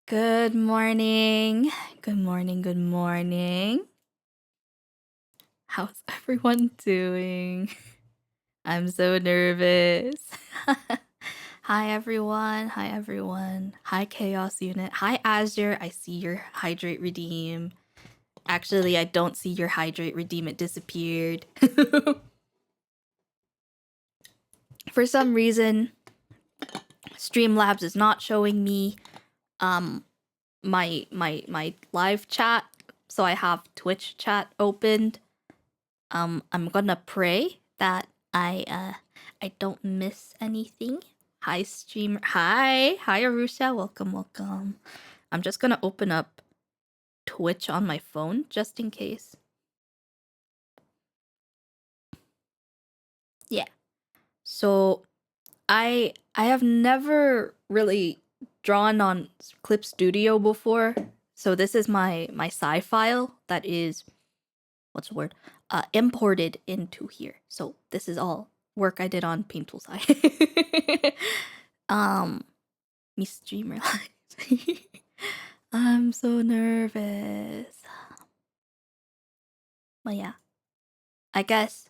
Good morning. Good morning. Good morning. How's everyone doing? I'm so nervous. Hi, everyone. Hi, everyone. Hi, Chaos Unit. Hi, Azure. I see your Hydrate Redeem. Actually, I don't see your Hydrate Redeem. It disappeared. For some reason, Streamlabs is not showing me my live chat. So I have Twitch chat opened. I'm gonna pray that I don't miss anything. Hi streamer. Hi Arusha. Welcome. I'm just gonna open up Twitch on my phone just in case. Yeah. So I have never really drawn on Clip Studio before. So this is my sci file that is what's the word? Imported into here. So this is all work I did on Paint Tool side. Me streamer live. I'm so nervous. But yeah, I guess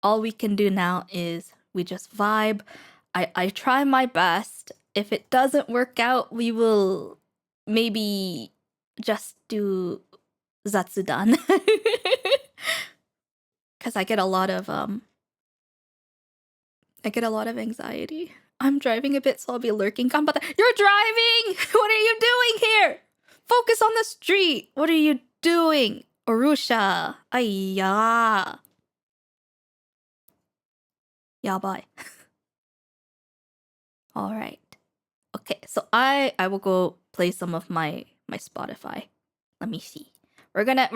all we can do now is we just vibe. I try my best. If it doesn't work out, we will maybe just do Zatsudan. Cause I get a lot of anxiety. I'm driving a bit, so I'll be lurking. Kanbata, you're driving! What are you doing here? Focus on the street! What are you doing? Orusha. Ayya. Yabai. Alright. Okay, so I will go play some of my Spotify. Let me see. We're gonna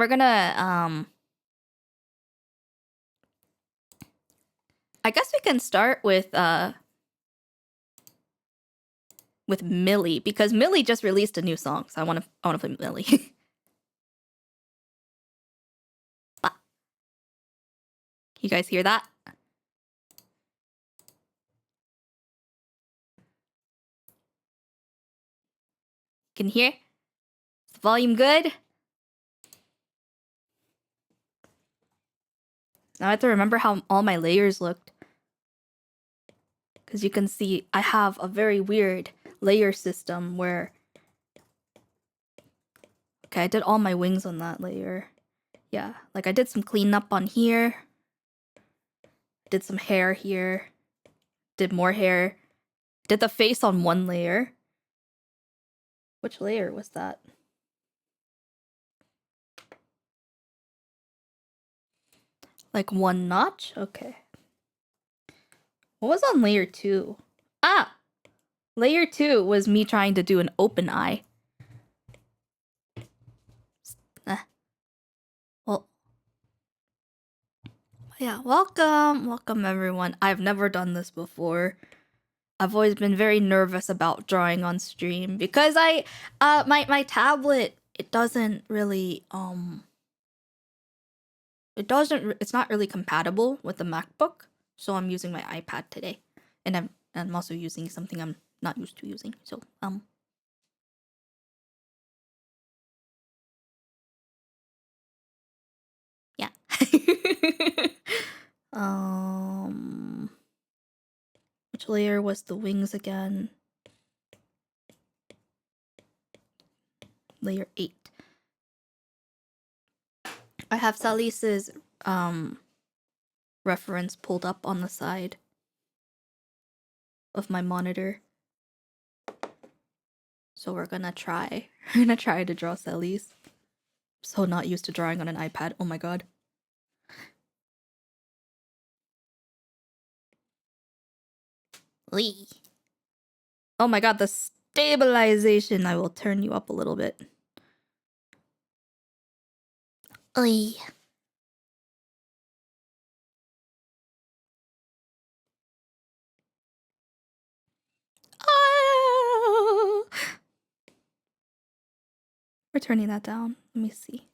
I guess we can start with Millie, because Millie just released a new song, so I wanna play Millie. Ah, you guys hear that? Can you hear? Is the volume good? Now I have to remember how all my layers looked. Because you can see I have a very weird layer system where... Okay, I did all my wings on that layer. Yeah, like I did some cleanup on here. Did some hair here. Did more hair. Did the face on one layer. Which layer was that? Like one notch? Okay. What was on layer 2? Ah! Layer 2 was me trying to do an open eye. Well, yeah, welcome everyone. I've never done this before. I've always been very nervous about drawing on stream because my tablet, it doesn't really it's not really compatible with the MacBook, so I'm using my iPad today. And I'm also using something I'm not used to using. So yeah. Which layer was the wings again? Layer 8. I have Salice's reference pulled up on the side of my monitor. So we're gonna try. We're gonna try to draw Salice. So not used to drawing on an iPad. Oh my god. Lee. Oh my god, the stabilization. I will turn you up a little bit. Lee. Oh. We're turning that down. Let me see.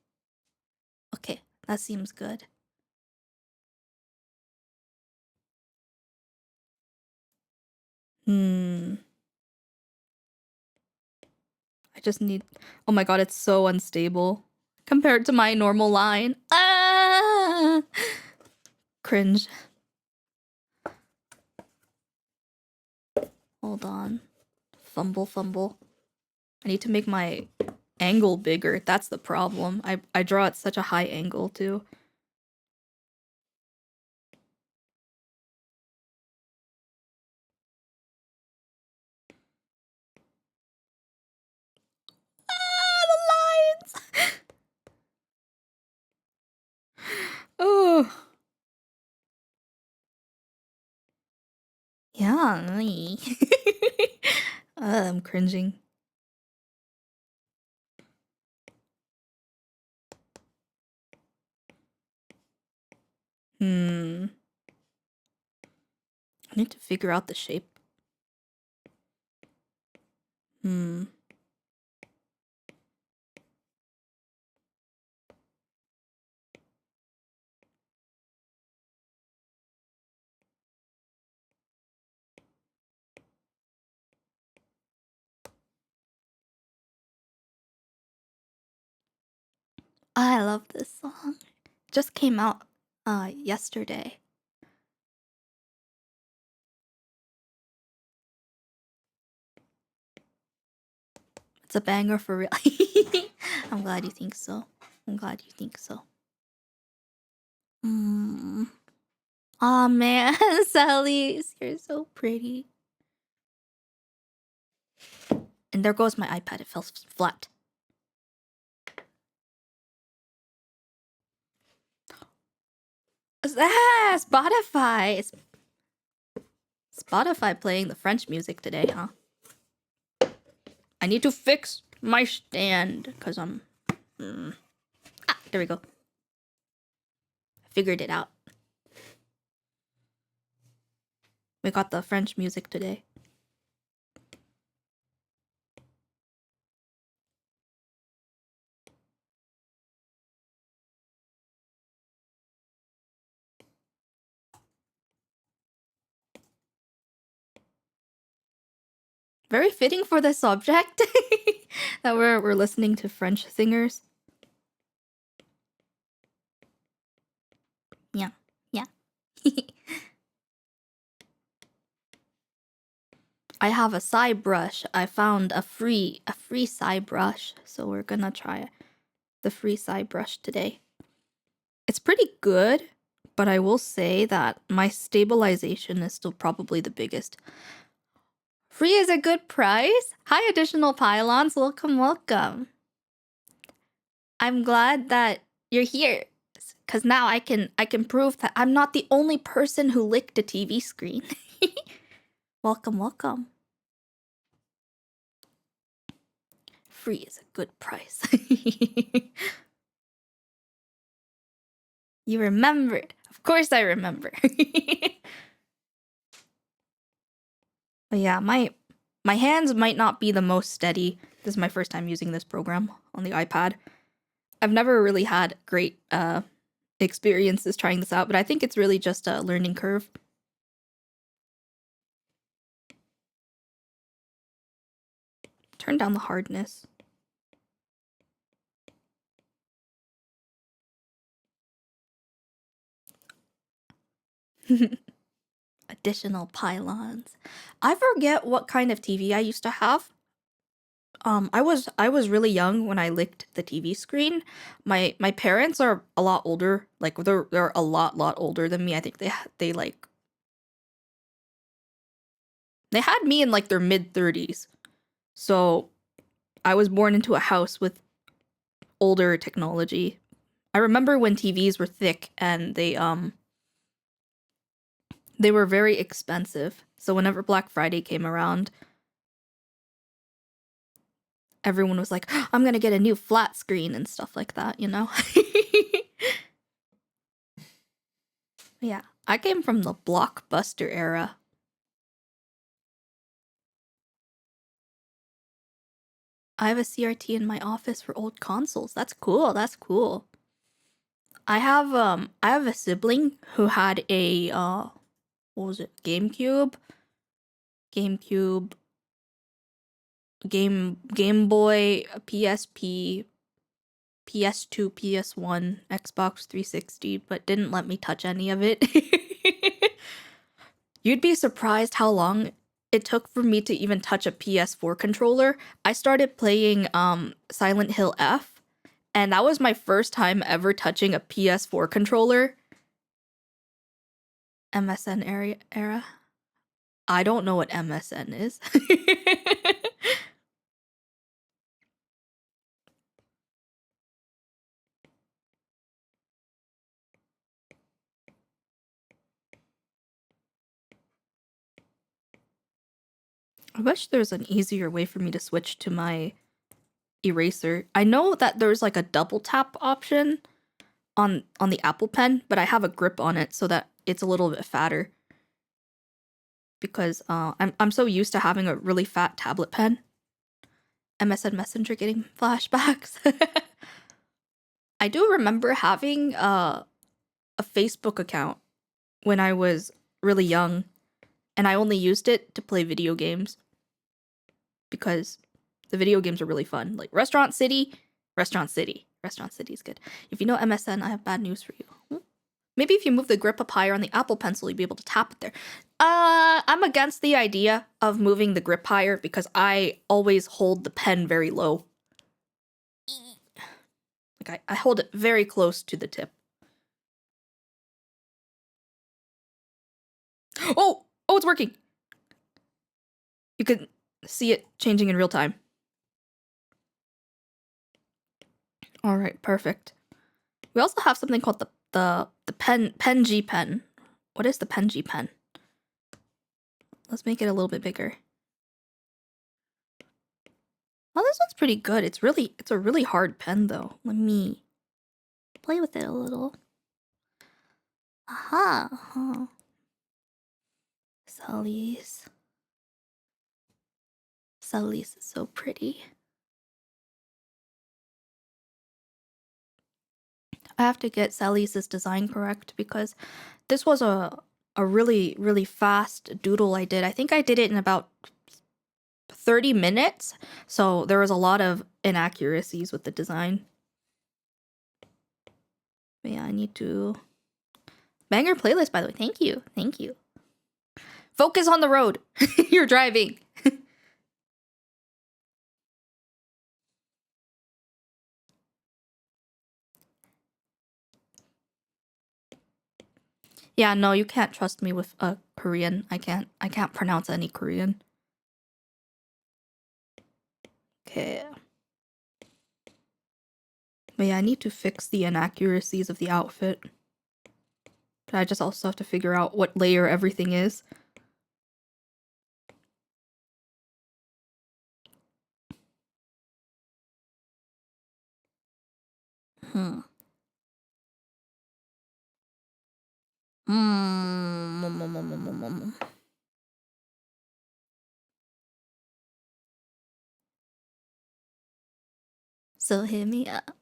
Okay, that seems good. I just need... Oh my god, it's so unstable compared to my normal line. Ah! Cringe. Hold on. Fumble. I need to make my angle bigger. That's the problem. I draw at such a high angle, too. Ah, the lines! Oh. Yeah. I'm cringing. I need to figure out the shape. I love this song. Just came out yesterday. It's a banger for real. I'm glad you think so. Aw, man, Sally, you're so pretty. And there goes my iPad. It fell flat. Spotify. It's Spotify playing the French music today, huh? I need to fix my stand because I'm... there we go. I figured it out. We got the French music today. Very fitting for the subject that we're listening to French singers. Yeah. I have a side brush. I found a free side brush, so we're gonna try the free side brush today. It's pretty good, but I will say that my stabilization is still probably the biggest. Free is a good price. Hi, additional pylons. Welcome. I'm glad that you're here, because now I can prove that I'm not the only person who licked a TV screen. Welcome. Free is a good price. You remembered. Of course I remember. But yeah, my hands might not be the most steady. This is my first time using this program on the iPad. I've never really had great experiences trying this out, but I think it's really just a learning curve. Turn down the hardness. Additional pylons. I forget what kind of TV I used to have. I was really young when I licked the TV screen. My parents are a lot older. Like they're a lot older than me. I think they had me in like their mid-30s. So I was born into a house with older technology. I remember when TVs were thick and they were very expensive. So whenever Black Friday came around, everyone was like, I'm gonna get a new flat screen and stuff like that, you know? Yeah, I came from the Blockbuster era. I have a CRT in my office for old consoles. That's cool. I have a sibling who had a what was it? GameCube. Game Boy, PSP, PS2, PS1, Xbox 360, but didn't let me touch any of it. You'd be surprised how long it took for me to even touch a PS4 controller. I started playing Silent Hill F, and that was my first time ever touching a PS4 controller. MSN era? I don't know what MSN is. I wish there's an easier way for me to switch to my eraser. I know that there's like a double tap option on the Apple Pen, but I have a grip on it so that it's a little bit fatter. Because I'm so used to having a really fat tablet pen. MSN Messenger getting flashbacks. I do remember having a Facebook account when I was really young, and I only used it to play video games because the video games are really fun. Like Restaurant City. Restaurant City is good. If you know MSN, I have bad news for you. Maybe if you move the grip up higher on the Apple Pencil, you'll be able to tap it there. I'm against the idea of moving the grip higher because I always hold the pen very low. Like I hold it very close to the tip. Oh, it's working. You can see it changing in real time. All right, perfect. We also have something called the pen G pen. What is the pen G pen? Let's make it a little bit bigger. Oh, this one's pretty good. It's a really hard pen though. Let me play with it a little. Aha. Sully's is so pretty. I have to get Sally's design correct because this was a really, really fast doodle I did. I think I did it in about 30 minutes, so there was a lot of inaccuracies with the design. But yeah, I need to... Banger playlist, by the way. Thank you. Thank you. Focus on the road. You're driving. Yeah, no, you can't trust me with Korean. I can't pronounce any Korean. Okay. But yeah, I need to fix the inaccuracies of the outfit. I just also have to figure out what layer everything is. Hmm. So hit me up.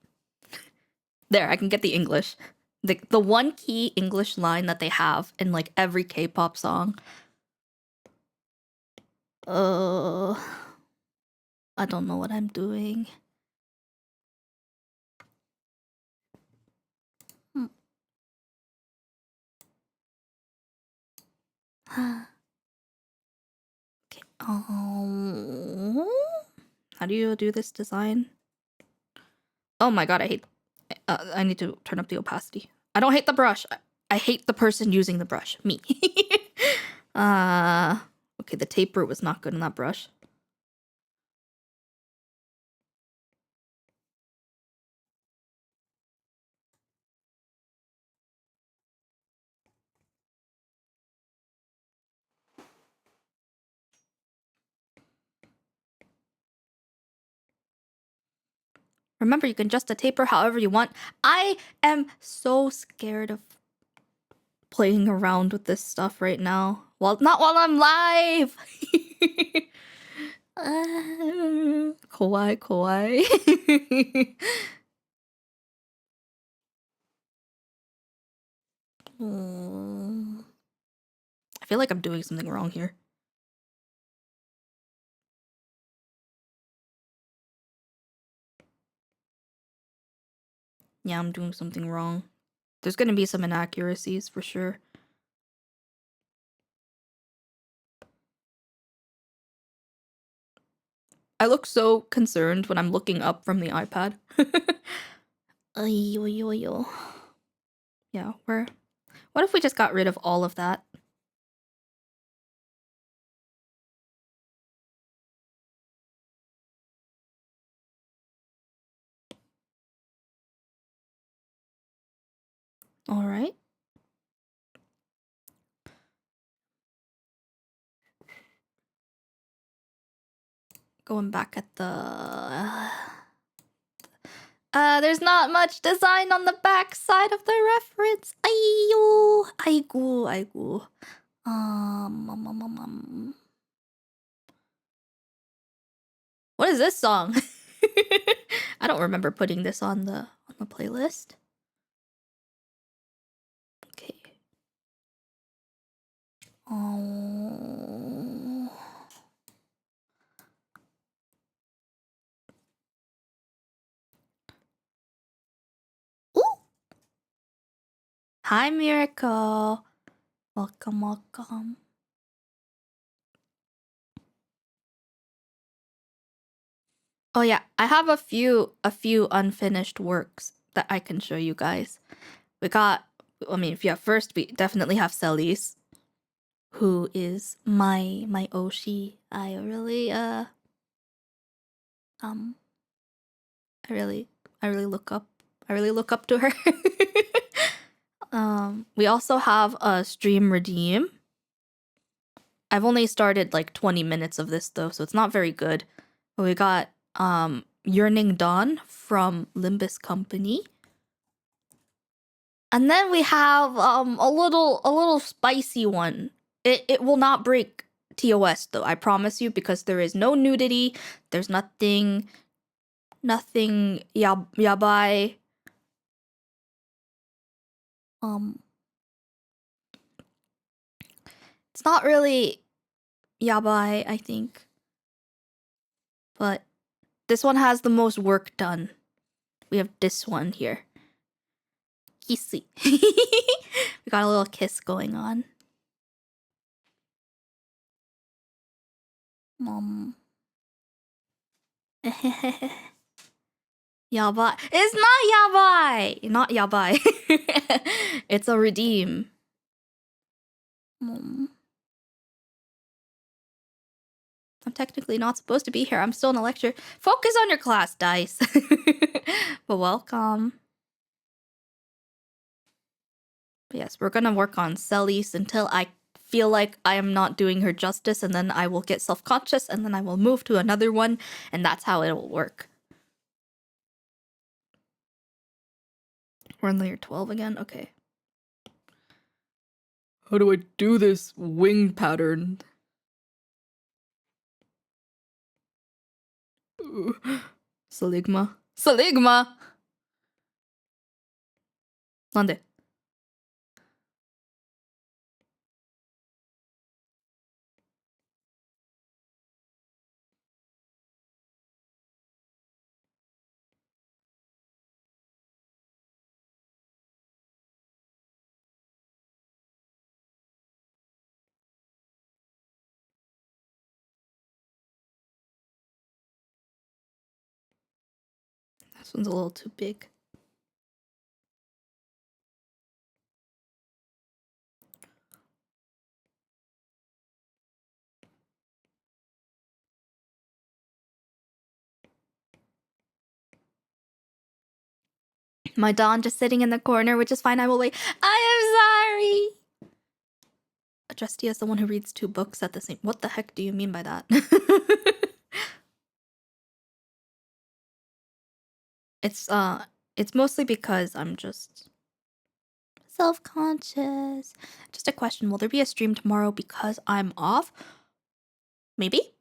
There, I can get the English. The one key English line that they have in like every K-pop song. I don't know what I'm doing. Okay. How do you do this design? Oh my god, I hate... I need to turn up the opacity. I don't hate the brush. I hate the person using the brush. Me. Okay, the taper was not good in that brush. Remember, you can adjust the taper however you want. I am so scared of playing around with this stuff right now. Well, not while I'm live! Kawaii. I feel like I'm doing something wrong here. Yeah, I'm doing something wrong. There's gonna be some inaccuracies for sure. I look so concerned when I'm looking up from the iPad. Ayo. Yeah, what if we just got rid of all of that? All right. Going back at the... there's not much design on the back side of the reference. Ayo. Aigu. What is this song? I don't remember putting this on the playlist. Okay. Oh. Ooh. Hi, Miracle. Welcome. Oh yeah, I have a few unfinished works that I can show you guys. We definitely have Celis, who is my Oshi. I really look up to her. We also have a stream redeem. I've only started like 20 minutes of this though, so it's not very good. But we got Yearning Dawn from Limbus Company. And then we have a little spicy one. It will not break TOS though, I promise you, because there is no nudity. There's nothing yabai. It's not really yabai, I think. But this one has the most work done. We have this one here. Kissy. We got a little kiss going on. Yabai. It's not yabai! Not yabai. It's a redeem. I'm technically not supposed to be here. I'm still in a lecture. Focus on your class, Dice. But welcome. But yes, we're gonna work on Celis until I feel like I am not doing her justice, and then I will get self-conscious, and then I will move to another one, and that's how it will work. We're in layer 12 again? Okay. How do I do this wing pattern? Saligma. なんで? This one's a little too big. My Dawn just sitting in the corner, which is fine. I will wait. I am sorry. Justy as the one who reads 2 books at the same... What the heck do you mean by that? It's mostly because I'm just self-conscious. Just a question, will there be a stream tomorrow because I'm off? Maybe?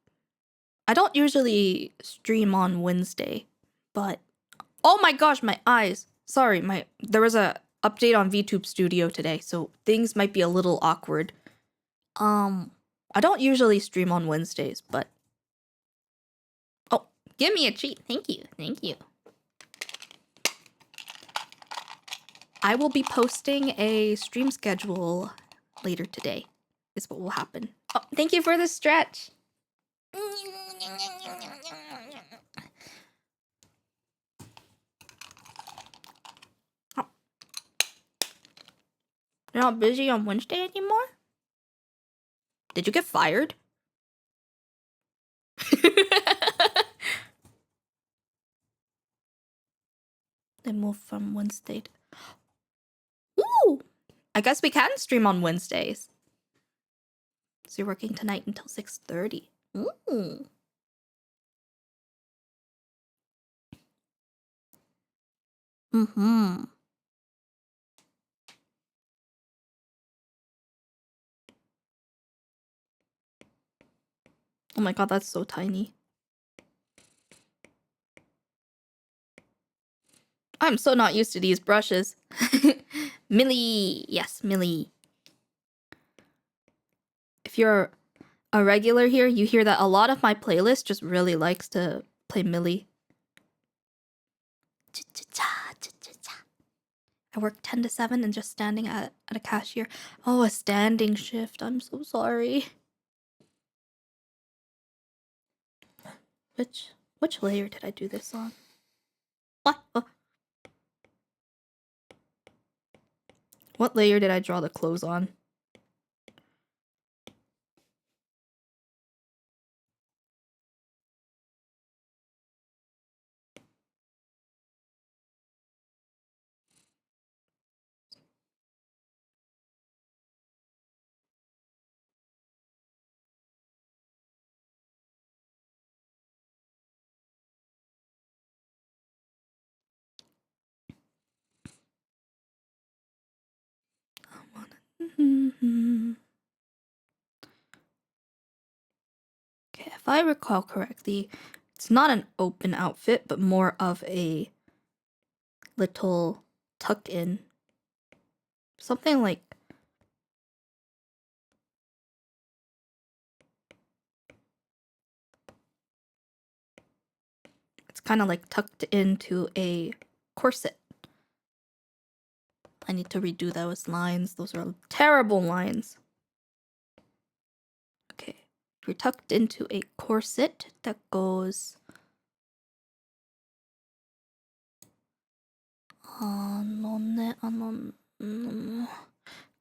I don't usually stream on Wednesday, but... Oh my gosh, my eyes! Sorry, there was a update on VTube Studio today, so things might be a little awkward. I don't usually stream on Wednesdays, but... Oh, give me a treat. Thank you. I will be posting a stream schedule later today. Is what will happen. Oh, thank you for the stretch. Oh. You're not busy on Wednesday anymore? Did you get fired? They moved from Wednesday to... Ooh! I guess we can stream on Wednesdays. So you're working tonight until 6:30. Ooh. Mm-hmm. Oh my god, that's so tiny. I'm so not used to these brushes. Millie! Yes, Millie. If you're a regular here, you hear that a lot of my playlist just really likes to play Millie. I work 10 to 7 and just standing at a cashier. Oh, a standing shift. I'm so sorry. Which layer did I do this on? What? What layer did I draw the clothes on? Okay, if I recall correctly, it's not an open outfit, but more of a little tucked in. Something like... It's kind of like tucked into a corset. I need to redo those lines. Those are terrible lines. Okay. You're tucked into a corset that goes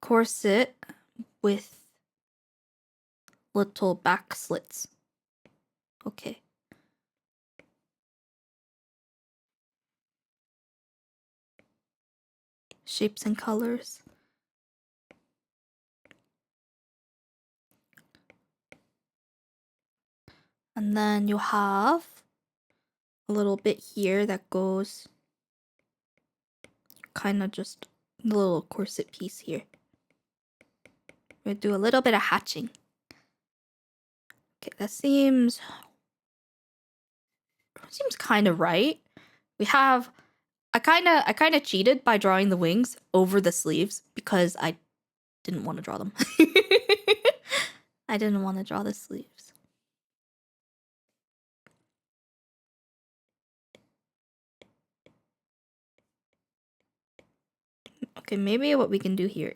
corset with little back slits. Okay. Shapes and colors. And then you have a little bit here that goes kind of just a little corset piece here. We'll do a little bit of hatching. Okay, that seems kind of right. We have... I kind of cheated by drawing the wings over the sleeves because I didn't want to draw them. I didn't want to draw the sleeves. Okay, maybe what we can do here.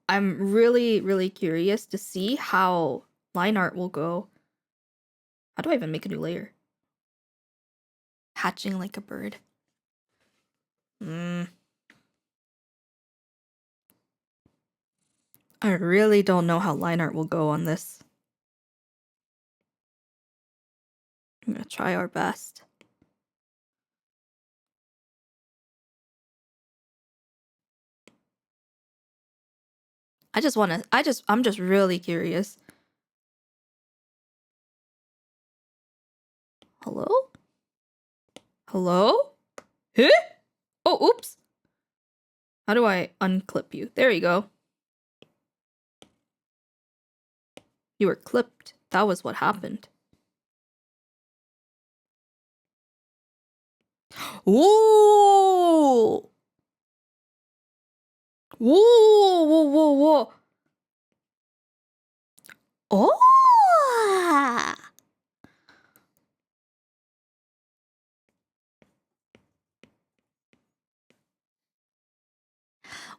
I'm really, really curious to see how line art will go. How do I even make a new layer? Hatching like a bird. I really don't know how line art will go on this. I'm gonna try our best. I'm just really curious. Hello? Hello? Huh? Oh, oops. How do I unclip you? There you go. You were clipped. That was what happened. Ooh! Whoa, whoa, whoa, whoa. Oh!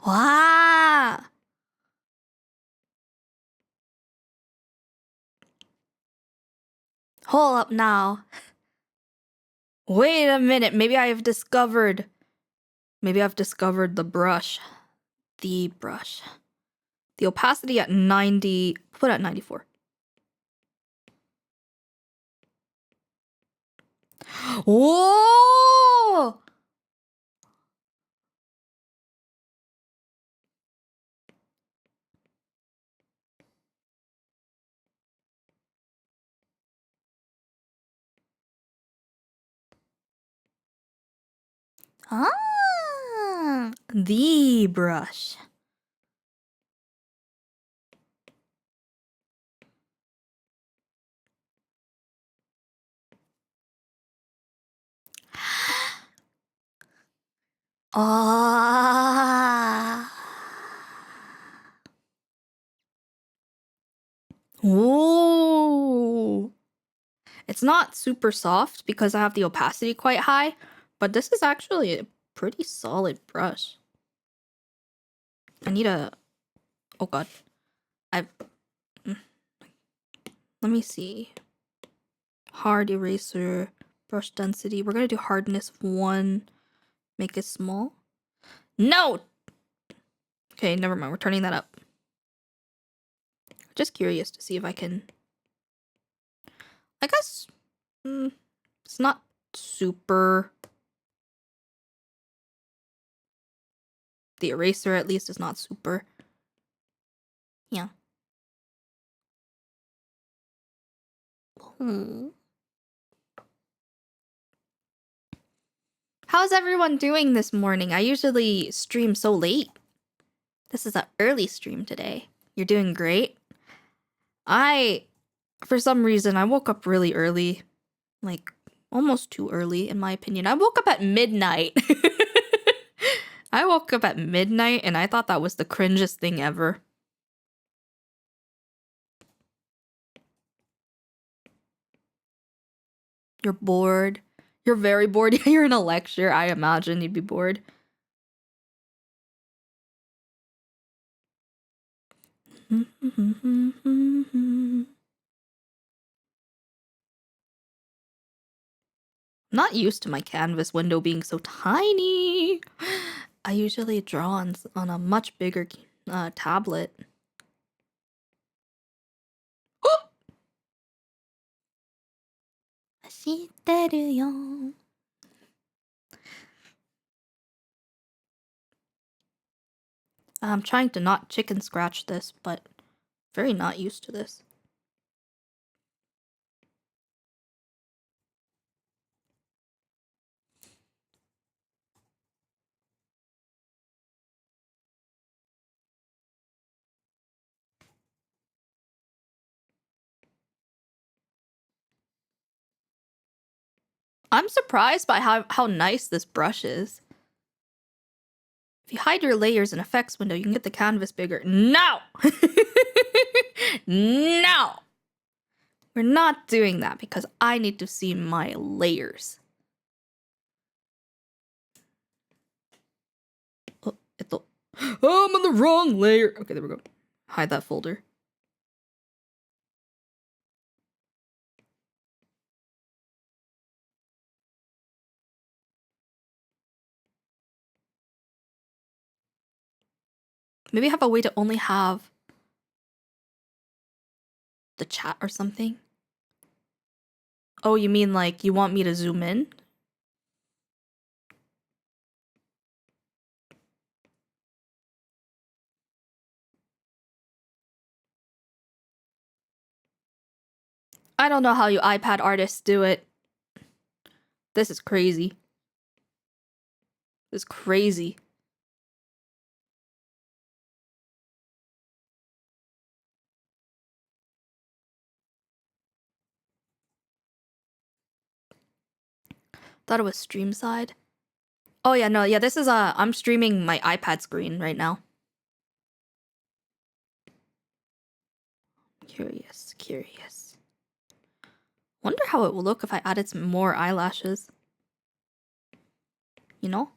Wow. Hold up now. Wait a minute. Maybe I've discovered the brush. The brush. The opacity at 90. Put at 94. Whoa! Ah, the brush. Ah. Ooh. It's not super soft because I have the opacity quite high, but this is actually a pretty solid brush. I need a... Oh god. I... Let me see. Hard eraser, brush density. We're gonna do hardness of 1. Make it small. No! Okay, never mind. We're turning that up. Just curious to see if I can... I guess... it's not super... The eraser, at least, is not super. Yeah. How's everyone doing this morning? I usually stream so late. This is an early stream today. You're doing great. For some reason, I woke up really early. Like, almost too early, in my opinion. I woke up at midnight. I woke up at midnight, and I thought that was the cringest thing ever. You're bored. You're very bored. You're in a lecture. I imagine you'd be bored. Not used to my canvas window being so tiny. I usually draw on a much bigger tablet. I'm trying to not chicken scratch this, but very not used to this. I'm surprised by how nice this brush is. If you hide your layers in effects window, you can get the canvas bigger. No! No! We're not doing that because I need to see my layers. Oh, I'm on the wrong layer. Okay, there we go. Hide that folder. Maybe have a way to only have the chat or something. Oh, you mean like you want me to zoom in? I don't know how you iPad artists do it. This is crazy. This is crazy. Thought it was stream side. Oh yeah, no, yeah, this is I'm streaming my iPad screen right now. Curious. Wonder how it will look if I added some more eyelashes. You know?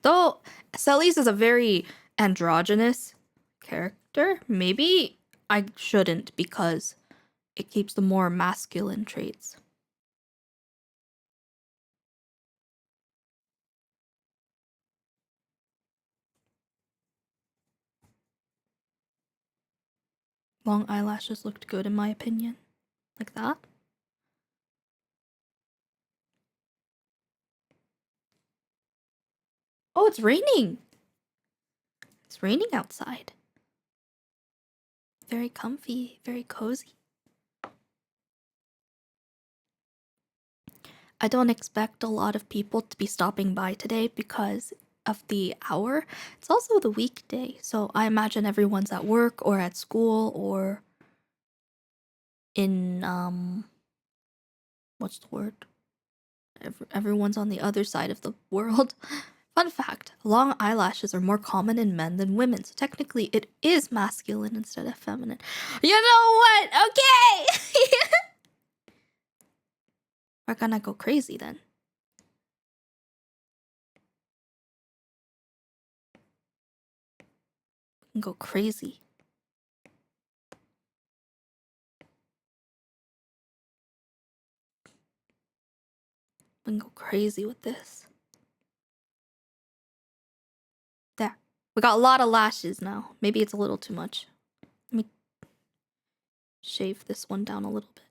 Though, Celis is a very androgynous character. Maybe I shouldn't because it keeps the more masculine traits. Long eyelashes looked good in my opinion. Like that. Oh, it's raining. It's raining outside. Very comfy, very cozy. I don't expect a lot of people to be stopping by today because of the hour. It's also the weekday, so I imagine everyone's at work or at school or in what's the word? Everyone's on the other side of the world. Fun fact, long eyelashes are more common in men than women, so technically it is masculine instead of feminine. You know what? Okay! We're gonna go crazy then. We can go crazy. We can go crazy with this. There. We got a lot of lashes now. Maybe it's a little too much. Let me shave this one down a little bit.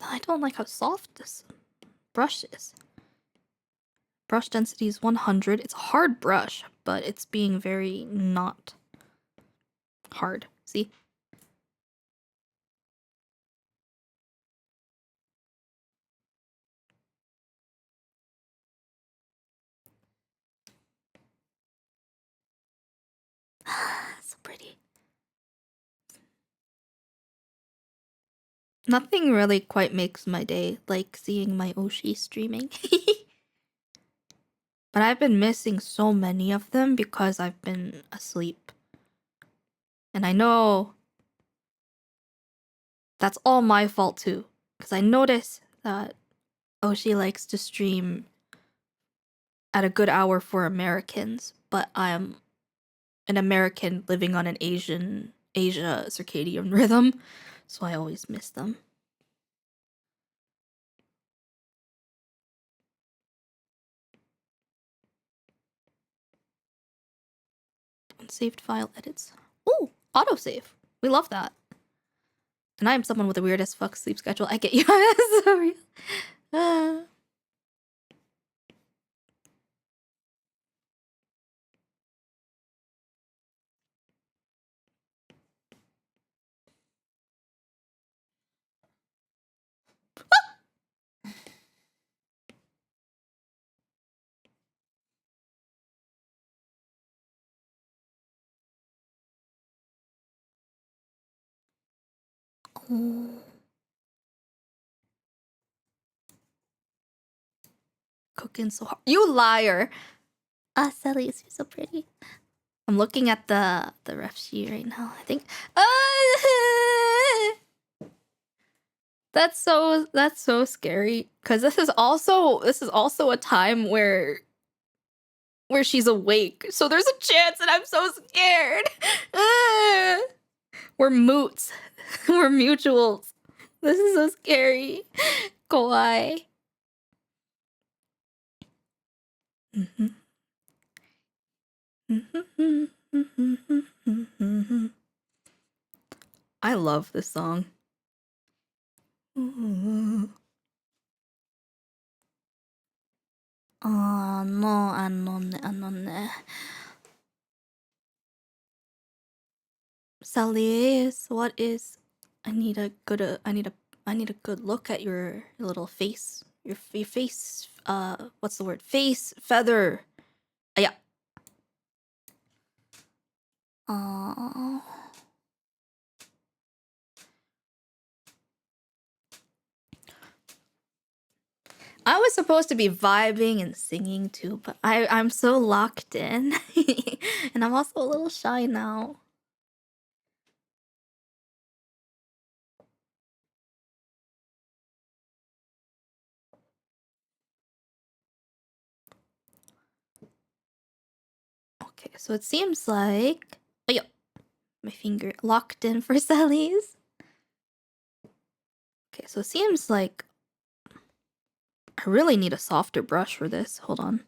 I don't like how soft this brush is. Brush density is 100. It's a hard brush, but it's being very not hard. See? So pretty. Nothing really quite makes my day like seeing my Oshi streaming. But I've been missing so many of them because I've been asleep. And I know that's all my fault too. Because I notice that Oshi likes to stream at a good hour for Americans, but I'm an American living on an Asia circadian rhythm, so I always miss them. Unsaved file edits. Ooh, autosave. We love that. And I am someone with a weird as fuck sleep schedule. I get you. Sorry. Oh. Cooking so hard. You liar. Ah, Sally, you're so pretty. I'm looking at the ref sheet right now. I think that's so scary because this is also a time where she's awake. So there's a chance and I'm so scared. We're moots. We're mutuals. This is so scary. Kawaii. I love this song. Salis, what is? I need a good look at your little face. Your face. What's the word? Face feather. Yeah. Aww. I was supposed to be vibing and singing too, but I'm so locked in. And I'm also a little shy now. Okay, so it seems like... Oh, yeah. My finger locked in for Sally's. Okay, so it seems like I really need a softer brush for this. Hold on.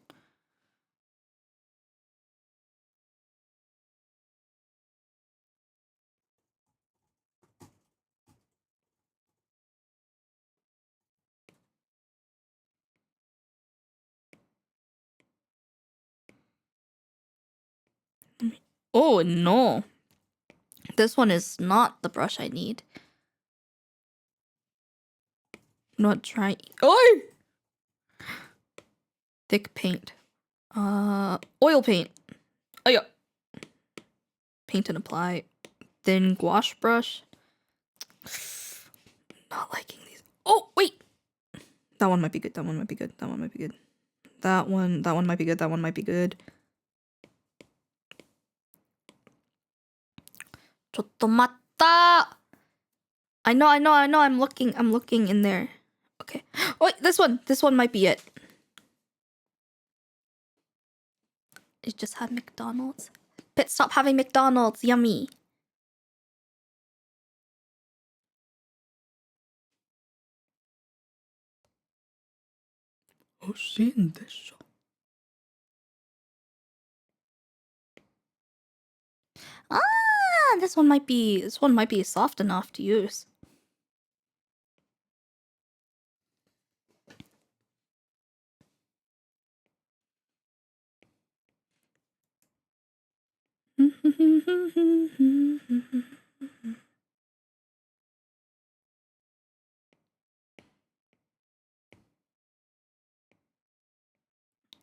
Oh, no. This one is not the brush I need. Not trying. Oh! Thick paint. Oil paint. Oh, yeah. Paint and apply. Thin gouache brush. Not liking these. Oh, wait. That one might be good. That one might be good. That one might be good. That one might be good. That one might be good. ちょっと待った. I know. I'm looking in there. Okay. Wait, this one might be it. It just had McDonald's. Pit stop having McDonald's. Yummy. Oshi desho. Ah, this one might be soft enough to use.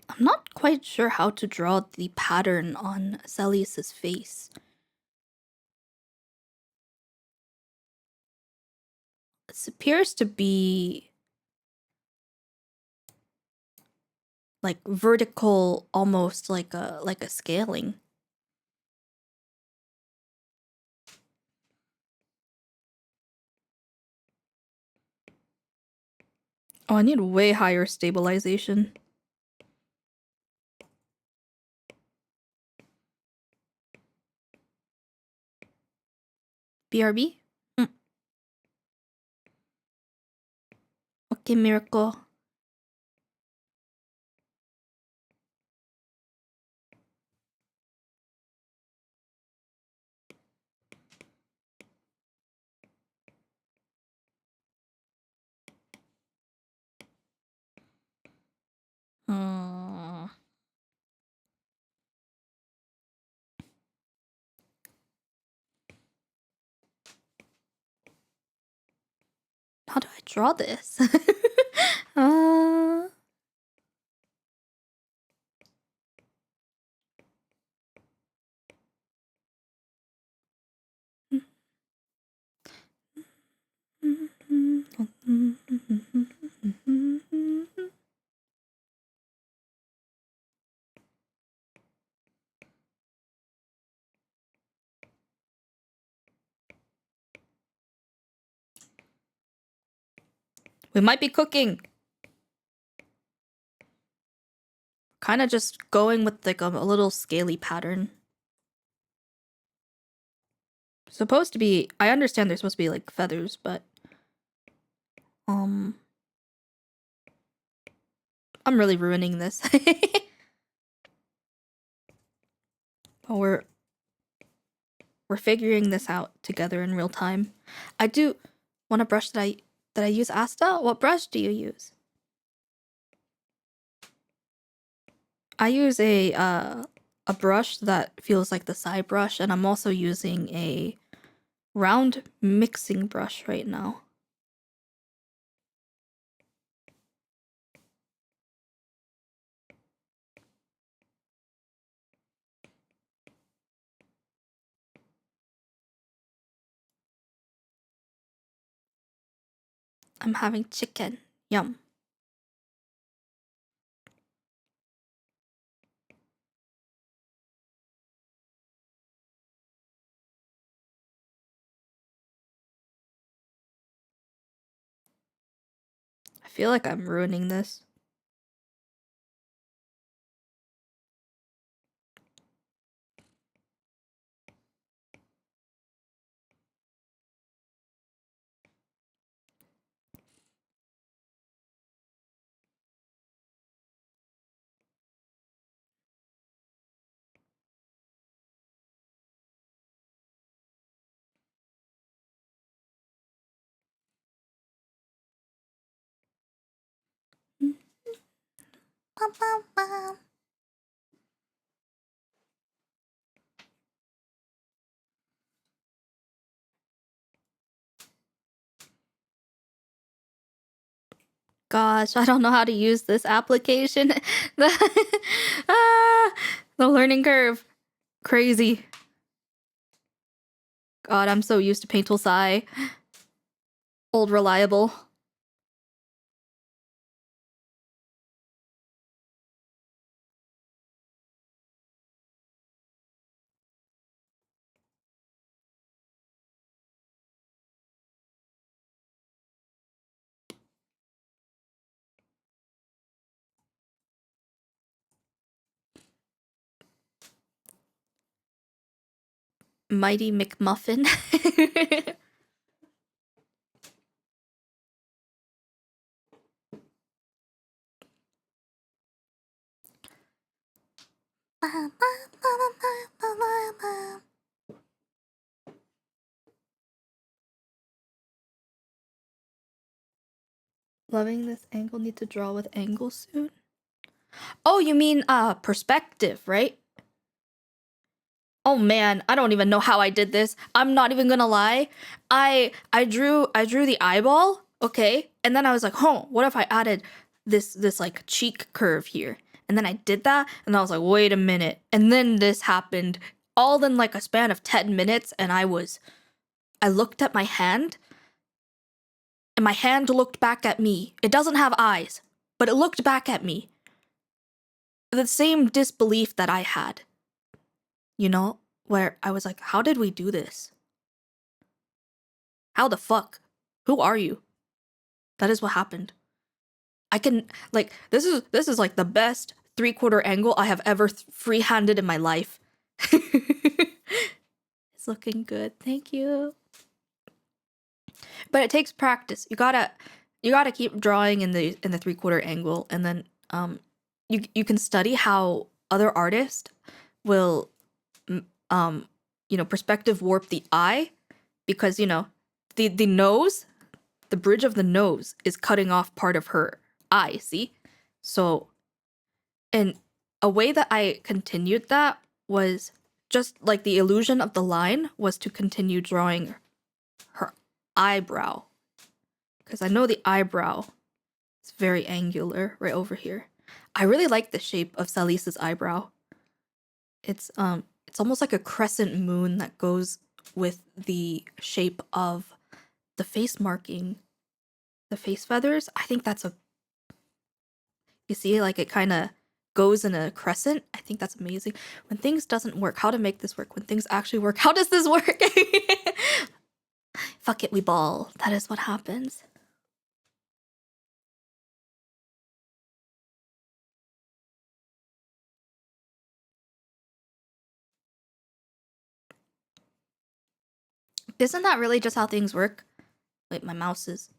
I'm not quite sure how to draw the pattern on Celius's face. This appears to be like vertical, almost like a scaling. Oh, I need way higher stabilization. BRB? Okay, miracle. How do I draw this? uh... We might be cooking. Kind of just going with like a little scaly pattern. Supposed to be, I understand they're supposed to be like feathers, but I'm really ruining this. But we're figuring this out together in real time. I do want a brush that I use. Asta, what brush do you use? I use a brush that feels like the side brush, and I'm also using a round mixing brush right now. I'm having chicken. Yum. I feel like I'm ruining this. Gosh, I don't know how to use this application. Ah, the learning curve. Crazy. God, I'm so used to Paintal Sai. Old reliable. Mighty McMuffin. Loving this angle, need to draw with angle soon. Oh, you mean perspective, right? Oh man, I don't even know how I did this. I'm not even gonna lie. I drew the eyeball, okay? And then I was like, "Huh, what if I added this like cheek curve here?" And then I did that and I was like, "Wait a minute." And then this happened all in like a span of 10 minutes and I looked at my hand and my hand looked back at me. It doesn't have eyes, but it looked back at me. The same disbelief that I had. You know, where I was like, how did we do this? How the fuck? Who are you? That is what happened. I can, like, this is like the best 3/4 angle I have ever free-handed in my life. It's looking good. Thank you. But it takes practice. You gotta keep drawing in the 3/4 angle, and then you can study how other artists will perspective warp the eye, because the nose, the bridge of the nose is cutting off part of her eye, see? So, and a way that I continued that was just like the illusion of the line was to continue drawing her eyebrow, because I know the eyebrow is very angular right over here. I really like the shape of Salisa's eyebrow. It's almost like a crescent moon that goes with the shape of the face marking, the face feathers. I think that's you see, like it kind of goes in a crescent. I think that's amazing. When things doesn't work, how to make this work? When things actually work, how does this work? Fuck it, we ball. That is what happens. Isn't that really just how things work? Wait, my mouse is...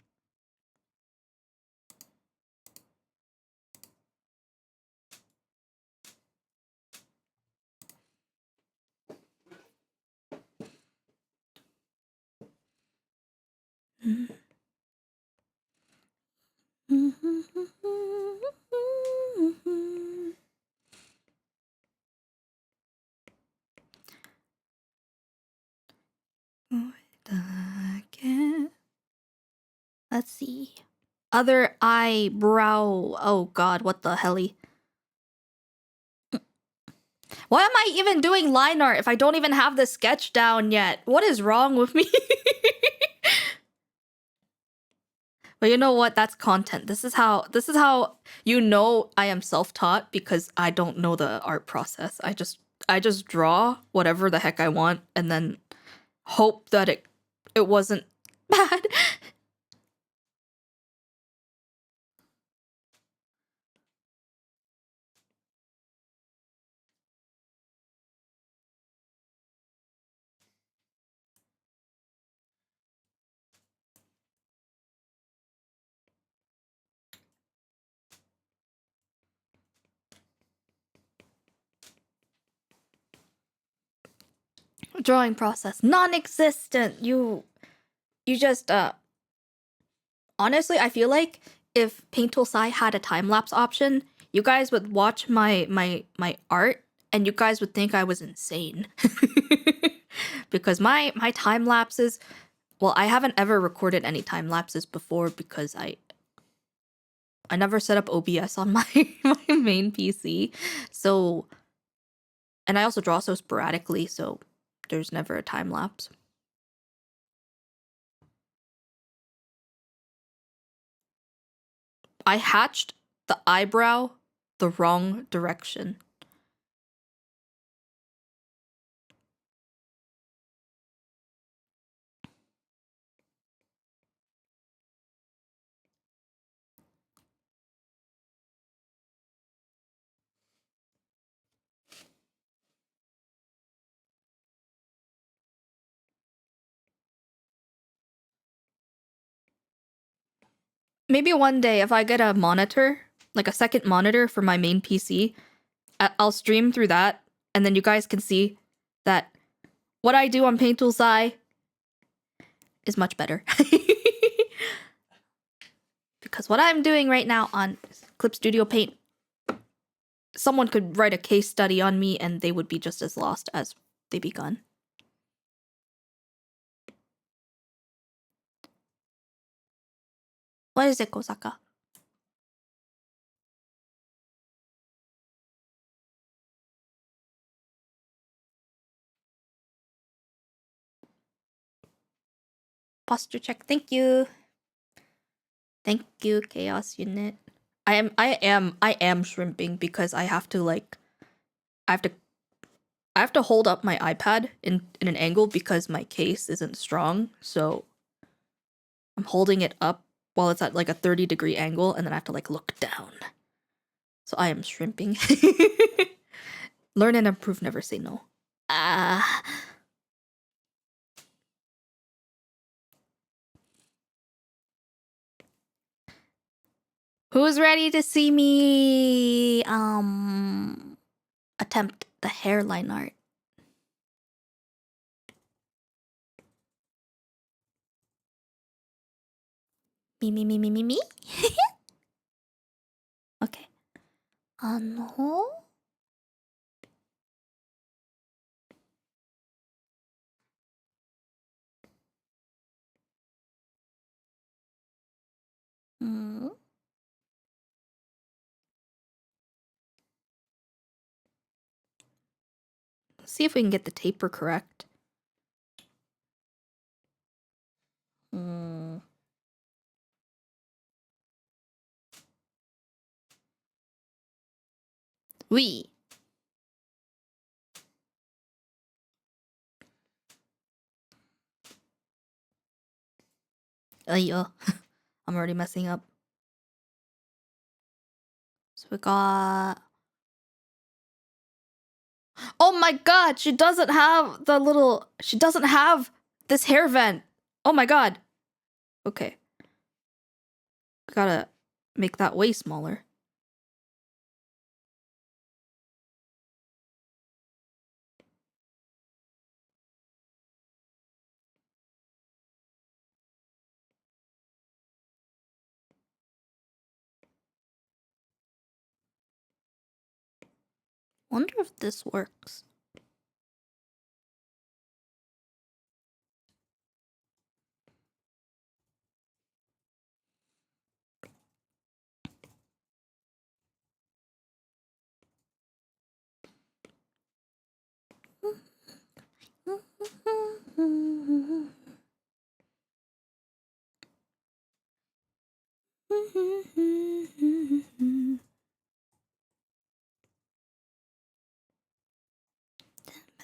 Let's see. Other eyebrow. Oh god, what the helly? Why am I even doing line art if I don't even have the sketch down yet? What is wrong with me? But you know what? That's content. This is how you know I am self-taught, because I don't know the art process. I just draw whatever the heck I want and then hope that it wasn't bad. Drawing process non-existent. You just honestly, I feel like if Paint Tool Sai had a time lapse option, you guys would watch my art and you guys would think I was insane. Because my time lapses, well, I haven't ever recorded any time lapses before because I never set up OBS on my my main PC. So, and I also draw so sporadically, so there's never a time lapse. I hatched the eyebrow the wrong direction. Maybe one day if I get a monitor, like a second monitor for my main PC, I'll stream through that, and then you guys can see that what I do on Paint Tool Sai is much better. Because what I'm doing right now on Clip Studio Paint, someone could write a case study on me and they would be just as lost as they begun. What is it, Kosaka? Posture check. Thank you. Thank you, Chaos Unit. I am shrimping because I have to I have to I have to hold up my iPad in an angle because my case isn't strong. So I'm holding it up while it's at like a 30-degree angle, and then I have to like look down. So I am shrimping. Learn and improve, never say no. Ah. Who's ready to see me attempt the hairline art? Me. Okay. うん。 See if we can get the taper correct. Oui. I'm already messing up. So we got... Oh my god, she doesn't have the little... She doesn't have this hair vent. Oh my god. Okay. Gotta make that way smaller. Wonder if this works.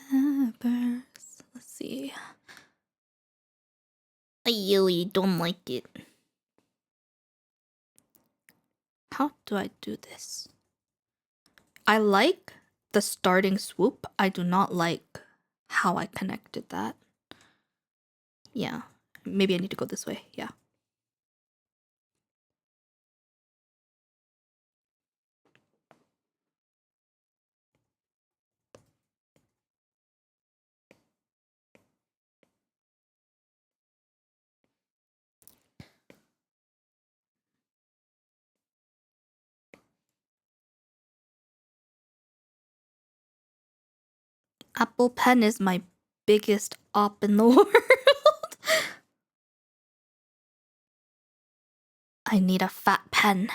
Peppers. Let's see. I really don't like it. How do I do this? I like the starting swoop. I do not like how I connected that. Yeah. Maybe I need to go this way. Yeah. Apple Pen is my biggest op in the world. I need a fat pen.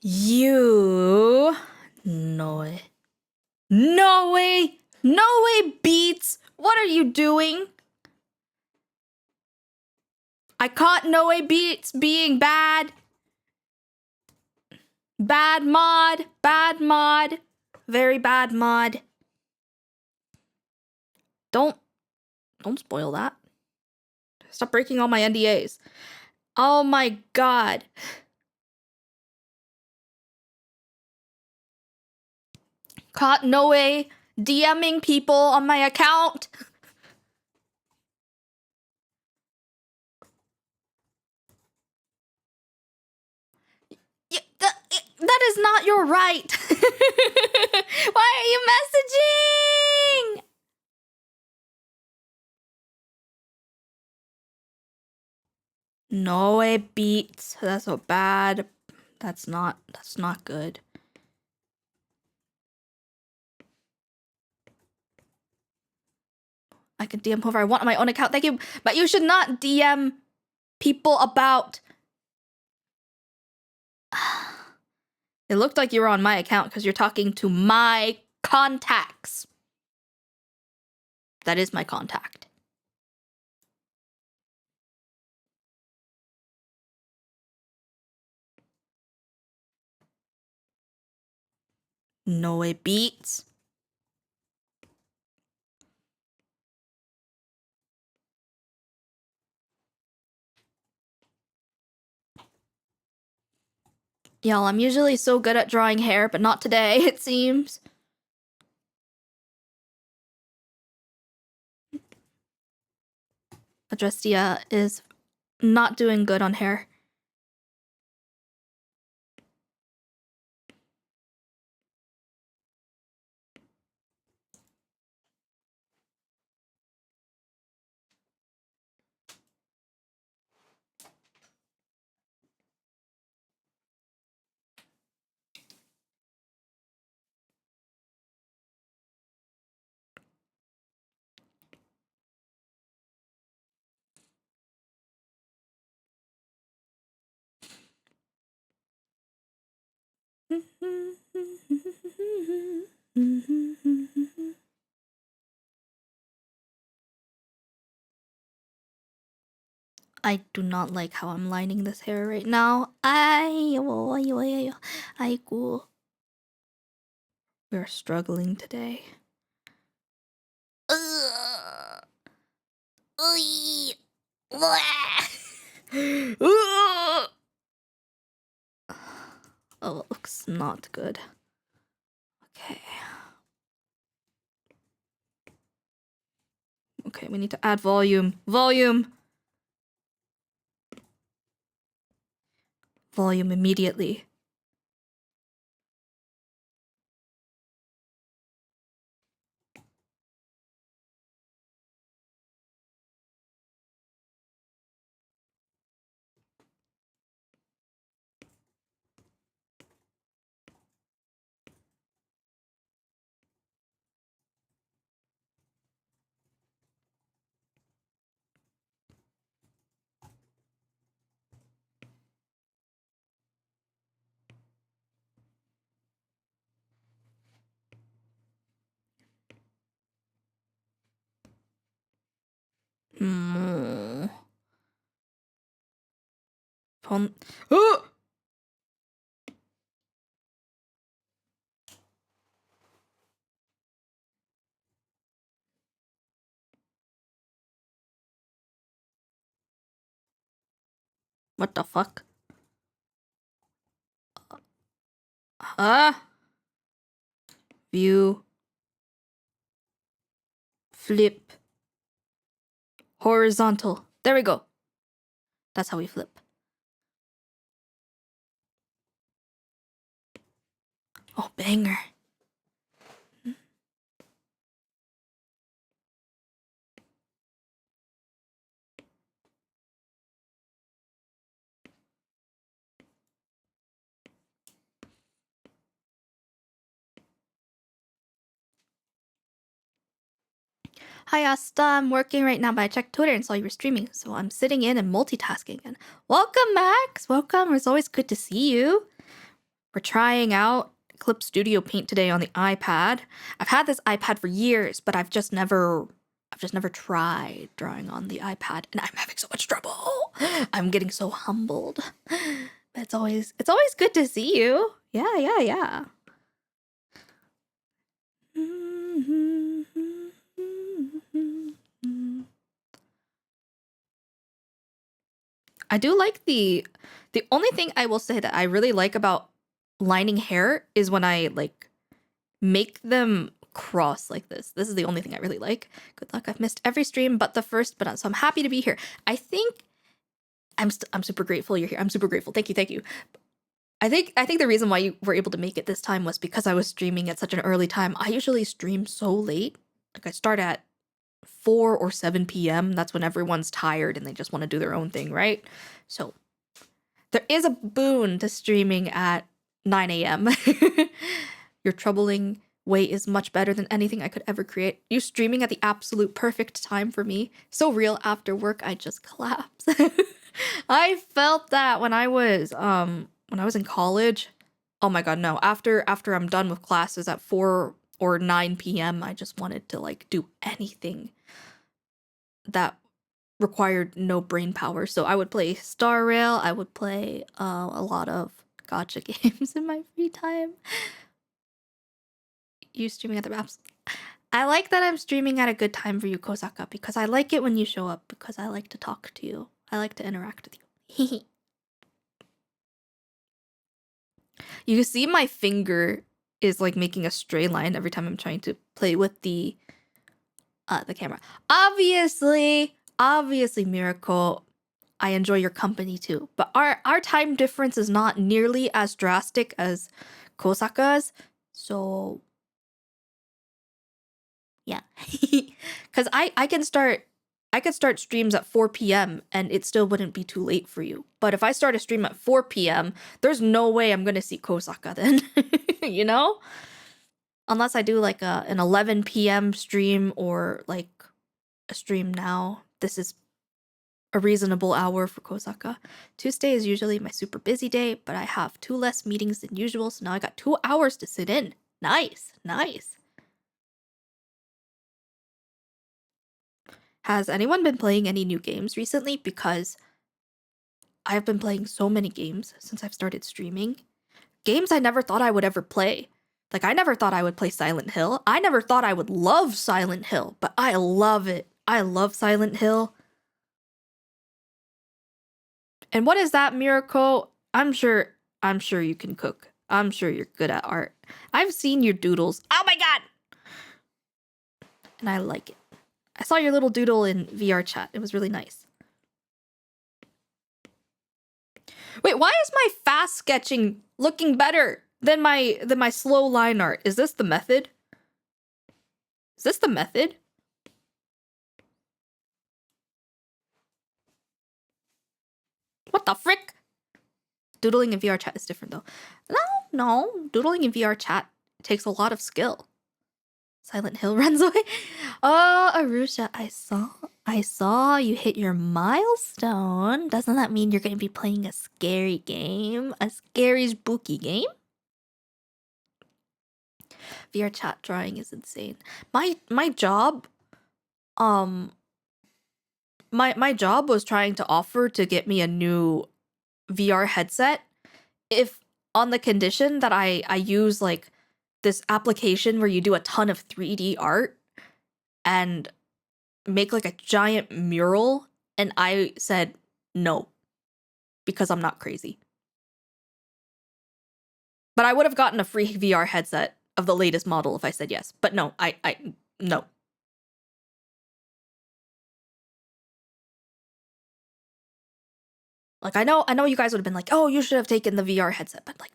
You... No way. No way! No way, Beats! What are you doing? I caught No Way Beats being bad. Bad mod. Bad mod. Very bad mod. Don't spoil that. Stop breaking all my NDAs. Oh my god. Caught No Way DMing people on my account. That is not your right. Why are you messaging? No Way Beats. That's so bad. That's not good. I can DM whoever I want on my own account. Thank you. But you should not DM people about... It looked like you were on my account because you're talking to my contacts. That is my contact. No Way Beats. Y'all, I'm usually so good at drawing hair, but not today, it seems. Adrestia is not doing good on hair. I do not like how I'm lining this hair right now. 아이고. We're struggling today. Ugh. Ugh. Ugh. Oh, it looks not good. Okay. Okay, we need to add volume. Volume! Volume immediately. Oh! What the fuck? View. Flip. Horizontal. There we go. That's how we flip. Oh, banger. Hi Asta, I'm working right now, but I checked Twitter and saw you were streaming, so I'm sitting in and multitasking. And welcome, Max! Welcome, it's always good to see you. We're trying out Clip Studio Paint today on the iPad. I've had this iPad for years, but I've just never tried drawing on the iPad, and I'm having so much trouble. I'm getting so humbled. But it's always good to see you. Yeah. I do like the only thing I will say that I really like about lining hair is when I like make them cross like this. This is the only thing I really like. Good luck. I've missed every stream but the first, but so I'm happy to be here. I think I'm super grateful you're here. I'm super grateful. Thank you. I think the reason why you were able to make it this time was because I was streaming at such an early time. I usually stream so late. Like I start at 4 or 7 p.m. That's when everyone's tired and they just want to do their own thing, right? So there is a boon to streaming at 9 a.m. Your troubling way is much better than anything I could ever create. You streaming at the absolute perfect time for me. So real after work, I just collapse. I felt that when I was in college. Oh my god, no. After I'm done with classes at 4 or 9 p.m., I just wanted to like do anything that required no brain power. So I would play Star Rail. I would play a lot of gacha games in my free time. You streaming at the maps. I like that I'm streaming at a good time for you, Kosaka, because I like it when you show up, because I like to talk to you. I like to interact with you. You can see my finger is like making a straight line every time I'm trying to play with the camera. Obviously, Miracle, I enjoy your company too. But our time difference is not nearly as drastic as Kosaka's. So yeah. Cuz I can start streams at 4 p.m. and it still wouldn't be too late for you. But if I start a stream at 4 p.m., there's no way I'm going to see Kosaka then. You know? Unless I do like an 11 p.m. stream or like a stream now. This is a reasonable hour for Kosaka. Tuesday is usually my super busy day, but I have 2 less meetings than usual, so now I got 2 hours to sit in. Nice. Has anyone been playing any new games recently? Because I've been playing so many games since I've started streaming. Games I never thought I would ever play. Like, I never thought I would play Silent Hill. I never thought I would love Silent Hill, but I love it. I love Silent Hill. And what is that, Miracle? I'm sure you can cook. I'm sure you're good at art. I've seen your doodles. Oh my god! And I like it. I saw your little doodle in VR chat. It was really nice. Wait, why is my fast sketching looking better than my slow line art? Is this the method? Is this the method? What the frick? Doodling in VR chat is different though. No. Doodling in VR chat takes a lot of skill. Silent Hill runs away. Oh, Arusha, I saw you hit your milestone. Doesn't that mean you're going to be playing a scary game? A scary spooky game? VR chat drawing is insane. My job my job was trying to offer to get me a new VR headset if on the condition that I use like this application where you do a ton of 3D art and make like a giant mural, and I said no because I'm not crazy. But I would have gotten a free VR headset of the latest model if I said yes. But no, I no. Like I know you guys would have been like, "Oh, you should have taken the VR headset." But like,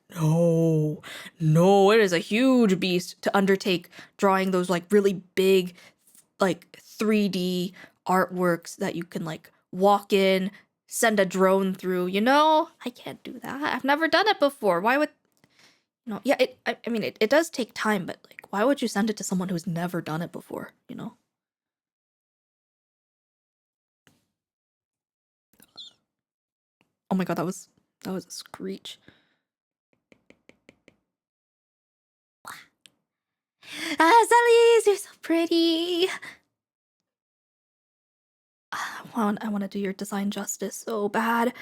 no, it is a huge beast to undertake drawing those like really big like 3D artworks that you can like walk in, send a drone through, you know? I can't do that. I've never done it before. Why would no, yeah, I mean it does take time, but like why would you send it to someone who's never done it before, you know? Oh my god, that was a screech. Ah, Zellies, you're so pretty. I want to do your design justice so bad.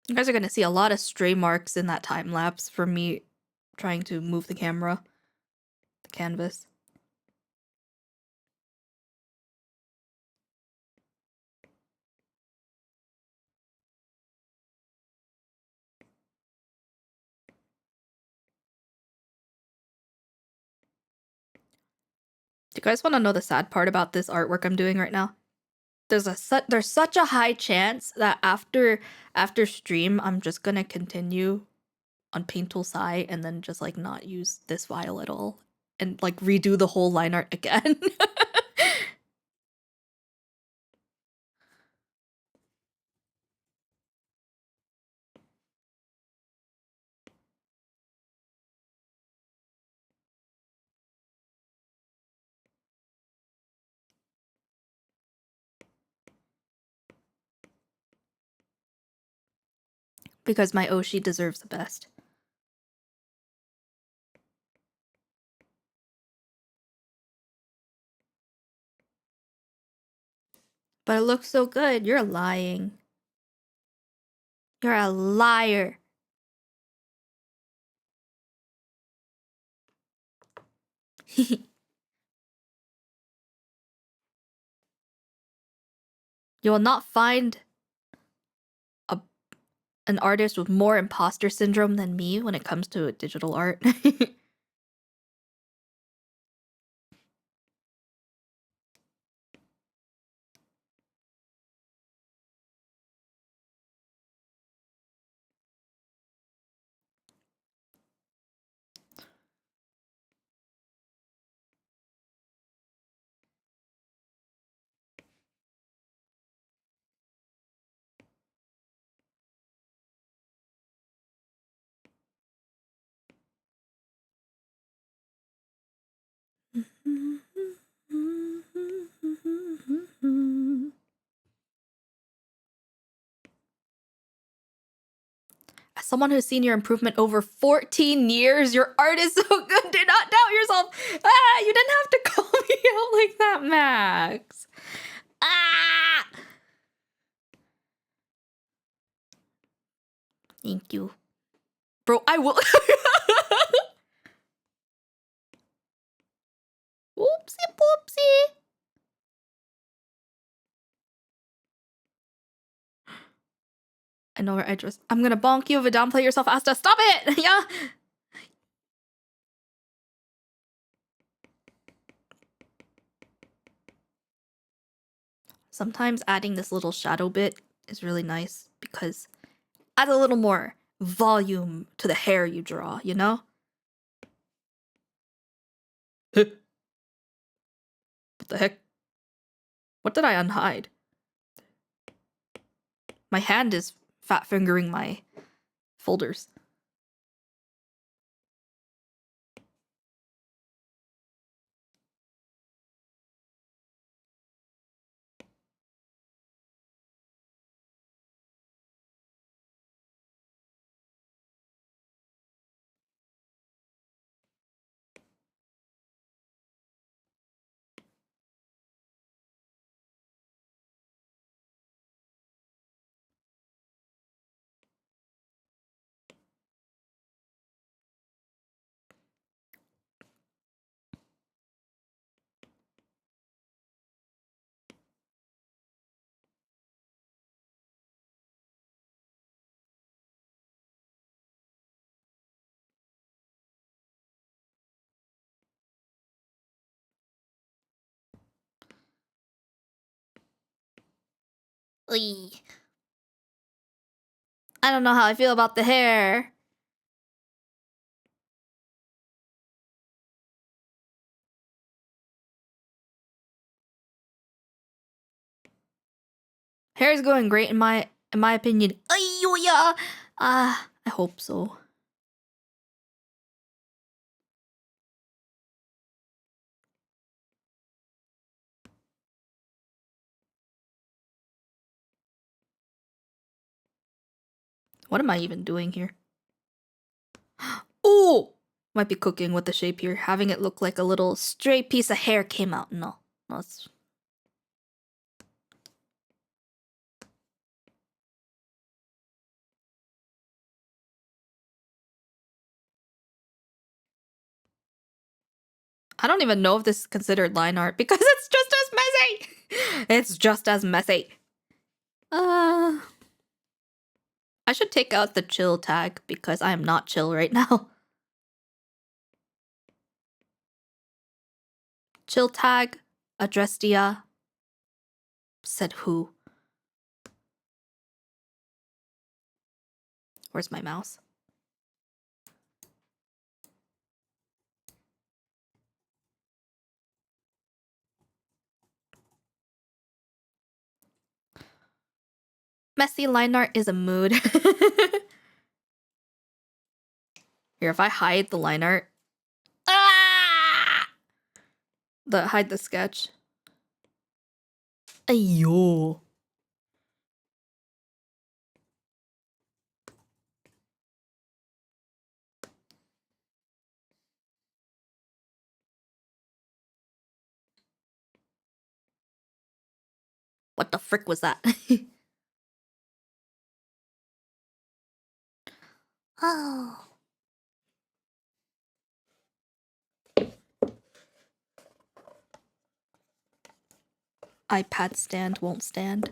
You guys are gonna see a lot of stray marks in that time lapse from me trying to move the camera, the canvas. Do you guys want to know the sad part about this artwork I'm doing right now? There's such a high chance that after stream I'm just gonna continue on Paint Tool Sai and then just like not use this file at all and like redo the whole line art again. Because my Oshi deserves the best. But it looks so good. You're lying. You're a liar. You will not find a an artist with more imposter syndrome than me when it comes to digital art. As someone who's seen your improvement over 14 years, your art is so good. Do not doubt yourself. You didn't have to call me out like that, Max. Thank you. Bro, I will. Whoopsie poopsie. I know where I just. I'm gonna bonk you if you downplay yourself, Asta. Stop it! Yeah? Sometimes adding this little shadow bit is really nice because add a little more volume to the hair you draw, you know? What the heck? What did I unhide? My hand is fat fingering my folders. Oy. I don't know how I feel about the hair. Hair's going great in my opinion. Ay, I hope so. What am I even doing here? Oh! Might be cooking with the shape here. Having it look like a little stray piece of hair came out. No. It's... I don't even know if this is considered line art because it's just as messy! It's just as messy. I should take out the chill tag because I am not chill right now. Chill tag, address dia, said who. Where's my mouse? Messy line art is a mood. Here, if I hide the line art. Hide the sketch. Ayo. What the frick was that? Oh. iPad stand won't stand.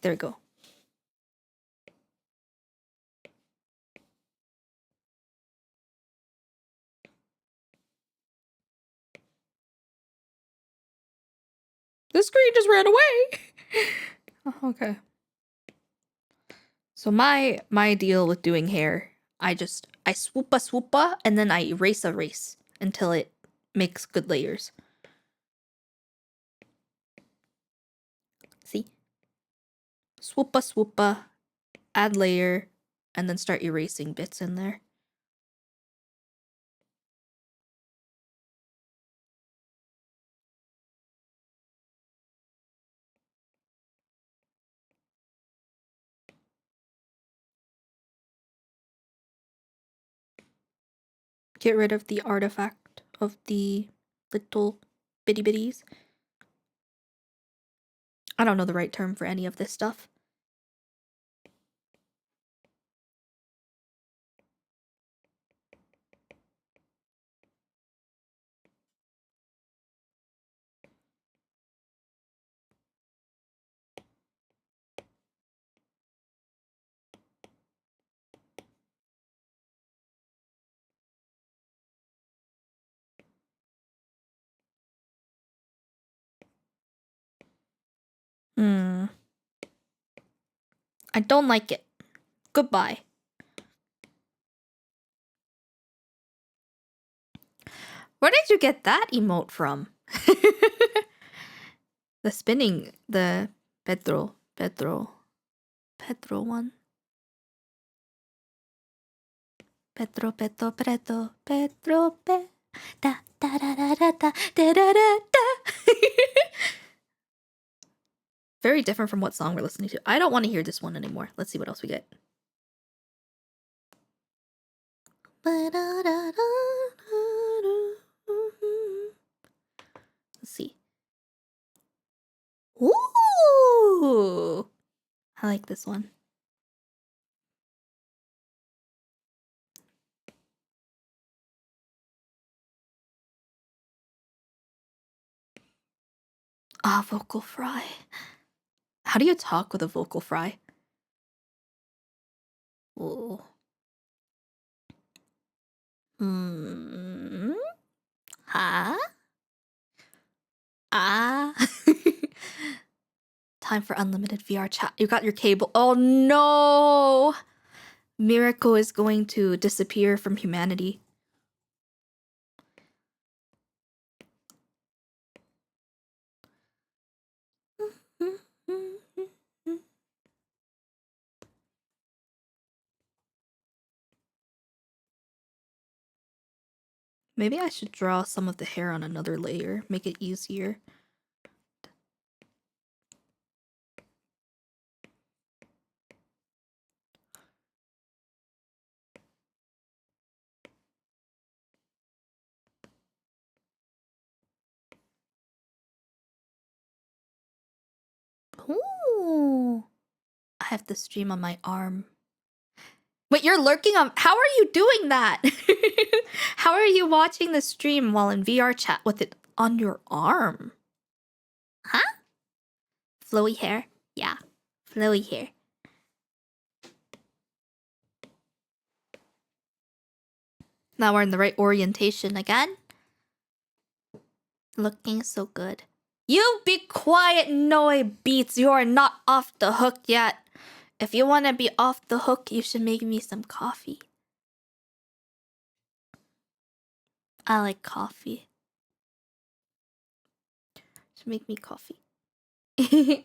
There we go. The screen just ran away. Oh, okay. So my deal with doing hair, I swoopa and then I erase until it makes good layers. See? Swoopa, add layer, and then start erasing bits in there. get rid of the artifact of the little bitty bitties. I don't know the right term for any of this stuff. I don't like it. Goodbye. Where did you get that emote from? The spinning, the Pedro one. Pedro, da da da da da da da da da. Very different from what song we're listening to. I don't want to hear this one anymore. Let's see what else we get. Let's see. Ooh! I like this one. Ah, vocal fry. How do you talk with a vocal fry? Ooh. Huh? Ah. Time for unlimited VR chat. You got your cable. Oh no! Miracle is going to disappear from humanity. Maybe I should draw some of the hair on another layer, make it easier. Ooh. I have the stream on my arm. Wait, you're lurking on. How are you doing that? How are you watching the stream while in VR chat with it on your arm? Huh? Flowy hair? Yeah, flowy hair. Now we're in the right orientation again. Looking so good. You be quiet, Noe Beats. You are not off the hook yet. If you want to be off the hook, you should make me some coffee. I like coffee. Should make me coffee. I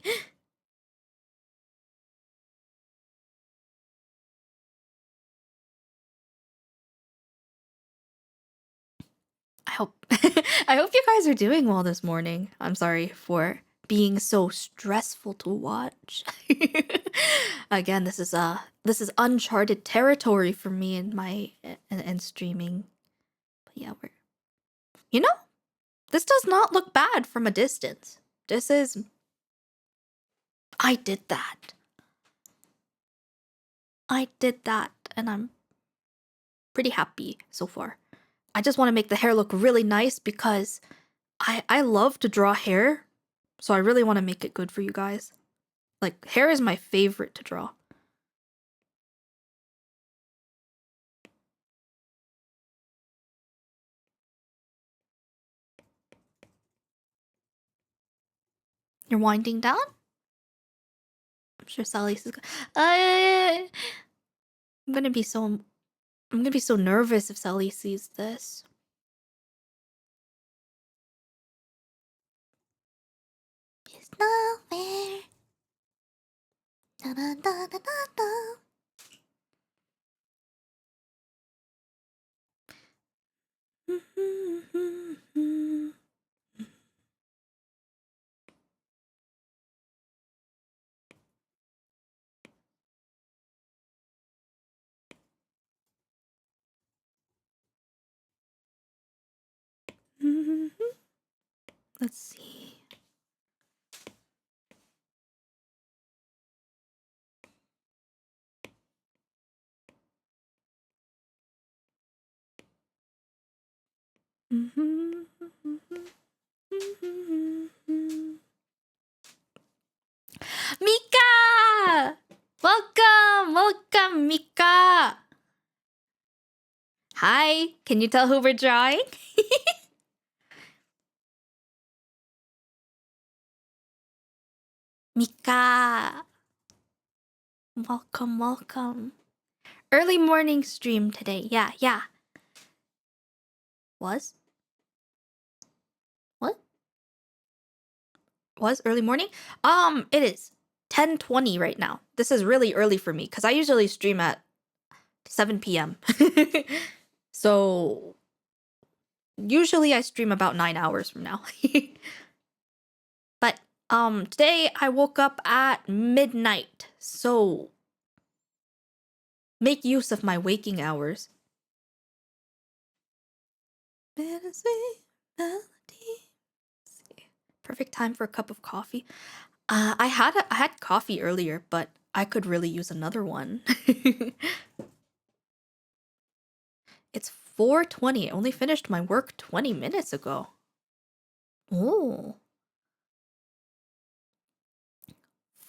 hope I hope you guys are doing well this morning. I'm sorry for being so stressful to watch. Again, this is uncharted territory for me and my and streaming. But yeah, this does not look bad from a distance. I did that. And I'm pretty happy so far. I just want to make the hair look really nice because I love to draw hair, so I really want to make it good for you guys. Like, hair is my favorite to draw. You're winding down? I'm sure Sally's is I'm gonna be so nervous if Sally sees this. It's nowhere. Da, da, da, da, da, da. Let's see. Mika! Welcome, Mika! Hi, can you tell who we're drawing? Mika! Welcome. Early morning stream today. Yeah. Was? What? Was early morning? It is 10:20 right now. This is really early for me because I usually stream at 7 p.m. So usually I stream about 9 hours from now. But today I woke up at midnight. So make use of my waking hours. Bittersweet melody. Perfect time for a cup of coffee. I had coffee earlier, but I could really use another one. It's 4:20. I only finished my work 20 minutes ago. Oh.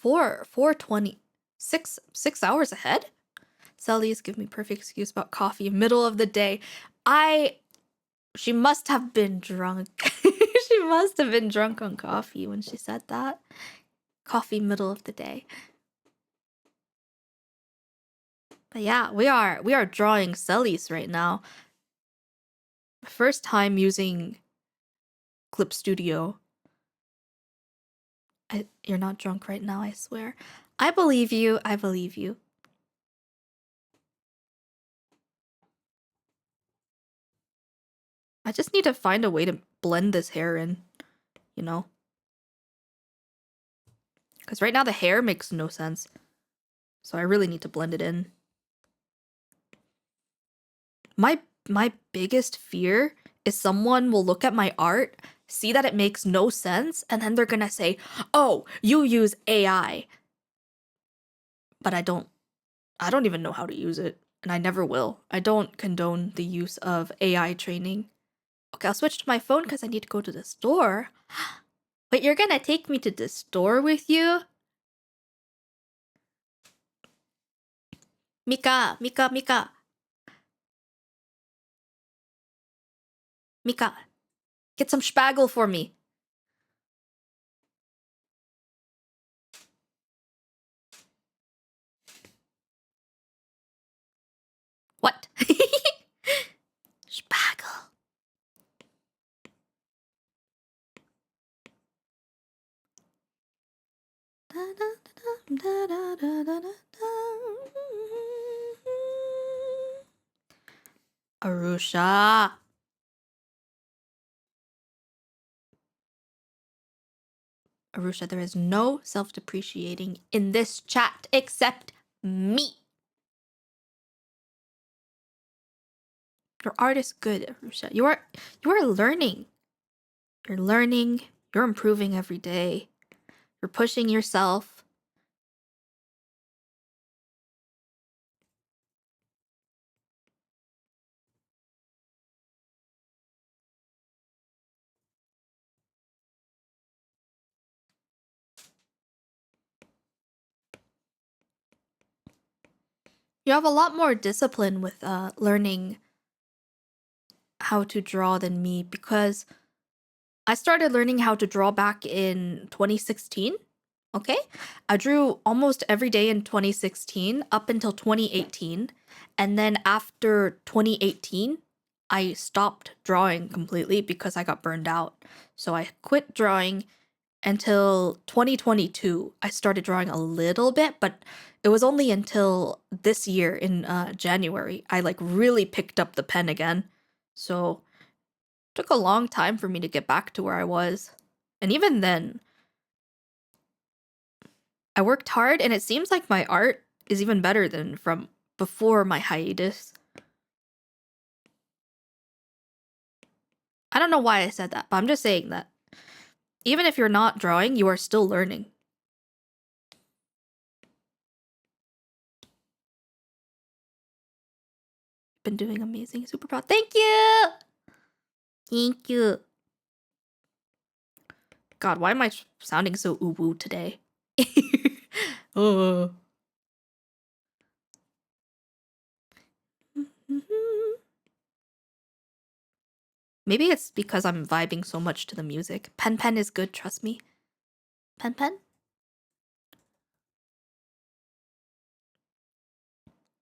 4:20. 6 hours ahead? Sally's give me perfect excuse about coffee middle of the day. She must have been drunk. She must have been drunk on coffee when she said that. Coffee middle of the day. But yeah, we are drawing Cellies right now. First time using Clip Studio. You're not drunk right now, I swear. I believe you. I just need to find a way to blend this hair in, you know? Because right now the hair makes no sense. So I really need to blend it in. My biggest fear is someone will look at my art, see that it makes no sense, and then they're gonna say, "Oh, you use AI." But I don't even know how to use it, and I never will. I don't condone the use of AI training. Okay, I'll switch to my phone because I need to go to the store. But you're gonna take me to the store with you? Mika. Mika, get some spagel for me. What? Spagel. Arusha. Arusha, there is no self-depreciating in this chat except me. Your art is good, Arusha. You are learning. You're learning. You're improving every day. You're pushing yourself. You have a lot more discipline with learning how to draw than me because I started learning how to draw back in 2016. Okay? I drew almost every day in 2016 up until 2018. And then after 2018, I stopped drawing completely because I got burned out. So I quit drawing until 2022. I started drawing a little bit, but it was only until this year in January I like really picked up the pen again. So it took a long time for me to get back to where I was. And even then, I worked hard and it seems like my art is even better than from before my hiatus. I don't know why I said that, but I'm just saying that. Even if you're not drawing, you are still learning. Been doing amazing. Super proud. Thank you! Thank you. God, why am I sounding so woo today? Oh. Maybe it's because I'm vibing so much to the music. Pen Pen is good, trust me. Pen Pen?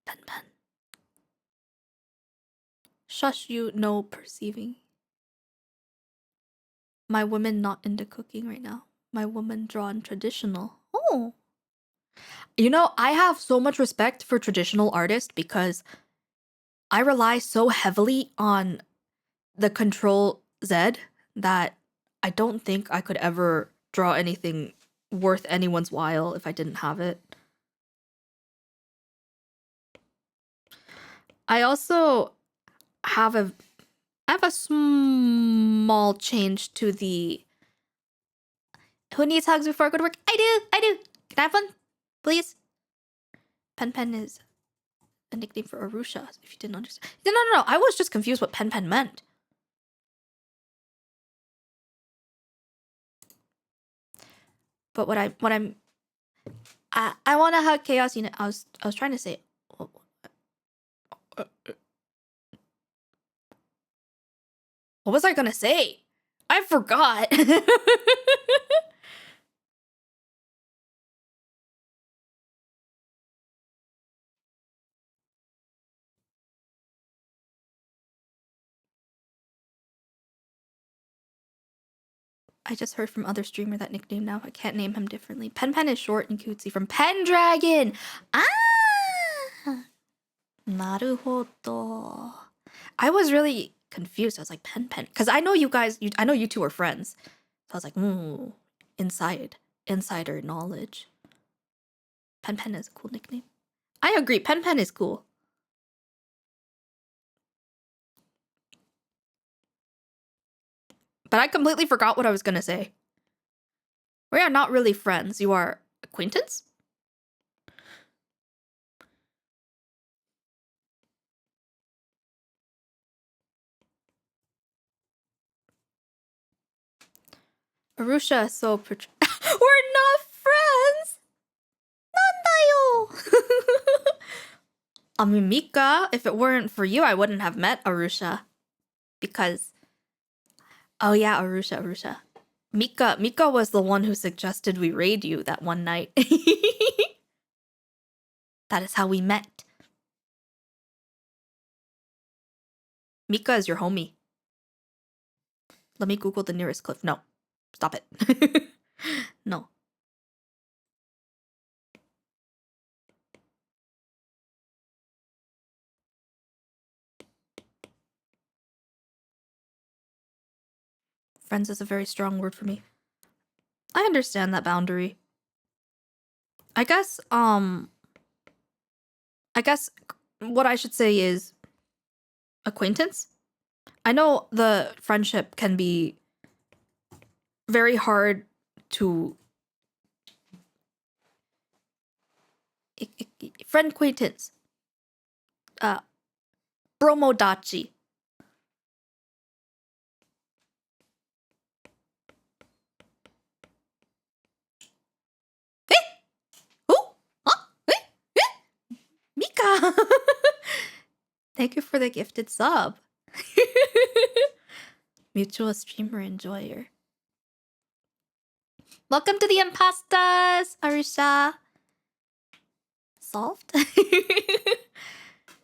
Pen Pen. Shush you, no perceiving. My woman not into cooking right now. My woman drawn traditional. Oh. You know, I have so much respect for traditional artists because I rely so heavily on the Control Z that I don't think I could ever draw anything worth anyone's while if I didn't have it. I also have a small change to the who needs hugs before I go to work? I do. Can I have one? Please? Pen Pen is a nickname for Arusha, if you didn't understand. No. I was just confused what Pen Pen meant. But I want to hug Chaos Unit. I was trying to say. What was I gonna say? I forgot. I just heard from other streamer that nickname now. I can't name him differently. Pen Pen is short and cutesy from Pendragon. Ah, naruhodo. I was really confused. I was like Pen Pen because I know you guys. I know you two are friends. So I was like, insider knowledge. Pen Pen is a cool nickname. I agree. Pen Pen is cool. But I completely forgot what I was gonna say. We are not really friends. You are acquaintance? Arusha is so we're not friends! Nandayo! I mean, Mika, if it weren't for you, I wouldn't have met Arusha. Because... Oh yeah, Arusha. Mika was the one who suggested we raid you that one night. That is how we met. Mika is your homie. Let me Google the nearest cliff. No. Stop it. No. Friends is a very strong word for me. I understand that boundary. I guess what I should say is acquaintance. I know the friendship can be very hard to friend acquaintance. Bromodachi. Mika! Thank you for the gifted sub. Mutual streamer enjoyer. Welcome to the Impastas, Arisha. Solved?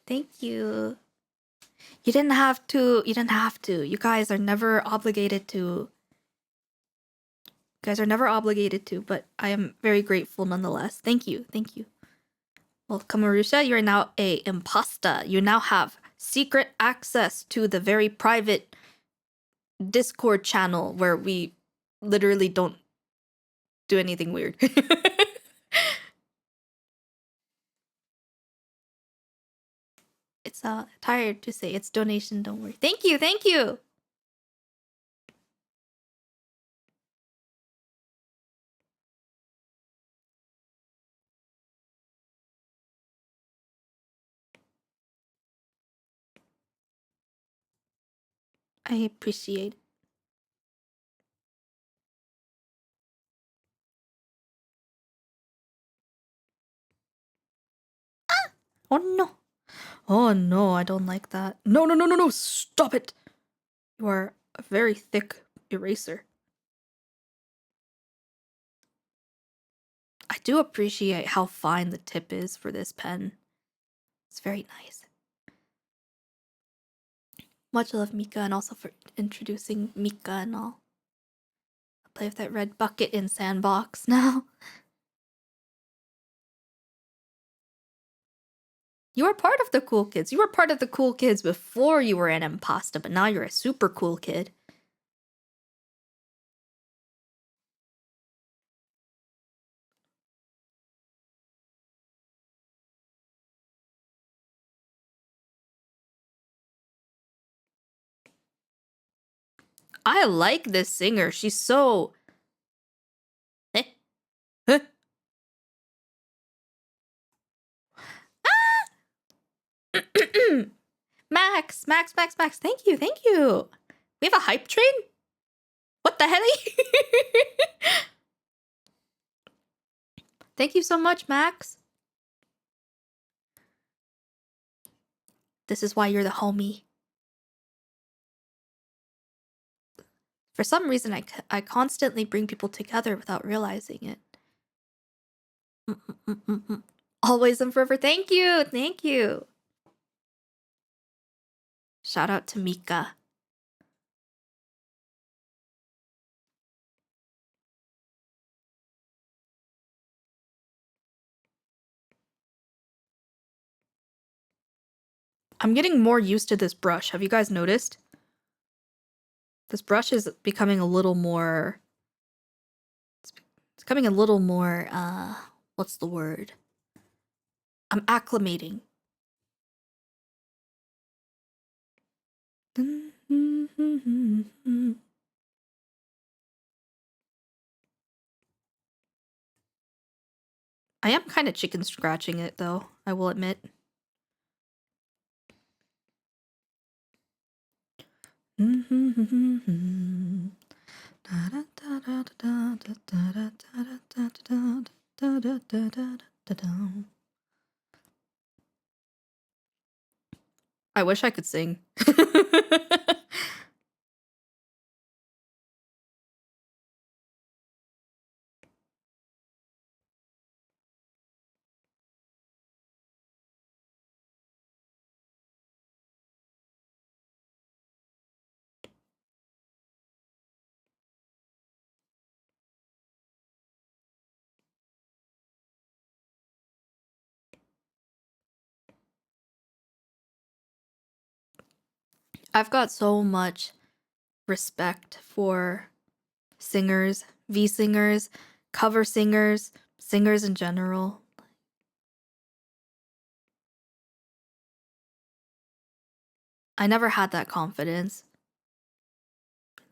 Thank you. You didn't have to. You guys are never obligated to. But I am very grateful nonetheless. Thank you. Welcome, Arusha. You are now a impasta. You now have secret access to the very private Discord channel where we literally don't do anything weird. It's tired to say it's donation, don't worry. Thank you. I appreciate it. Oh no. Oh no, I don't like that. No, no, no, no, no, stop it. You are a very thick eraser. I do appreciate how fine the tip is for this pen. It's very nice. Much love, Mika, and also for introducing Mika and all. I'll play with that red bucket in Sandbox now. You were part of the cool kids. You were part of the cool kids before you were an impasta, but now you're a super cool kid. I like this singer. She's so... Eh? Eh? Max, Max, Max, Max. Thank you, thank you. We have a hype train? What the hell? Thank you so much, Max. This is why you're the homie. For some reason, I constantly bring people together without realizing it. Always and forever. Thank you. Thank you. Shout out to Mika. I'm getting more used to this brush. Have you guys noticed? This brush is becoming a little more... It's becoming a little more, what's the word? I'm acclimating. I am kind of chicken scratching it, though, I will admit. I wish I could sing. I've got so much respect for singers, V-singers, cover singers, singers in general. I never had that confidence.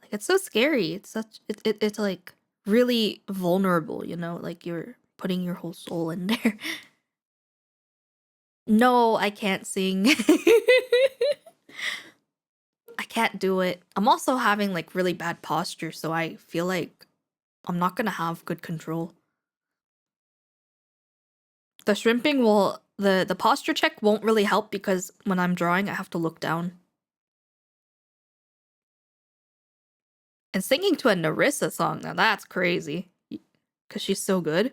Like, it's so scary. It's like really vulnerable, you know? Like you're putting your whole soul in there. No, I can't sing. I can't do it. I'm also having like really bad posture, so I feel like I'm not gonna have good control. The shrimping will the posture check won't really help because when I'm drawing I have to look down. And singing to a Narissa song, now that's crazy. Cause she's so good.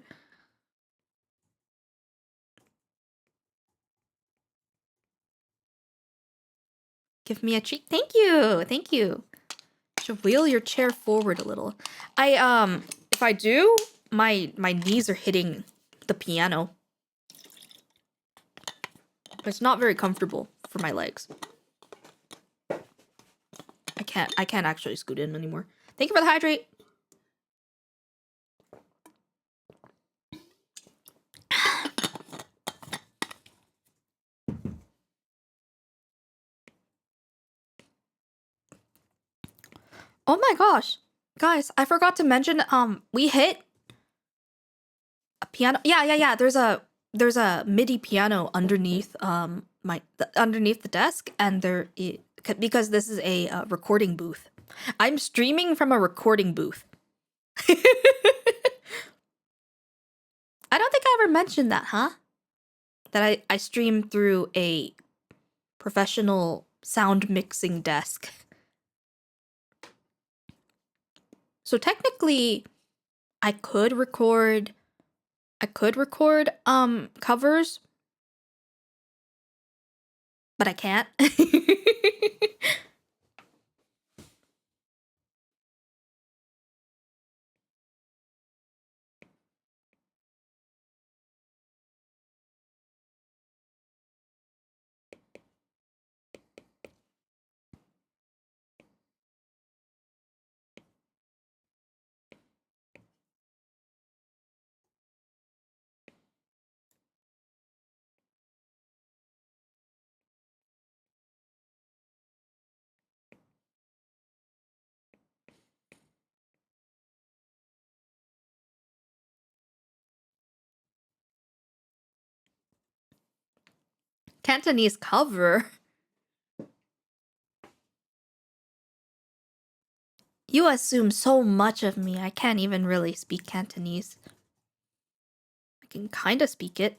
Give me a treat. Thank you. Thank you. Should wheel your chair forward a little. If I do, my knees are hitting the piano. It's not very comfortable for my legs. I can't actually scoot in anymore. Thank you for the hydrate. Oh my gosh. Guys, I forgot to mention we hit a piano. Yeah. There's a MIDI piano underneath underneath the desk, and because this is a recording booth. I'm streaming from a recording booth. I don't think I ever mentioned that, huh? That I stream through a professional sound mixing desk. So technically, I could record covers, but I can't. Cantonese cover? You assume so much of me. I can't even really speak Cantonese. I can kind of speak it.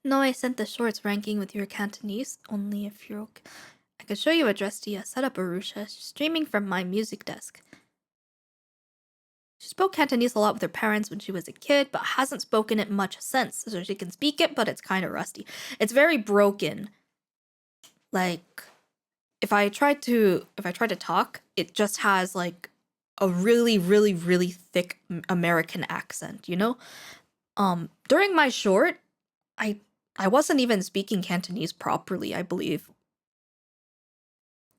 No, I sent the shorts ranking with your Cantonese, only if you're okay. I could show you a dress to set up, Arusha. She's streaming from my music desk. She spoke Cantonese a lot with her parents when she was a kid, but hasn't spoken it much since. So she can speak it, but it's kind of rusty. It's very broken. Like, if I try to talk, it just has like a really, really, really thick American accent, you know? During my short, I wasn't even speaking Cantonese properly, I believe.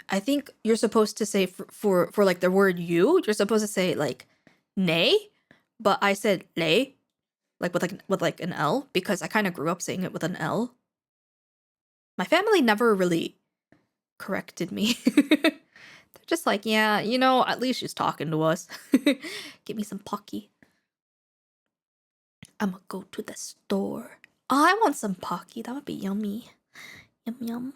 I think you're supposed to say for like the word you, you're supposed to say like nay, but I said lei, like with like an L, because I kind of grew up saying it with an L. My family never really corrected me. They're just like, yeah, you know, at least she's talking to us. Give me some Pocky. I'ma go to the store. Oh, I want some Pocky. That would be yummy. Yum yum.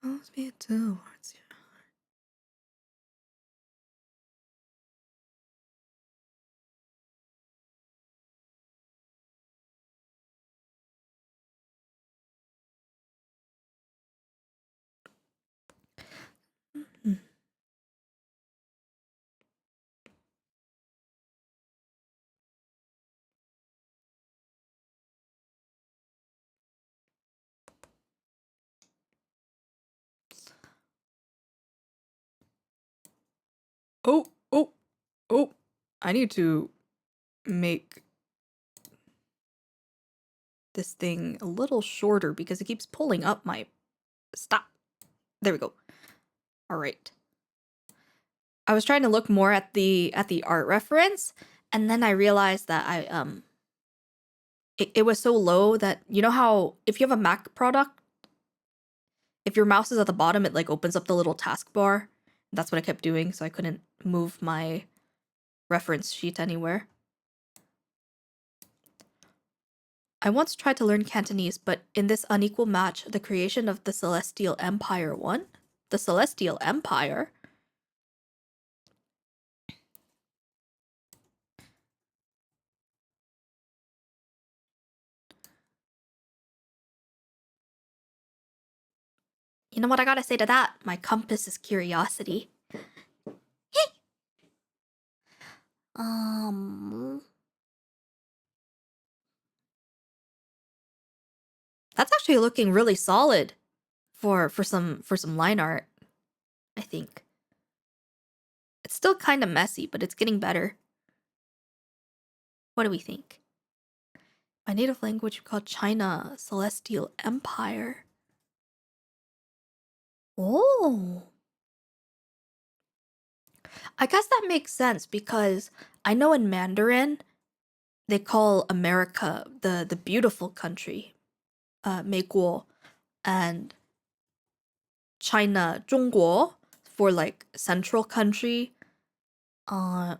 Must be towards you. Oh, oh, oh. I need to make this thing a little shorter because it keeps pulling up my... Stop. There we go. All right. I was trying to look more at the art reference, and then I realized that it was so low that, you know how if you have a Mac product, if your mouse is at the bottom, it like opens up the little taskbar. That's what I kept doing, so I couldn't move my reference sheet anywhere. I once tried to learn Cantonese, but in this unequal match, the creation of the Celestial Empire won. The Celestial Empire? You know what I gotta say to that? My compass is curiosity. That's actually looking really solid for some line art, I think. It's still kind of messy, but it's getting better. What do we think? My native language called China Celestial Empire. Oh. I guess that makes sense because I know in Mandarin they call America the beautiful country, 美国, and China 中国 for like central country. I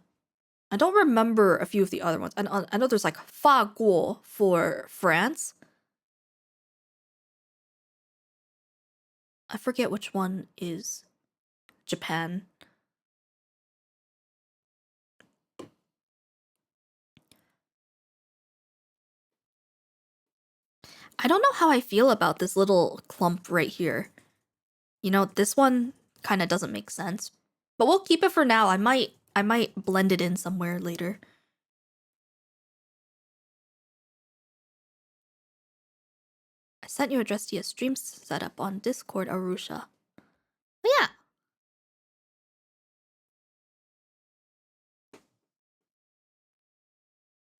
don't remember a few of the other ones. I know there's like 法国 for France. I forget which one is Japan. I don't know how I feel about this little clump right here. You know, this one kind of doesn't make sense. But we'll keep it for now. I might blend it in somewhere later. I sent you a Drestia stream setup on Discord, Arusha. Oh, yeah.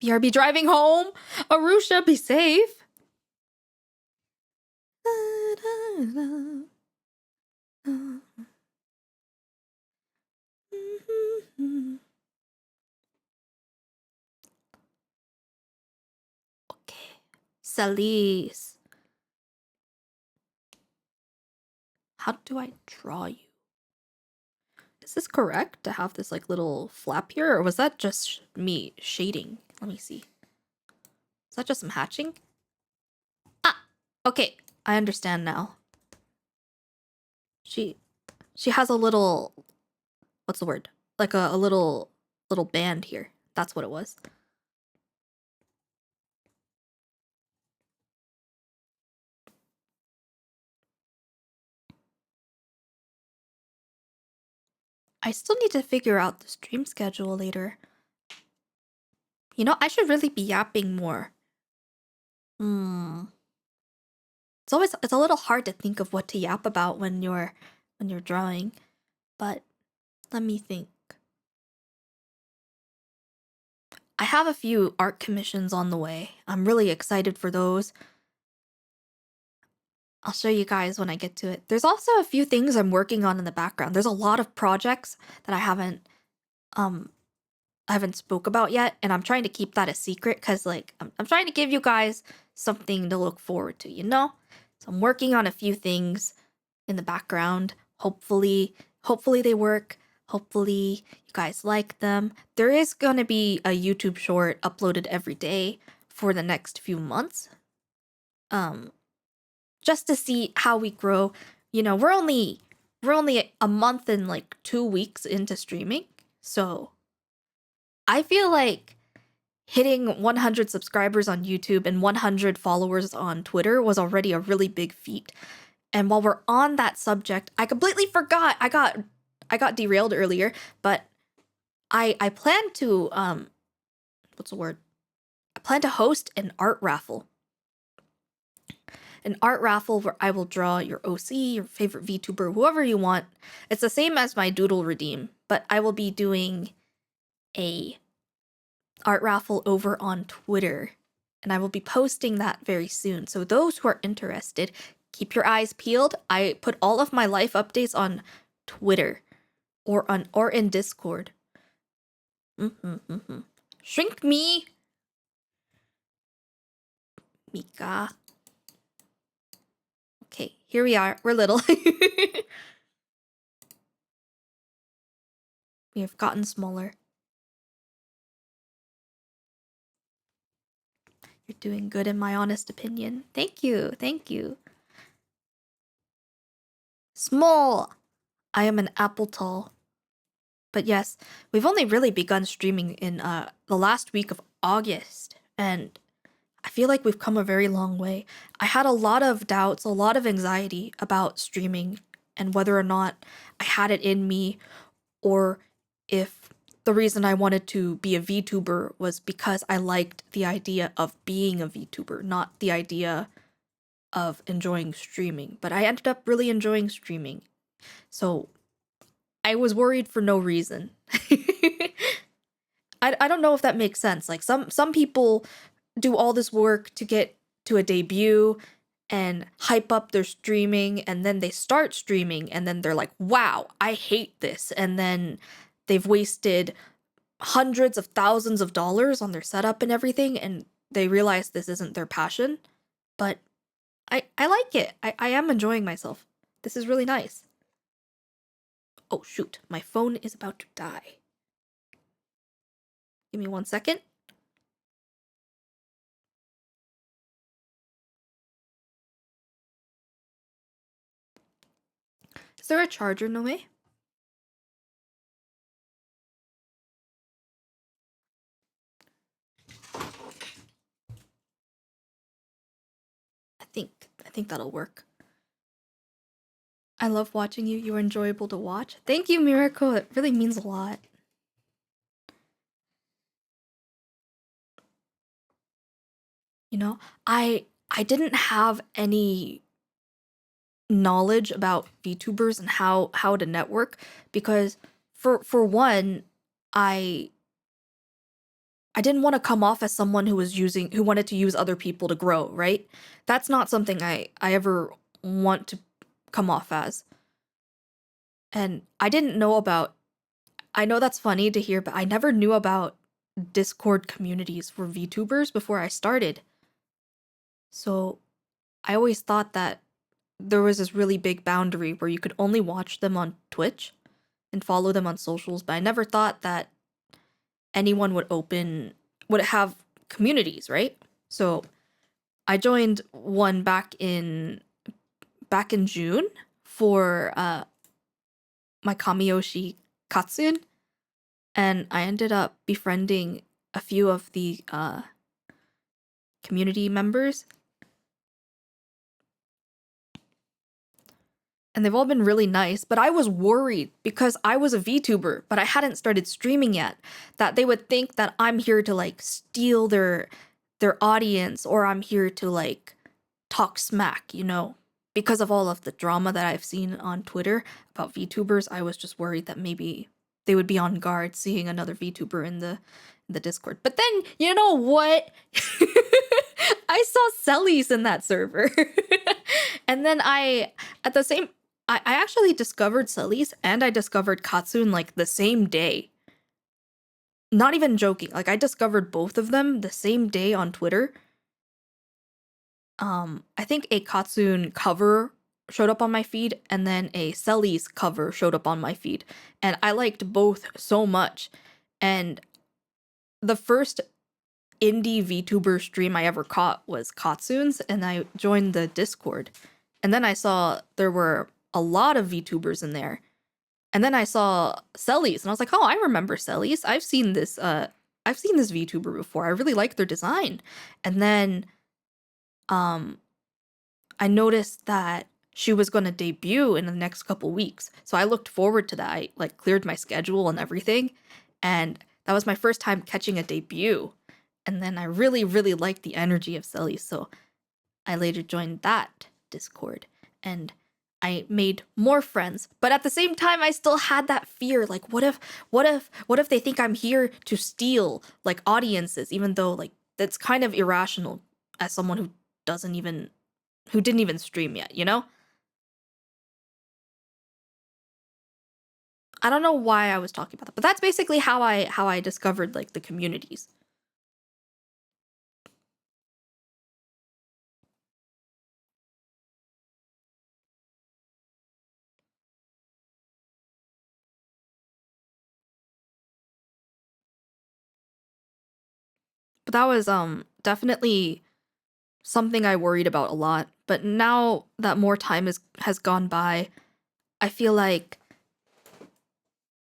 BRB driving home. Arusha, be safe. Okay. Celise. How do I draw you? Is this correct to have this like little flap here, or was that just me shading? Let me see. Is that just some hatching? Ah, okay, I understand now. She has a little, what's the word? Like a little band here. That's what it was. I still need to figure out the stream schedule later. You know, I should really be yapping more. It's a little hard to think of what to yap about when you're drawing, but let me think. I have a few art commissions on the way. I'm really excited for those. I'll show you guys when I get to it. There's also a few things I'm working on in the background. There's a lot of projects that I haven't spoke about yet, and I'm trying to keep that a secret because like I'm trying to give you guys something to look forward to, you know? So I'm working on a few things in the background. Hopefully they work. Hopefully you guys like them. There is going to be a YouTube short uploaded every day for the next few months. Just to see how we grow. You know, we're only a month and like 2 weeks into streaming. So I feel like hitting 100 subscribers on YouTube and 100 followers on Twitter was already a really big feat. And while we're on that subject, I completely forgot. I got derailed earlier, but I plan to what's the word? I plan to host an art raffle. An art raffle where I will draw your OC, your favorite VTuber, whoever you want. It's the same as my Doodle Redeem, but I will be doing a art raffle over on Twitter, and I will be posting that very soon. So those who are interested, keep your eyes peeled. I put all of my life updates on Twitter or in Discord. Shrink me, Mika. Okay, here we are. We're little. We have gotten smaller. You're doing good in my honest opinion. Thank you. Thank you. Small. I am an apple tall. But yes, we've only really begun streaming in the last week of August, and I feel like we've come a very long way. I had a lot of doubts, a lot of anxiety about streaming and whether or not I had it in me, or if the reason I wanted to be a VTuber was because I liked the idea of being a VTuber, not the idea of enjoying streaming. But I ended up really enjoying streaming. So I was worried for no reason. I don't know if that makes sense. Like some people do all this work to get to a debut and hype up their streaming, and then they start streaming and then they're like, "Wow, I hate this." And then they've wasted hundreds of thousands of dollars on their setup and everything, and they realize this isn't their passion. But I like it. I am enjoying myself. This is really nice. Oh shoot, my phone is about to die. Give me 1 second. Is there a charger, Noe? I think that'll work. I love watching you. You're enjoyable to watch. Thank you, Miracle. It really means a lot. You know, I didn't have any knowledge about VTubers and how to network, because for one, I I didn't want to come off as someone who wanted to use other people to grow, right? That's not something I ever want to come off as. And I know that's funny to hear, but I never knew about Discord communities for VTubers before I started. So I always thought that there was this really big boundary where you could only watch them on Twitch and follow them on socials, but I never thought that anyone would have communities, right? So I joined one back in June for my Kamiyoshi Katsun, and I ended up befriending a few of the community members, and they've all been really nice. But I was worried because I was a VTuber, but I hadn't started streaming yet, that they would think that I'm here to like steal their audience, or I'm here to like talk smack, Because of all of the drama that I've seen on Twitter about VTubers, I was just worried that maybe they would be on guard seeing another VTuber in the Discord. But then, you know what? I saw Sellies in that server. And then at the same, I actually discovered Sellies and I discovered Katsun like the same day. Not even joking. Like I discovered both of them the same day on Twitter. I think a Katsun cover showed up on my feed, and then a Sellies cover showed up on my feed, and I liked both so much. And the first indie VTuber stream I ever caught was Katsun's, and I joined the Discord. And then I saw there were a lot of VTubers in there. And then I saw Sellies, and I was like, "Oh, I remember Sellies. I've seen this VTuber before. I really like their design." And then um I noticed that she was going to debut in the next couple weeks. So I looked forward to that. I like cleared my schedule and everything. And that was my first time catching a debut. And then I really, really liked the energy of Selly. So I later joined that Discord and I made more friends. But at the same time, I still had that fear. Like, what if they think I'm here to steal like audiences, even though like that's kind of irrational as someone doesn't even who didn't even stream yet? I don't know why I was talking about that, but that's basically how I discovered like the communities. But that was definitely something I worried about a lot. But now that more time has gone by, I feel like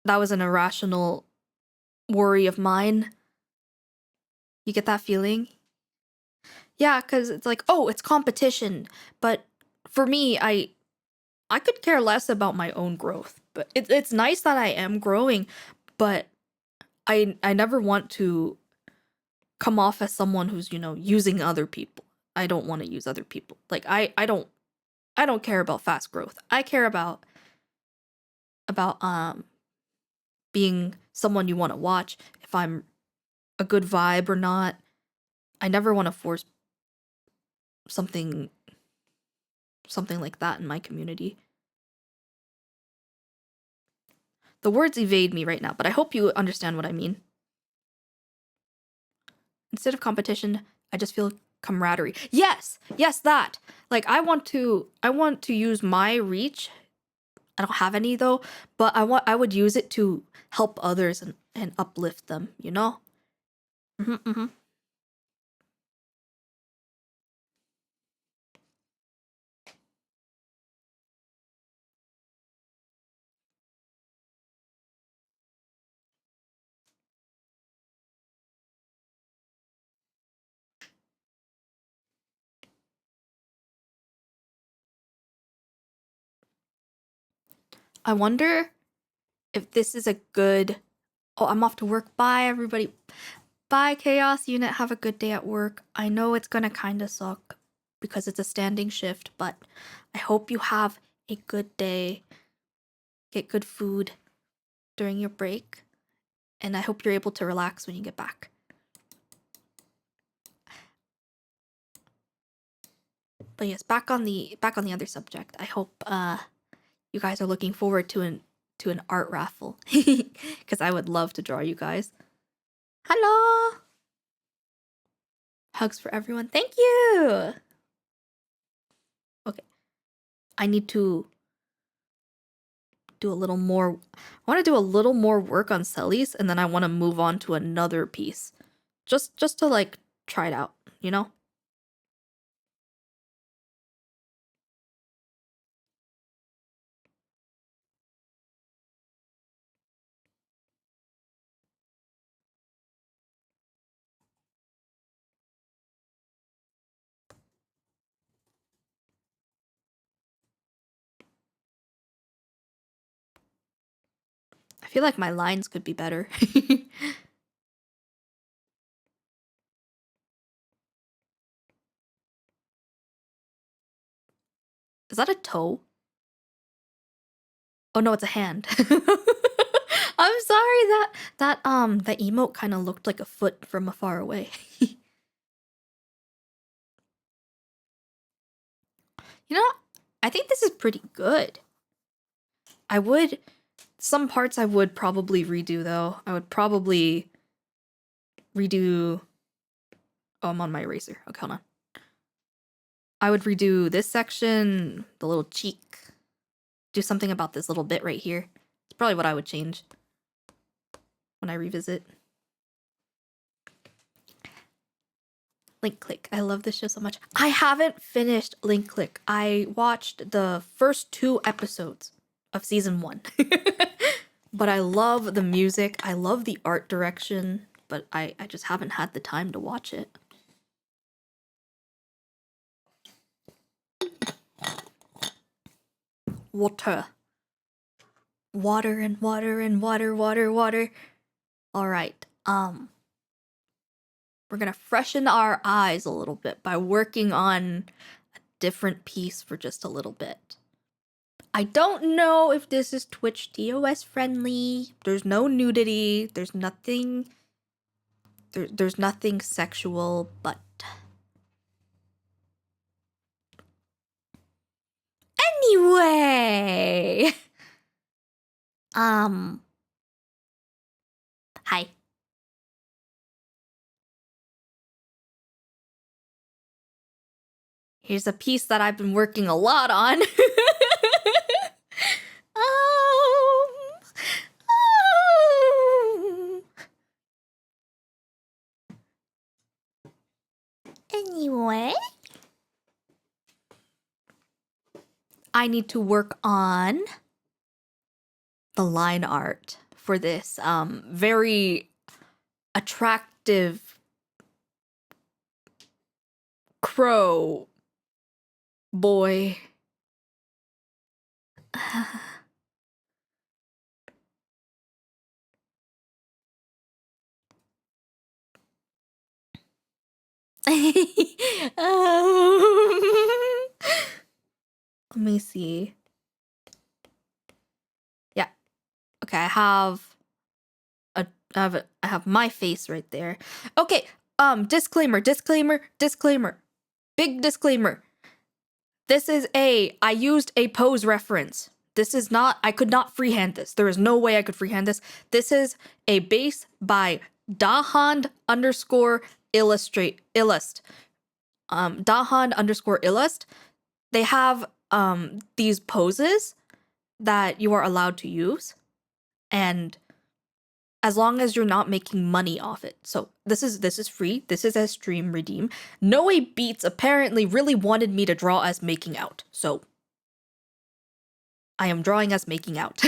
that was an irrational worry of mine. You get that feeling? Yeah, because it's like, oh, it's competition. But for me, I could care less about my own growth. But it's nice that I am growing, but I never want to come off as someone who's, using other people. I don't want to use other people. Like I don't care about fast growth. I care about being someone you want to watch, if I'm a good vibe or not. I never want to force something something like that in my community. The words evade me right now, but I hope you understand what I mean. Instead of competition, I just feel camaraderie. Yes, that. Like I want to use my reach. I don't have any though, but I would use it to help others and uplift them, you know? Hmm. I wonder if this is a good. Oh, I'm off to work. Bye, everybody. Bye, Chaos Unit. Have a good day at work. I know it's gonna kind of suck because it's a standing shift, but I hope you have a good day. Get good food during your break, and I hope you're able to relax when you get back. But yes, back on the other subject. I hope you guys are looking forward to an art raffle because I would love to draw you guys. Hello. Hugs for everyone. Thank you. Okay. I need to do a little more. I want to do a little more work on Cellie's, and then I want to move on to another piece. Just to like try it out, you know? I feel like my lines could be better. Is that a toe? Oh no, it's a hand. I'm sorry that emote kind of looked like a foot from afar away. You know, I think this is pretty good. I would some parts I would probably redo though. I would probably redo. Oh, I'm on my eraser. Okay, hold on. I would redo this section, the little cheek. Do something about this little bit right here. It's probably what I would change when I revisit. Link Click. I love this show so much. I haven't finished Link Click. I watched the first 2 episodes of season 1. But I love the music. I love the art direction. But I just haven't had the time to watch it. Water. Water and water and water. Alright. We're gonna freshen our eyes a little bit by working on a different piece for just a little bit. I don't know if this is Twitch TOS friendly. There's no nudity. There's nothing. There's nothing sexual, but anyway. Hi. Here's a piece that I've been working a lot on. Anyway, I need to work on the line art for this very attractive pro boy. Let me see. Yeah. Okay, I have my face right there. Okay, disclaimer. Big disclaimer. I used a pose reference. This is not, I could not freehand this. There is no way I could freehand this. This is a base by Dahand underscore illust. Dahand underscore illust. They have these poses that you are allowed to use, and as long as you're not making money off it. So this is free. This is a stream redeem. Noe Beats apparently really wanted me to draw as making out. So I am drawing as making out.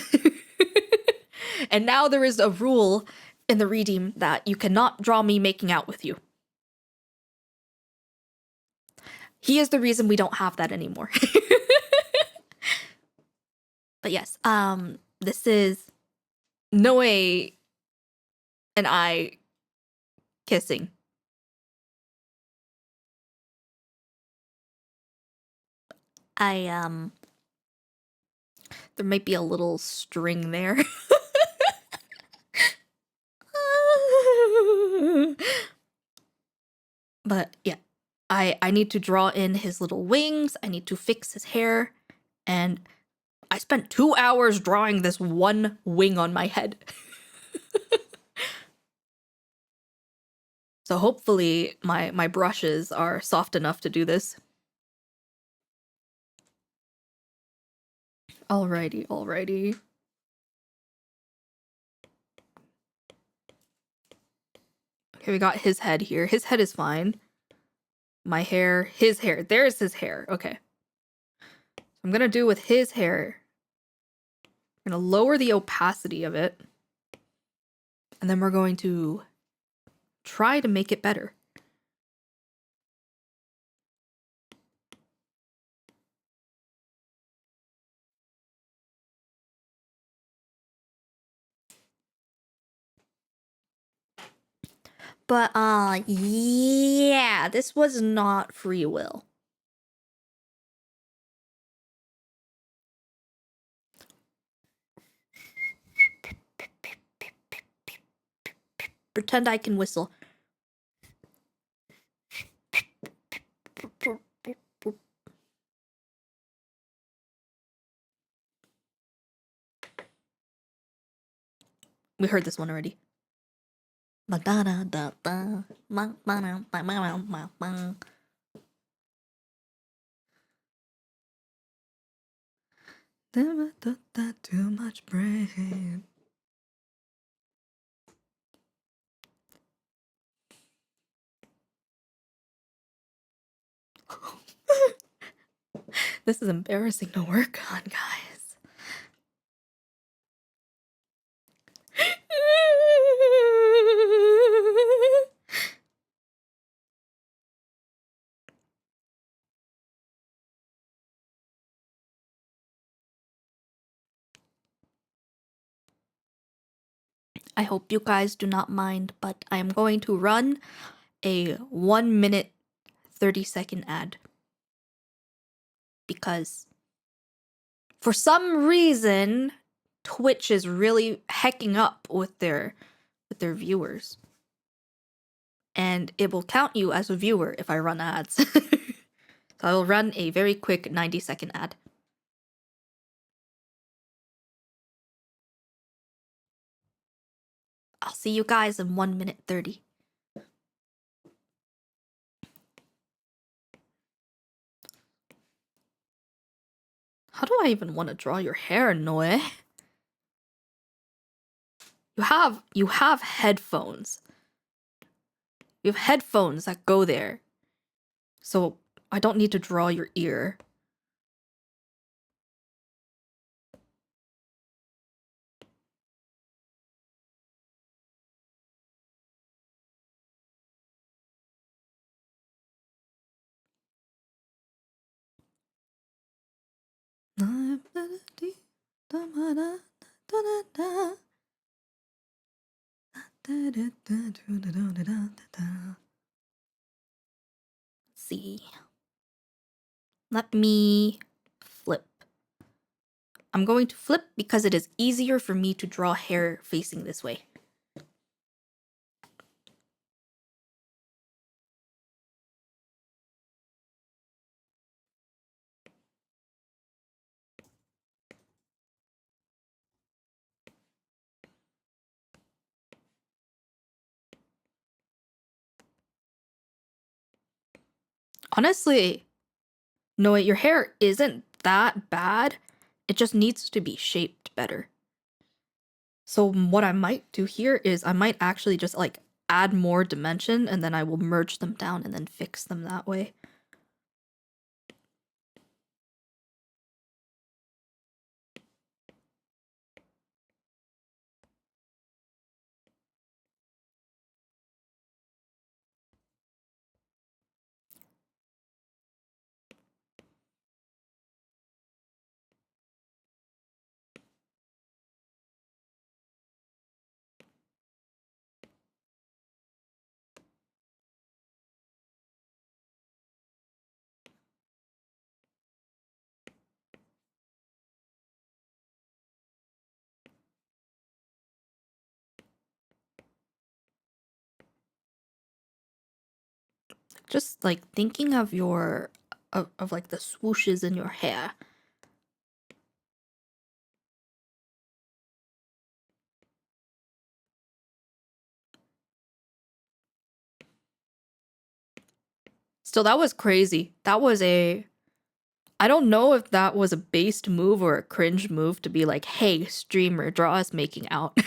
And now there is a rule in the redeem that you cannot draw me making out with you. He is the reason we don't have that anymore. But yes, this is Noe and I kissing. There might be a little string there. But yeah, I need to draw in his little wings. I need to fix his hair. And I spent 2 hours drawing this one wing on my head. So hopefully my brushes are soft enough to do this. Alrighty. Okay, we got his head here. His head is fine. My hair, his hair. There's his hair. Okay. I'm gonna do with his hair. I'm gonna lower the opacity of it. And then we're going to try to make it better. But yeah, this was not free will. Pretend I can whistle. We heard this one already. Too much brain. This is embarrassing to work on, guys. I hope you guys do not mind, but I am going to run a 1 minute 30-second ad. Because for some reason, Twitch is really hecking up with their viewers. And it will count you as a viewer if I run ads. So I will run a very quick 90-second ad. I'll see you guys in 1 minute 30. How do I even want to draw your hair, Noe? You have headphones. You have headphones that go there. So I don't need to draw your ear. See. Let me flip. I'm going to flip because it is easier for me to draw hair facing this way. Honestly, no, your hair isn't that bad. It just needs to be shaped better. So what I might do here is I might actually just like add more dimension and then I will merge them down and then fix them that way. Just like thinking of your of like the swooshes in your hair. Still, that was crazy. That was I don't know if that was a based move or a cringe move to be like, hey, streamer, draw us making out.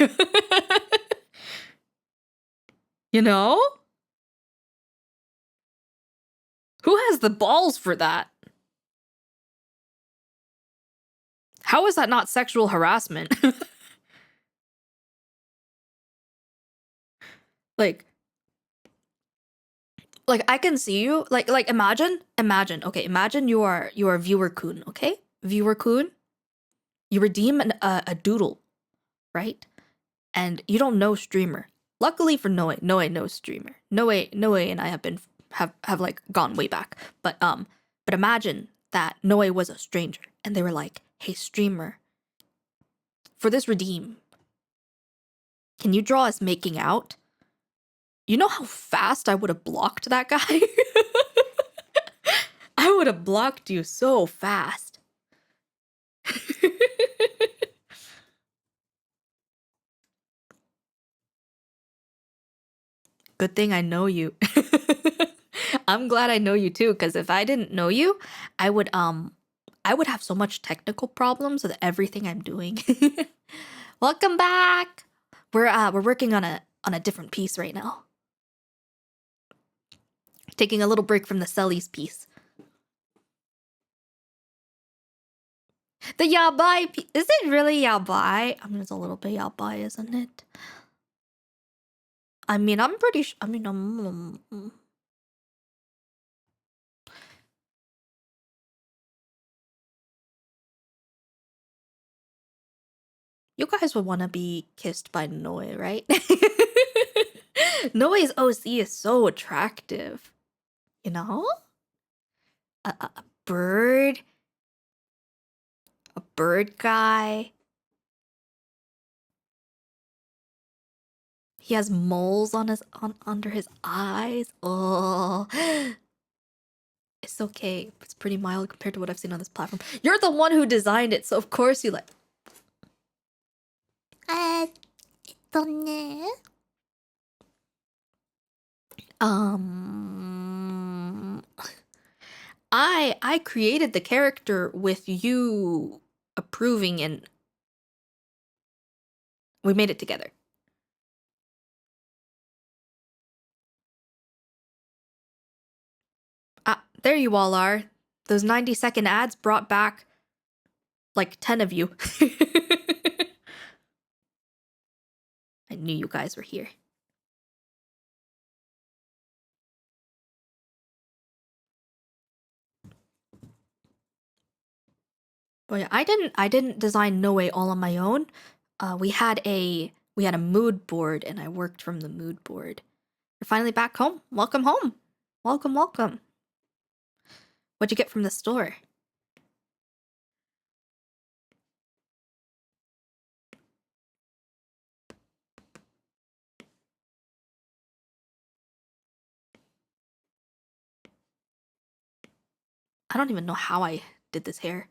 You know? Who has the balls for that? How is that not sexual harassment? like I can see you. Like imagine, okay, imagine you are viewer kun, okay? Viewer kun, you redeem a doodle, right? And you don't know streamer. Luckily for Noe knows streamer. Noe and I have like gone way back. But imagine that Noe was a stranger and they were like, "Hey streamer, for this redeem, can you draw us making out?" You know how fast I would have blocked that guy? I would have blocked you so fast. Good thing I know you. I'm glad I know you too, because if I didn't know you, I would have so much technical problems with everything I'm doing. Welcome back. We're working on a different piece right now. Taking a little break from the Sellies piece. The yabai is it really yabai? I mean, it's a little bit yabai, isn't it? I mean, I'm pretty sure. I mean, you guys would want to be kissed by Noe, right? Noe's OC is so attractive. You know? A bird. A bird guy. He has moles on under his eyes. Oh. It's okay. It's pretty mild compared to what I've seen on this platform. You're the one who designed it, so of course you like. ね. I created the character with you approving and we made it together. Ah, there you all are. Those 90-second ads brought back like 10 of you. I knew you guys were here. But yeah, I didn't design Noe all on my own. We had a mood board, and I worked from the mood board. You're finally back home. Welcome home. Welcome, welcome. What'd you get from the store? I don't even know how I did this hair.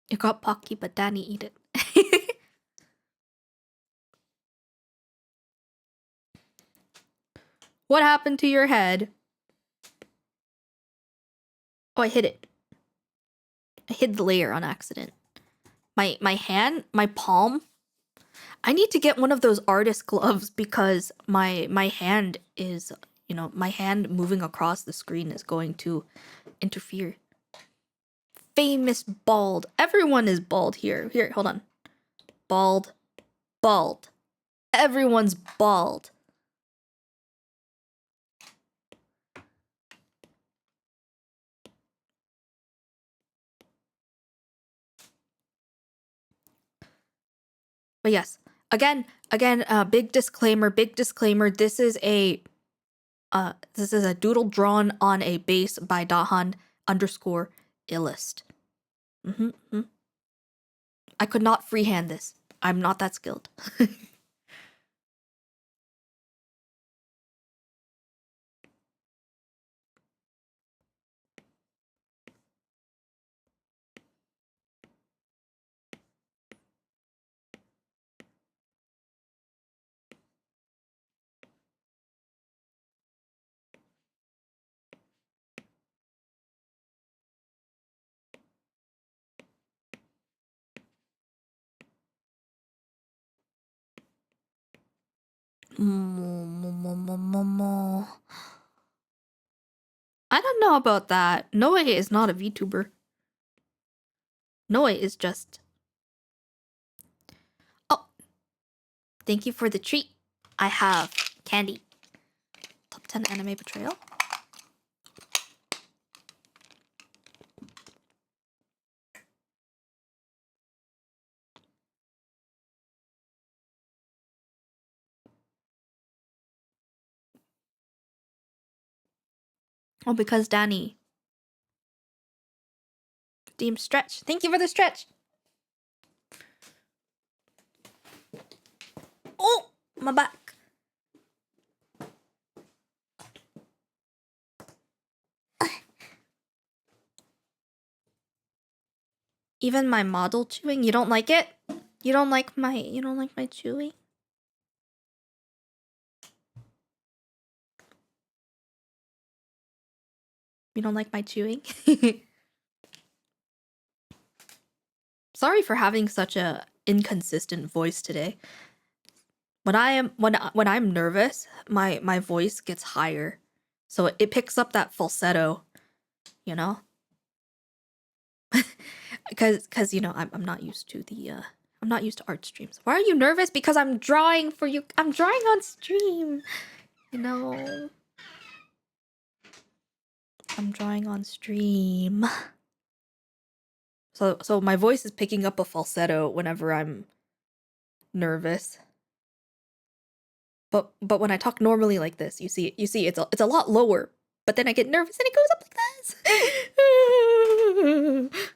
It got Pocky, but Danny eat it. What happened to your head? Oh, I hit it. I hit the layer on accident. My hand, my palm. I need to get one of those artist gloves because my hand is, my hand moving across the screen is going to interfere. Famous bald. Everyone is bald here. Here, hold on. Bald. Bald. Everyone's bald. But yes, again, big disclaimer. This is a doodle drawn on a base by Dahan _ illust. I could not freehand this. I'm not that skilled. I don't know about that. Noe is not a VTuber. Noe is just... Oh! Thank you for the treat. I have candy. Top 10 anime betrayal. Oh, because Danny deemed stretch. Thank you for the stretch. Oh, my back. Even my model chewing, you don't like it? You don't like my chewing? You don't like my chewing? Sorry for having such a inconsistent voice today. When I'm nervous, my voice gets higher. So it picks up that falsetto, you know? Because I'm not used to I'm not used to art streams. Why are you nervous? Because I'm drawing for you. I'm drawing on stream. I'm drawing on stream. So my voice is picking up a falsetto whenever I'm nervous. But when I talk normally like this, you see it's a lot lower. But then I get nervous and it goes up like this.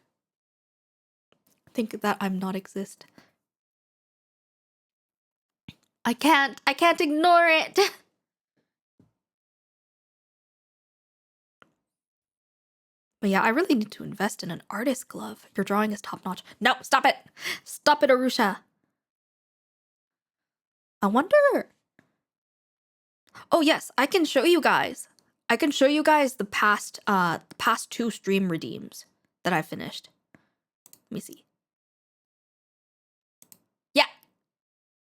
Think that I'm not exist. I can't ignore it. But yeah, I really need to invest in an artist glove. Your drawing is top notch. No, stop it. Stop it, Arusha. I wonder. Oh yes, I can show you guys. I can show you guys the past 2 stream redeems that I finished. Let me see. Yeah.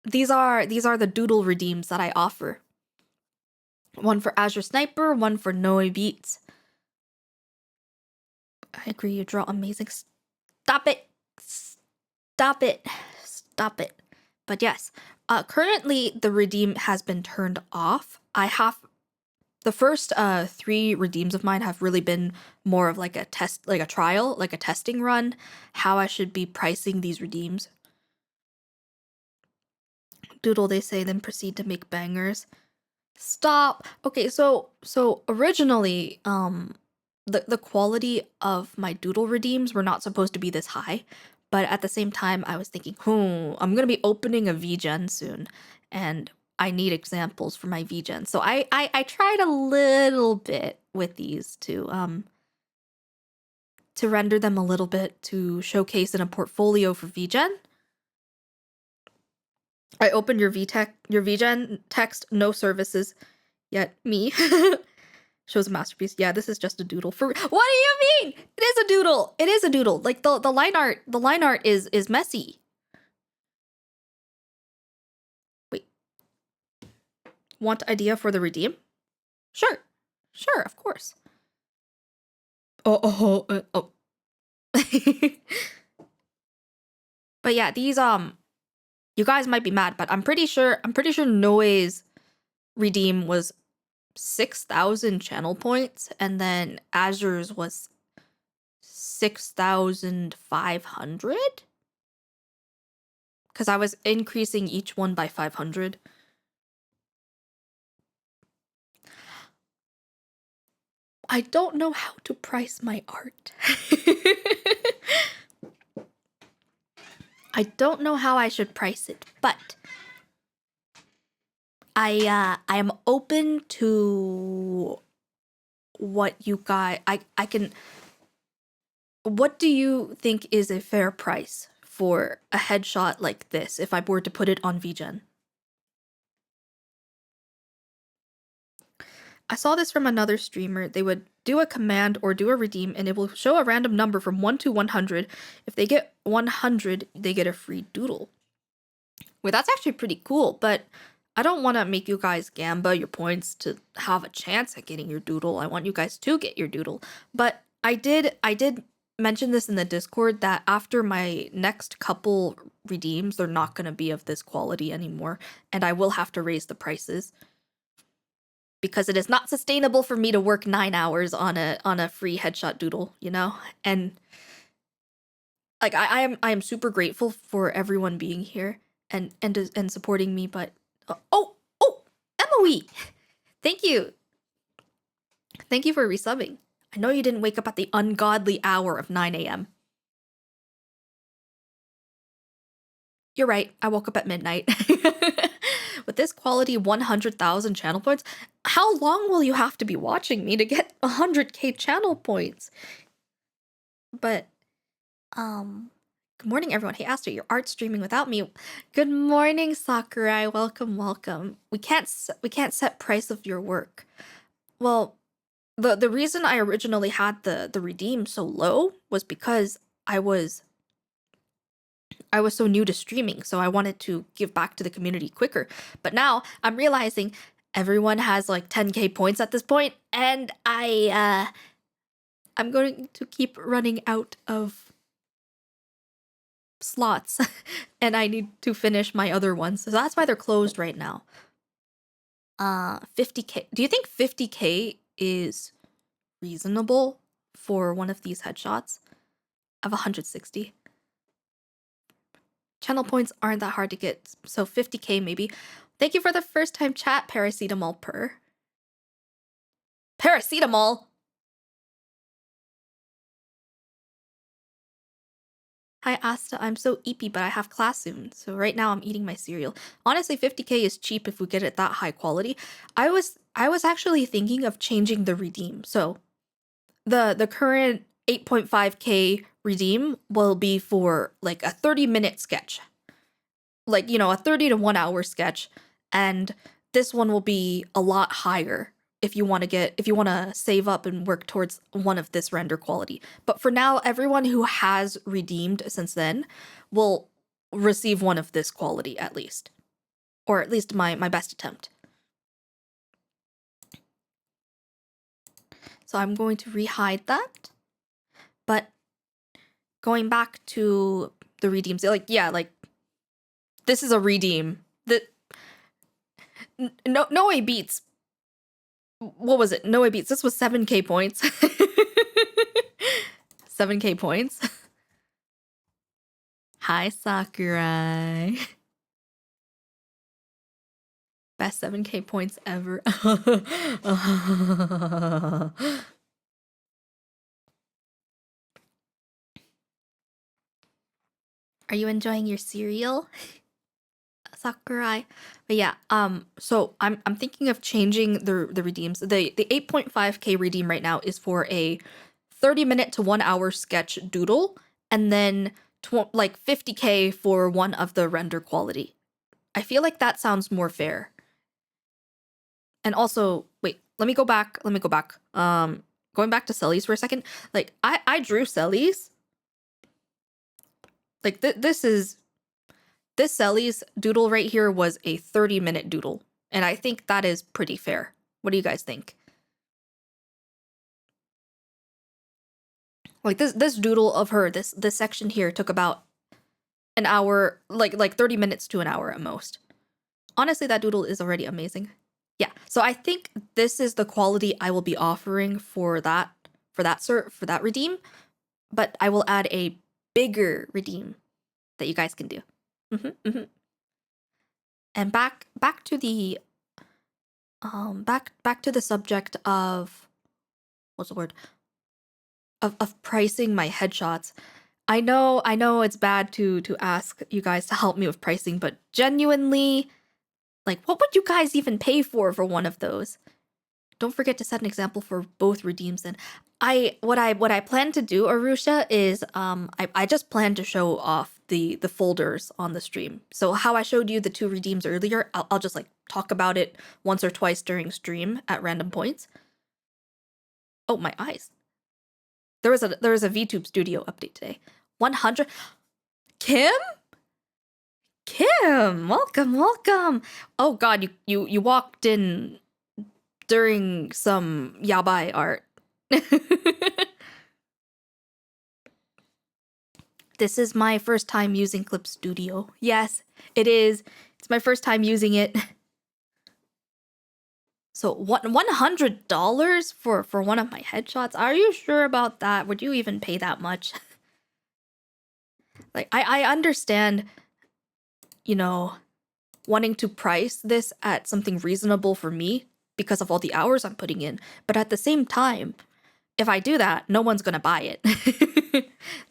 These are the doodle redeems that I offer. One for Azure Sniper, one for Noe Beats. I agree, you draw amazing Stop it. Stop it. But yes, currently the redeem has been turned off. I have the first 3 redeems of mine have really been more of like a test, like a trial, like a testing run, how I should be pricing these redeems. Doodle, they say, then proceed to make bangers. Stop. Okay, so originally, the quality of my doodle redeems were not supposed to be this high, but at the same time, I was thinking, I'm gonna be opening a VGen soon, and I need examples for my VGen. So I tried a little bit with these to render them a little bit to showcase in a portfolio for VGen. I opened your VGen text, no services yet. Me. Shows a masterpiece. Yeah, this is just a doodle. For what do you mean? It is a doodle. It is a doodle. Like the line art is messy. Wait. Want idea for the redeem? Sure. Sure, of course. Oh. But yeah, these you guys might be mad, but I'm pretty sure Noe's redeem was 6,000 channel points, and then Azure's was 6,500? Because I was increasing each one by 500. I don't know how to price my art. I don't know how I should price it, but I am open to what you got. I can. What do you think is a fair price for a headshot like this if I were to put it on VGen? I saw this from another streamer. They would do a command or do a redeem, and it will show a random number from 1 to 100. If they get 100, they get a free doodle. Well, that's actually pretty cool, but I don't want to make you guys gamba your points to have a chance at getting your doodle. I want you guys to get your doodle. But I did mention this in the Discord that after my next couple redeems, they're not going to be of this quality anymore, and I will have to raise the prices. Because it is not sustainable for me to work 9 hours on a free headshot doodle, you know? And like I am super grateful for everyone being here and supporting me, but oh Emily, thank you for resubbing. I know you didn't wake up at the ungodly hour of 9 a.m. You're right, I woke up at midnight. With this quality 100,000 channel points, how long will you have to be watching me to get 100k channel points? But, good morning, everyone. Hey, Aster, your art streaming without me. Good morning, Sakurai. Welcome. We can't set price of your work. Well, the reason I originally had the redeem so low was because I was so new to streaming, so I wanted to give back to the community quicker. But now I'm realizing everyone has like 10k points at this point, and I'm going to keep running out of slots, and I need to finish my other ones. So that's why they're closed right now. 50k. Do you think 50k is reasonable for one of these headshots? I have 160. Channel points aren't that hard to get, so 50k maybe. Thank you for the first time chat, Paracetamol Per. Paracetamol! Hi Asta, I'm so eepy, but I have class soon, so right now I'm eating my cereal. Honestly, 50k is cheap if we get it that high quality. I was actually thinking of changing the redeem. So the current 8.5k redeem will be for like a 30-minute sketch. Like, you know, a 30 to 1 hour sketch, and this one will be a lot higher if you want to save up and work towards one of this render quality. But for now, everyone who has redeemed since then will receive one of this quality at least. Or at least my best attempt. So I'm going to rehide that. But going back to the redeems. Like, yeah, like this is a redeem. No way beats. What was it? No way beats. This was 7k points. 7k points. Hi, Sakurai. Best 7k points ever. Are you enjoying your cereal, Sakurai? But yeah, so I'm thinking of changing the redeems. The 8.5k redeem right now is for a 30-minute to 1 hour sketch doodle, and then like 50k for one of the render quality. I feel like that sounds more fair. And also, wait, let me go back. Going back to Sellies for a second. Like, I drew Sellies. Like, this Sellies doodle right here was a 30-minute doodle. And I think that is pretty fair. What do you guys think? Like, this doodle of her, this section here took about an hour, like 30 minutes to an hour at most. Honestly, that doodle is already amazing. Yeah, so I think this is the quality I will be offering for that redeem, but I will add a bigger redeem that you guys can do. And back to the back to the subject of what's the word of pricing my headshots. I know it's bad to ask you guys to help me with pricing, but genuinely, like, what would you guys even pay for one of those? Don't forget to set an example for both redeems. And what I plan to do, Arusha, is I just plan to show off the folders on the stream. So how I showed you the 2 redeems earlier, I'll just like talk about it once or twice during stream at random points. Oh, my eyes. There was a VTube Studio update today. 100. Kim, welcome. Oh God, you walked in during some yabai art. This is my first time using Clip Studio. Yes, it is. It's my first time using it. So $100 for one of my headshots? Are you sure about that? Would you even pay that much? Like, I understand, you know, wanting to price this at something reasonable for me because of all the hours I'm putting in. But at the same time, if I do that, no one's gonna buy it.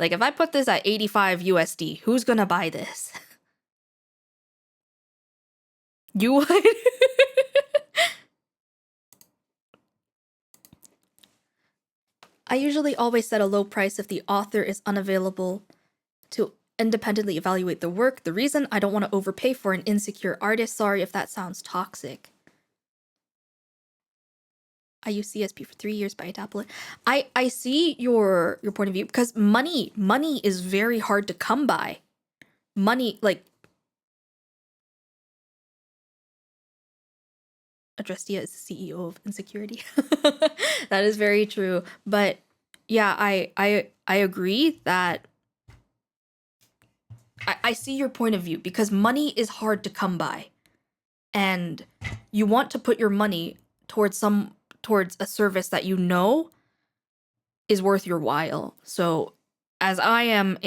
Like, if I put this at 85 USD, who's gonna buy this? You would? I usually always set a low price if the author is unavailable to independently evaluate the work. The reason I don't want to overpay for an insecure artist. Sorry if that sounds toxic. I used CSP for 3 years, but I dabble it. I see your point of view, because money is very hard to come by. Money, like, Adrestia is the CEO of Insecurity. That is very true. But yeah, I agree that I see your point of view, because money is hard to come by. And you want to put your money towards a service that you know is worth your while. So, as I am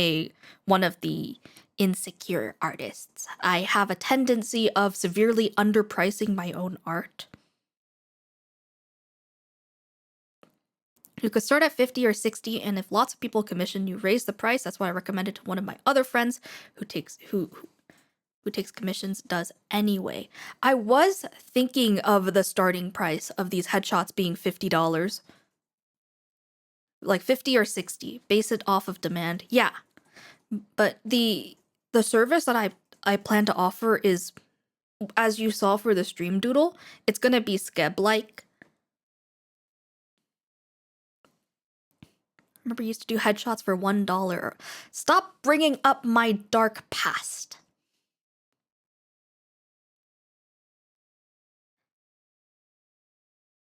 one of the insecure artists, I have a tendency of severely underpricing my own art. You could start at 50 or 60, and if lots of people commission you, raise the price. That's what I recommended to one of my other friends who takes commissions does anyway. I was thinking of the starting price of these headshots being $50. Like 50 or 60. Base it off of demand. Yeah. But the service that I plan to offer is, as you saw for the stream doodle, it's gonna be Skeb-like. Remember, I used to do headshots for $1. Stop bringing up my dark past.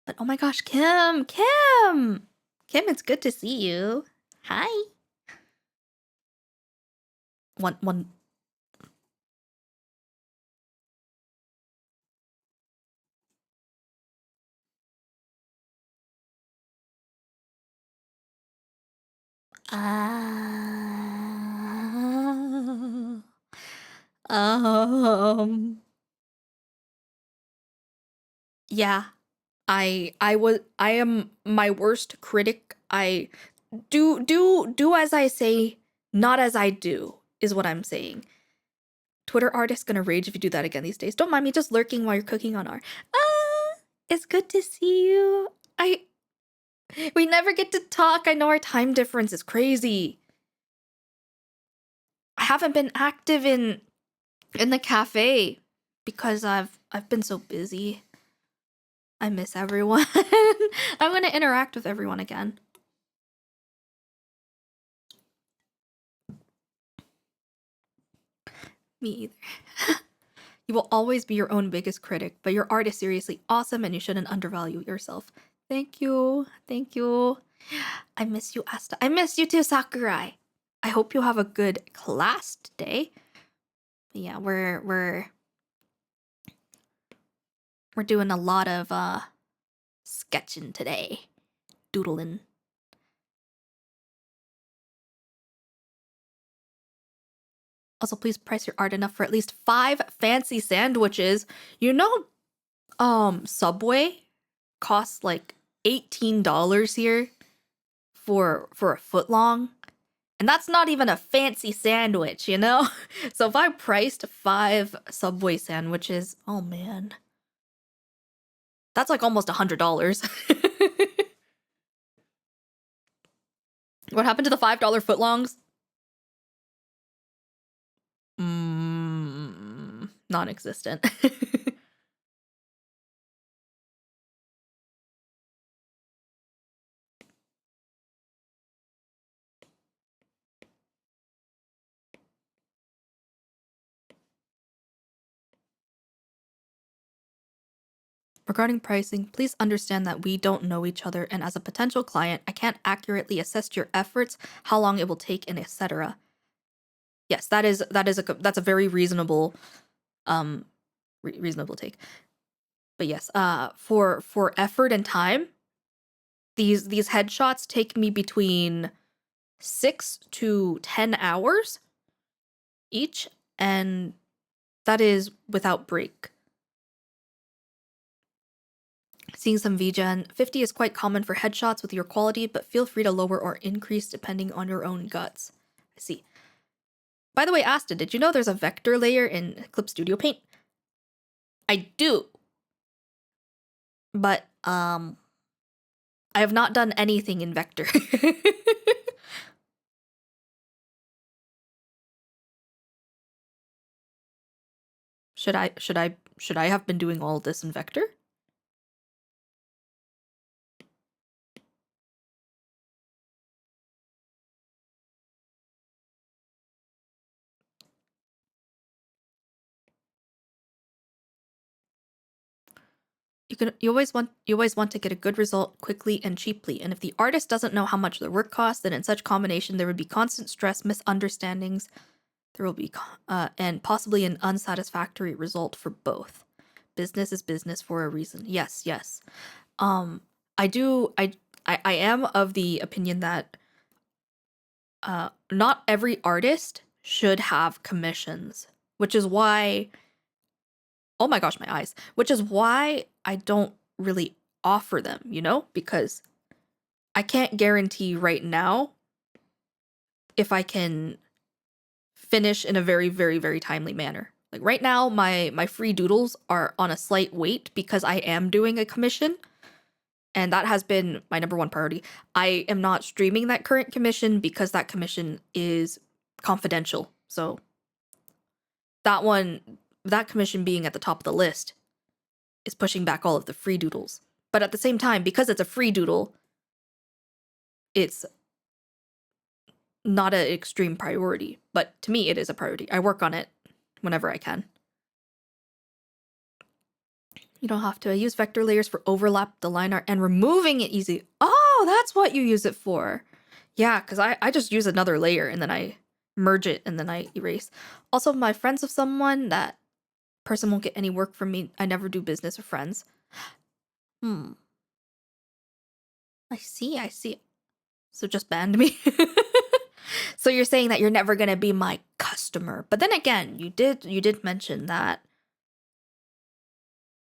But oh my gosh, Kim, it's good to see you. Hi. one. Ah. Um. Yeah. I am my worst critic. I do as I say, not as I do, is what I'm saying. Twitter artist gonna rage if you do that again these days. Don't mind me just lurking while you're cooking on our. It's good to see you. We never get to talk. I know our time difference is crazy. I haven't been active in the cafe because I've been so busy. I miss everyone. I'm gonna interact with everyone again. Me either. You will always be your own biggest critic, but your art is seriously awesome and you shouldn't undervalue yourself. Thank you. Thank you. I miss you, Asta. I miss you too, Sakurai. I hope you have a good class today. Yeah, we're doing a lot of sketching today. Doodling. Also, please price your art enough for at least 5 fancy sandwiches. You know, Subway costs like $18 here for a foot long. And that's not even a fancy sandwich, you know? So if I priced 5 Subway sandwiches, oh man. That's like almost $100. What happened to the $5 footlongs? Non-existent. Regarding pricing, please understand that we don't know each other, and as a potential client, I can't accurately assess your efforts, how long it will take, and etc. Yes, that's a very reasonable reasonable take. But yes, for effort and time, these headshots take me between 6 to 10 hours each, and that is without break. Seeing some VGen, 50 is quite common for headshots with your quality, but feel free to lower or increase depending on your own guts. I see. By the way, Asta, did you know there's a vector layer in Clip Studio Paint? I do. But, I have not done anything in vector. Should I have been doing all this in vector? You always want to get a good result quickly and cheaply, and if the artist doesn't know how much their work costs, then in such combination there would be constant stress, misunderstandings. There will be and possibly an unsatisfactory result for both. Business is business for a reason. Yes. I am of the opinion that not every artist should have commissions, which is why, oh my gosh, my eyes, which is why I don't really offer them, because I can't guarantee right now if I can finish in a very, very, very timely manner. Like right now, my free doodles are on a slight wait because I am doing a commission, and that has been my number one priority. I am not streaming that current commission because that commission is confidential. So that commission being at the top of the list is pushing back all of the free doodles. But at the same time, because it's a free doodle, it's not an extreme priority. But to me, it is a priority. I work on it whenever I can. You don't have to. I use vector layers for overlap the line art and removing it easy. Oh, that's what you use it for. Yeah, because I just use another layer and then I merge it and then I erase. Also, my friends of someone, that person won't get any work from me. I never do business with friends. Hmm. I see. So just banned me. So you're saying that you're never gonna be my customer. But then again, you did mention that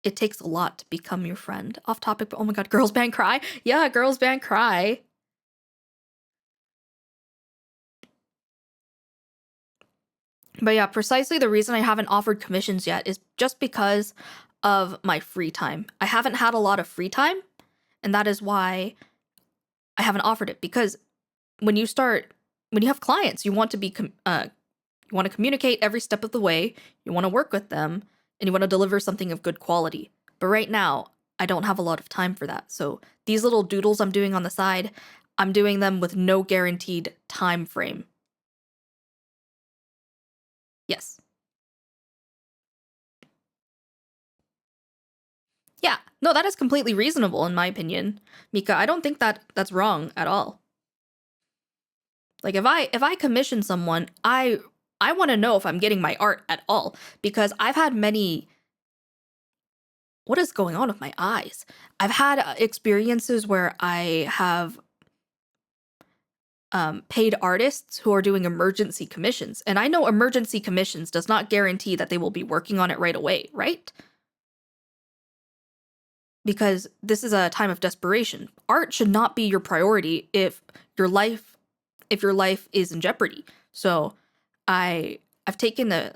it takes a lot to become your friend. Off topic, but oh my god, girls band cry? Yeah, girls band cry. But yeah, precisely the reason I haven't offered commissions yet is just because of my free time. I haven't had a lot of free time, and that is why I haven't offered it. Because when you have clients, you want to you want to communicate every step of the way, you want to work with them, and you want to deliver something of good quality. But right now, I don't have a lot of time for that. So these little doodles I'm doing on the side, I'm doing them with no guaranteed time frame. Yes. Yeah. No, that is completely reasonable in my opinion. Mika, I don't think that that's wrong at all. Like if I commission someone, I want to know if I'm getting my art at all, because I've had many. What is going on with my eyes? I've had experiences where I have paid artists who are doing emergency commissions, and I know emergency commissions does not guarantee that they will be working on it right away, right? Because this is a time of desperation. Art should not be your priority if your life is in jeopardy. So I've taken a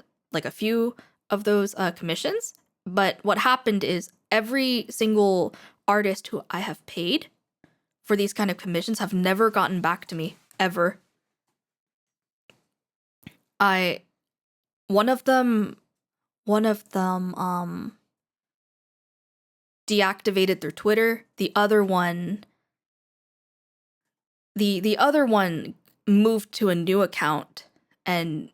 few of those commissions, but what happened is every single artist who I have paid for these kind of commissions have never gotten back to me ever. I one of them deactivated their Twitter. The other one moved to a new account and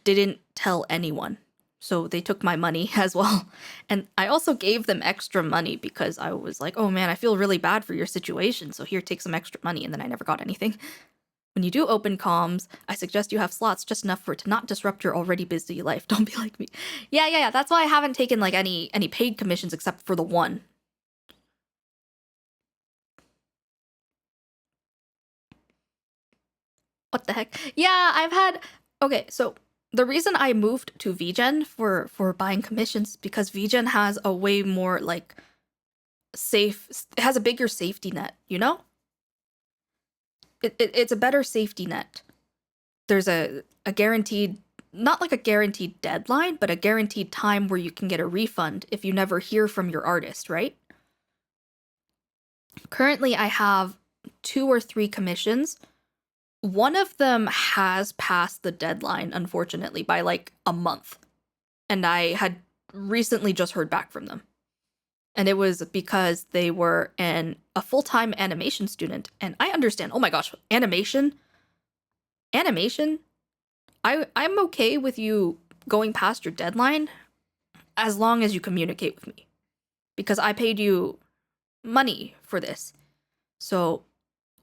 didn't tell anyone. So they took my money as well. And I also gave them extra money because I was like, oh man, I feel really bad for your situation. So here, take some extra money. And then I never got anything. When you do open comms, I suggest you have slots just enough for it to not disrupt your already busy life. Don't be like me. Yeah. That's why I haven't taken like any paid commissions except for the one. What the heck? Yeah, I've had. Okay, so the reason I moved to VGen for buying commissions is because VGen has a way more like safe. It has a bigger safety net. You know, it's a better safety net. There's a guaranteed, not like a guaranteed deadline, but a guaranteed time where you can get a refund if you never hear from your artist, right? Currently, I have 2 or 3 commissions. One of them has passed the deadline, unfortunately, by like a month. And I had recently just heard back from them. And it was because they were a full-time animation student. And I understand, oh my gosh, animation? Animation? I'm okay with you going past your deadline as long as you communicate with me. Because I paid you money for this. So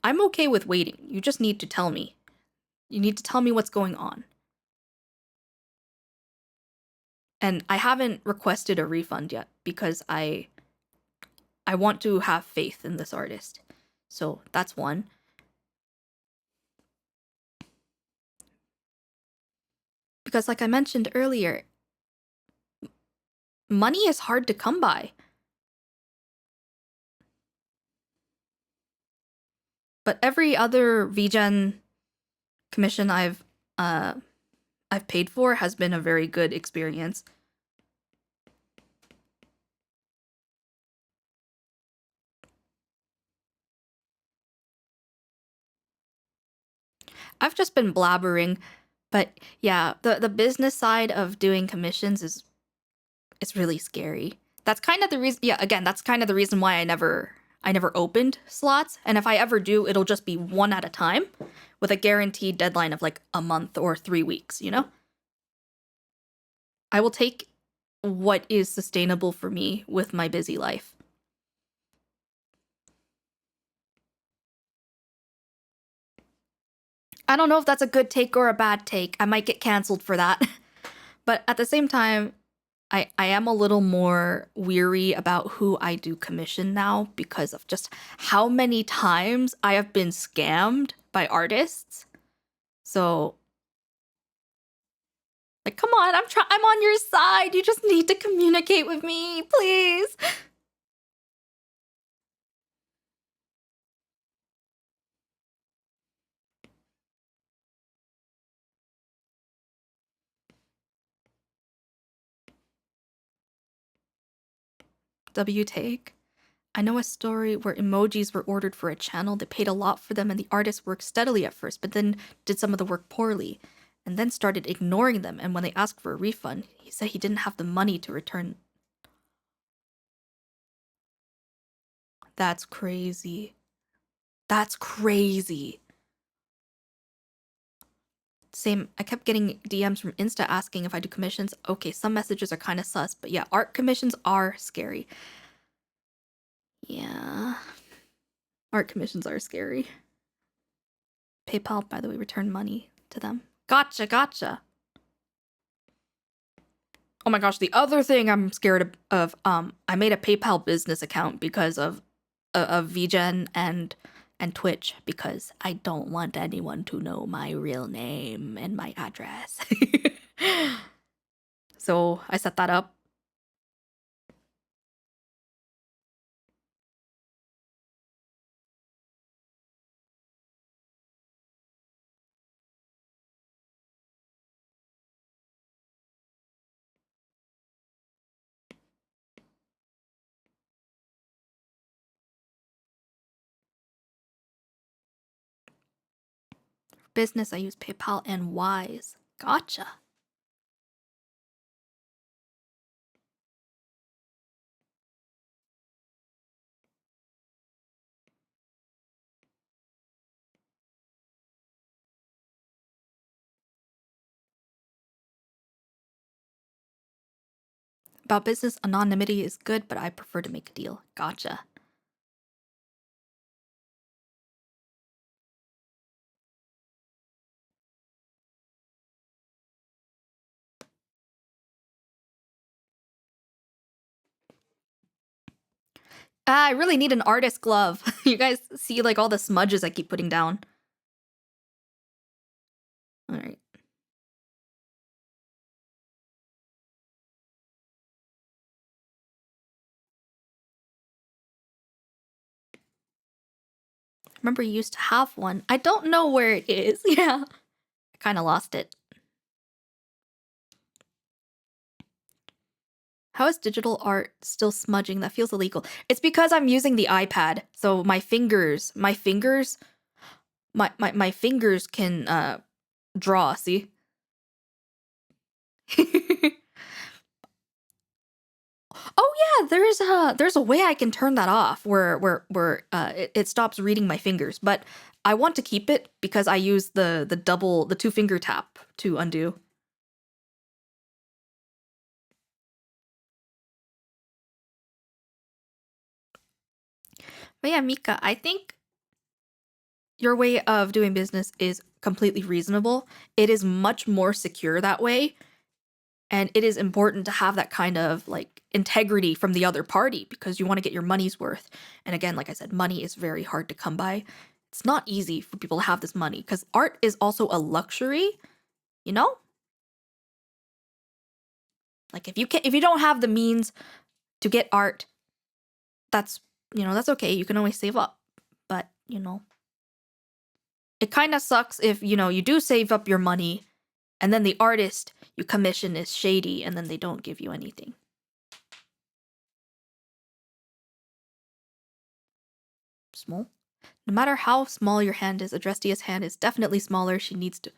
I'm okay with waiting. You just need to tell me. You need to tell me what's going on. And I haven't requested a refund yet because I want to have faith in this artist. So that's one. Because like I mentioned earlier, money is hard to come by. But every other VGen commission I've paid for has been a very good experience. I've just been blabbering, but yeah, the business side of doing commissions is it's really scary. That's kind of the reason. Yeah, again, that's kind of the reason why I never opened slots. And if I ever do, it'll just be one at a time, with a guaranteed deadline of like a month or 3 weeks. You know, I will take what is sustainable for me with my busy life. I don't know if that's a good take or a bad take. I might get canceled for that. But at the same time, I am a little more weary about who I do commission now because of just how many times I have been scammed by artists. So, like, come on, I'm on your side. You just need to communicate with me, please. W take. I know a story where emojis were ordered for a channel. They paid a lot for them, and the artist worked steadily at first, but then did some of the work poorly, and then started ignoring them. And when they asked for a refund, he said he didn't have the money to return. That's crazy. That's crazy. Same, I kept getting DMs from Insta asking if I do commissions. Okay, some messages are kind of sus, but yeah, art commissions are scary. Yeah. Art commissions are scary. PayPal, by the way, returned money to them. Gotcha. Oh my gosh, the other thing I'm scared of, I made a PayPal business account because of VGen and Twitch because I don't want anyone to know my real name and my address. So I set that up. For business, I use PayPal and Wise. Gotcha. About business, anonymity is good, but I prefer to make a deal. Gotcha. Ah, I really need an artist glove. You guys see like all the smudges I keep putting down. All right. Remember you used to have one. I don't know where it is. Yeah. I kind of lost it. How is digital art still smudging? That feels illegal. It's because I'm using the iPad. So my fingers can draw, see? Oh yeah, there's a way I can turn that off where it stops reading my fingers, but I want to keep it because I use the two finger tap to undo. But yeah, Mika, I think your way of doing business is completely reasonable. It is much more secure that way, and it is important to have that kind of like integrity from the other party because you want to get your money's worth. And again, like I said, money is very hard to come by. It's not easy for people to have this money because art is also a luxury, you know? Like if you don't have the means to get art, that's that's okay. You can always save up. But, it kind of sucks if, you do save up your money and then the artist you commission is shady and then they don't give you anything. Small. No matter how small your hand is, Adrestia's hand is definitely smaller. She needs to.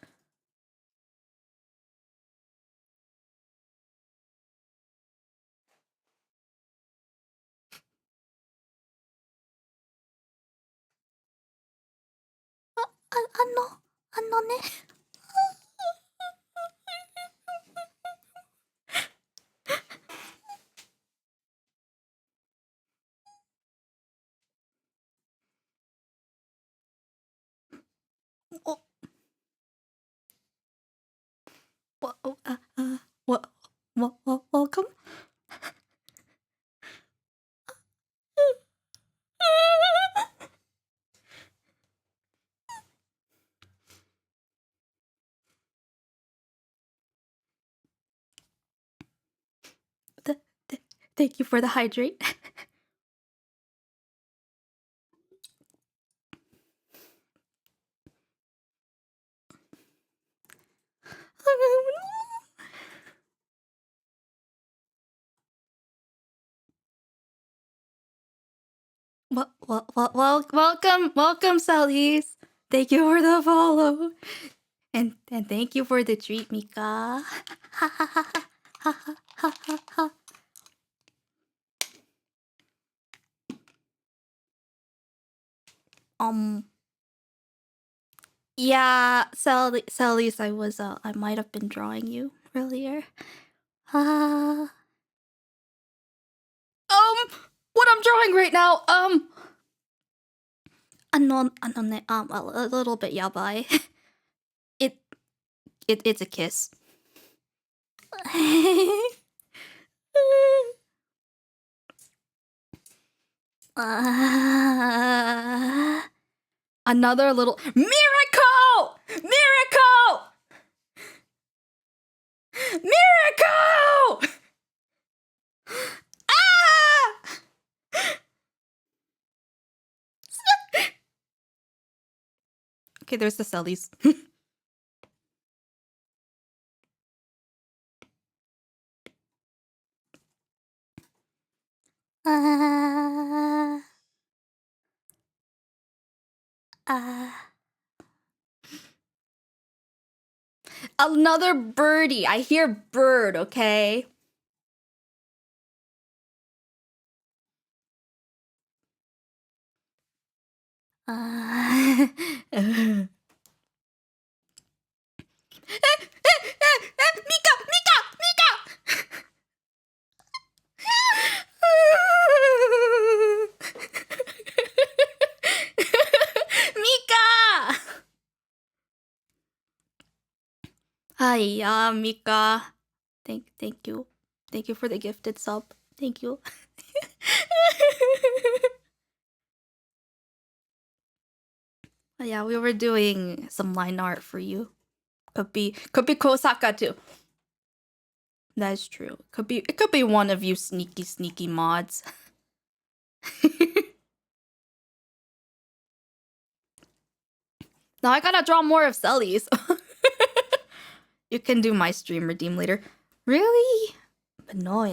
No, ne. Oh. What? Welcome. Thank you for the hydrate. Welcome, Sally's. Thank you for the follow, and thank you for the treat, Mika. Yeah, Sally's. I might have been drawing you earlier. What I'm drawing right now. A little bit yabai. It it's a kiss. Another little miracle! Miracle! Miracle! Ah! Okay, there's the Sellies. Another birdie. I hear bird, okay? Mika! Mika! Mika! Hiya, Mika. Thank you. Thank you for the gifted sub. Thank you. Yeah, we were doing some line art for you. Could be Kosaka too. That is true. It could be one of you sneaky mods. Now I gotta draw more of Sellies. You can do my stream redeem later. Really? But no,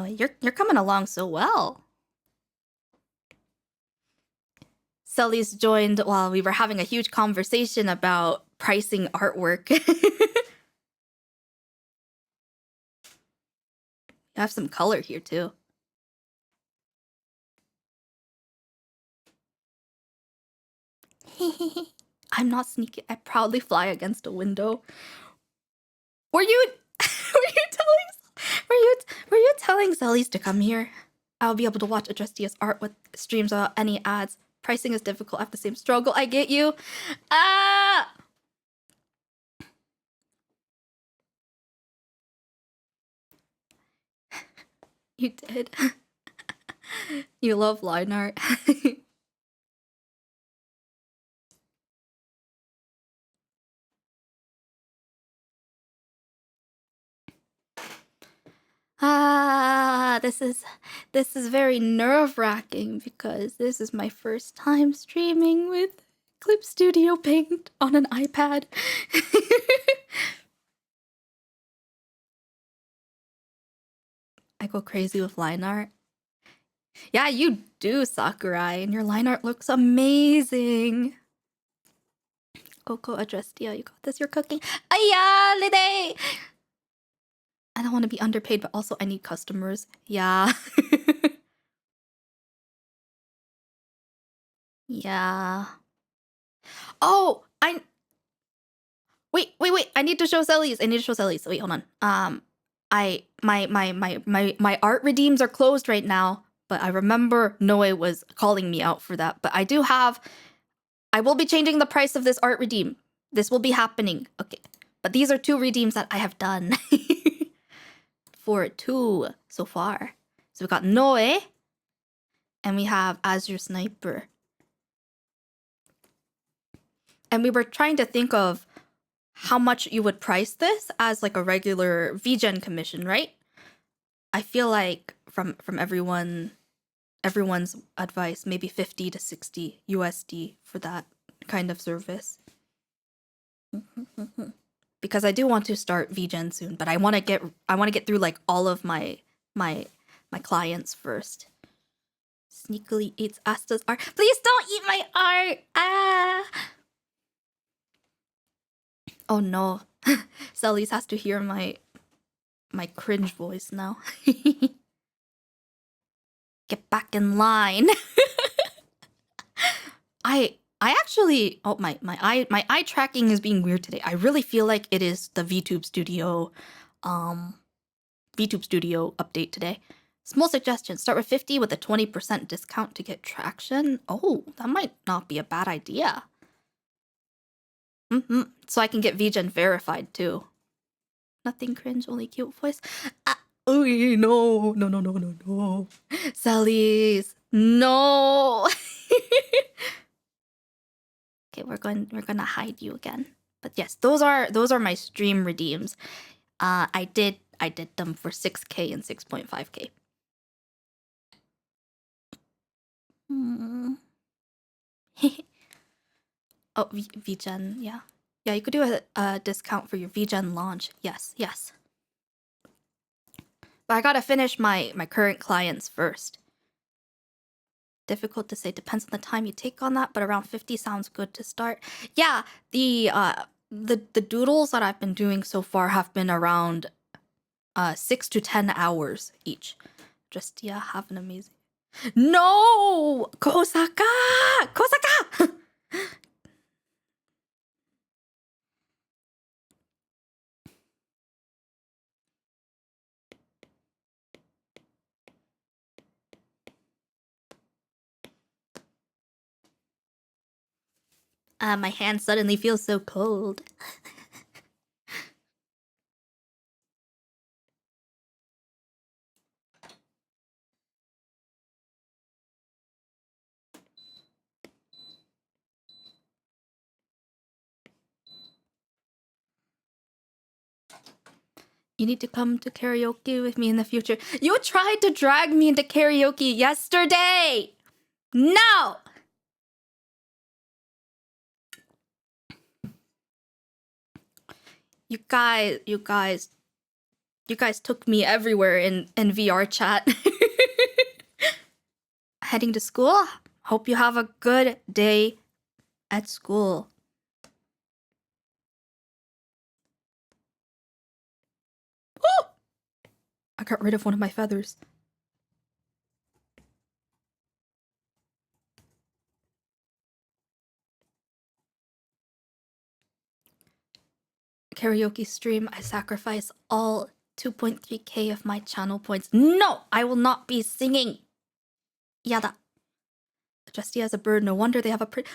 you're coming along so well. Sellies joined while we were having a huge conversation about pricing artwork. I have some color here too. I'm not sneaky. I proudly fly against a window. Were you telling Sellies to come here? I'll be able to watch Adrestia's art with streams without any ads. Pricing is difficult. I have the same struggle. I get you. Ah! You did. You love line art. This is very nerve-wracking because this is my first time streaming with Clip Studio Paint on an iPad. I go crazy with line art. Yeah, you do, Sakurai, and your line art looks amazing. Coco Adrestia, you got this, you're cooking. Aya, Lide! I don't want to be underpaid, but also I need customers. Yeah. Yeah. Oh, wait. I need to show Sellies. Wait, hold on. My art redeems are closed right now, but I remember Noe was calling me out for that. But I will be changing the price of this art redeem. This will be happening. Okay. But these are 2 redeems that I have done. For 2 so far. So we got Noe, and we have Azure Sniper. And we were trying to think of how much you would price this as like a regular VGen commission, right? I feel like from everyone's advice, maybe 50 to 60 USD for that kind of service. Because I do want to start VGen soon, but I want to get through like all of my clients first. Sneakily eats Asta's art. Please don't eat my art. Ah. Oh no. Celis has to hear my cringe voice now. Get back in line. I actually my eye tracking is being weird today. I really feel like it is the VTube Studio update today. Small suggestion, start with 50 with a 20% discount to get traction. Oh, that might not be a bad idea. So I can get VGen verified too. Nothing cringe, only cute voice. Oh no. Sally's. No. Okay, we're gonna hide you again. But yes, those are my stream redeems. I did them for 6K and 6.5K. Oh, VGen, yeah. Yeah, you could do a discount for your VGen launch. Yes. But I gotta finish my current clients first. Difficult to say, depends on the time you take on that, but around 50 sounds good to start. Yeah, the doodles that I've been doing so far have been around 6 to 10 hours each. Just have an amazing. No! Kosaka! My hand suddenly feels so cold. You need to come to karaoke with me in the future. You tried to drag me into karaoke yesterday! No! You guys took me everywhere in VR chat. Heading to school? Hope you have a good day at school. Oh! I got rid of one of my feathers. Karaoke stream, I sacrifice all 2.3k of my channel points. No! I will not be singing! Yada. Justy as a bird, no wonder they have a pretty...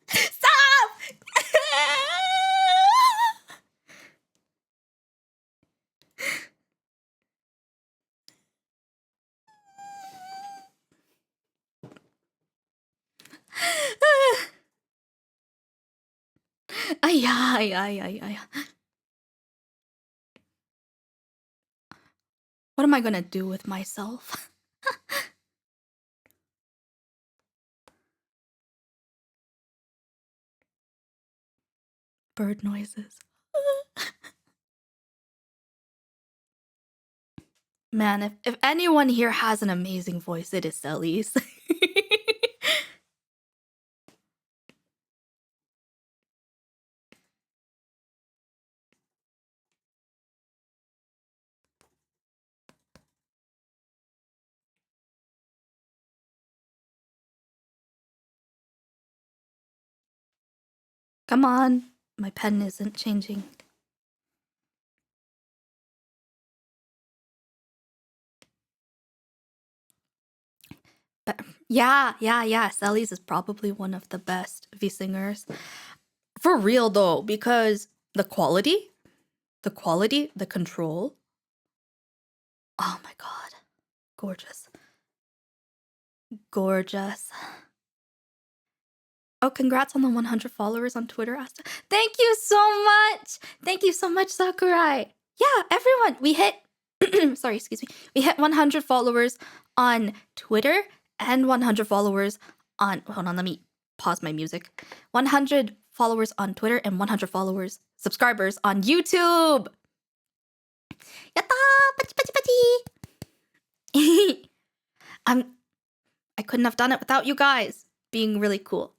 Stop! Ay. What am I gonna do with myself? Bird noises. Man, if anyone here has an amazing voice, it is Sally's. Come on, my pen isn't changing. Yeah. Sally's is probably one of the best V singers. For real though, because the control. Oh my god. Gorgeous. Gorgeous. Oh, congrats on the 100 followers on Twitter, Asta. Thank you so much. Thank you so much, Sakurai. Yeah, everyone, we hit sorry, excuse me. We hit 100 followers on Twitter and 100 followers on hold on, let me pause my music. 100 followers on Twitter and 100 followers subscribers on YouTube. Yatta! Pachi. I couldn't have done it without you guys being really cool.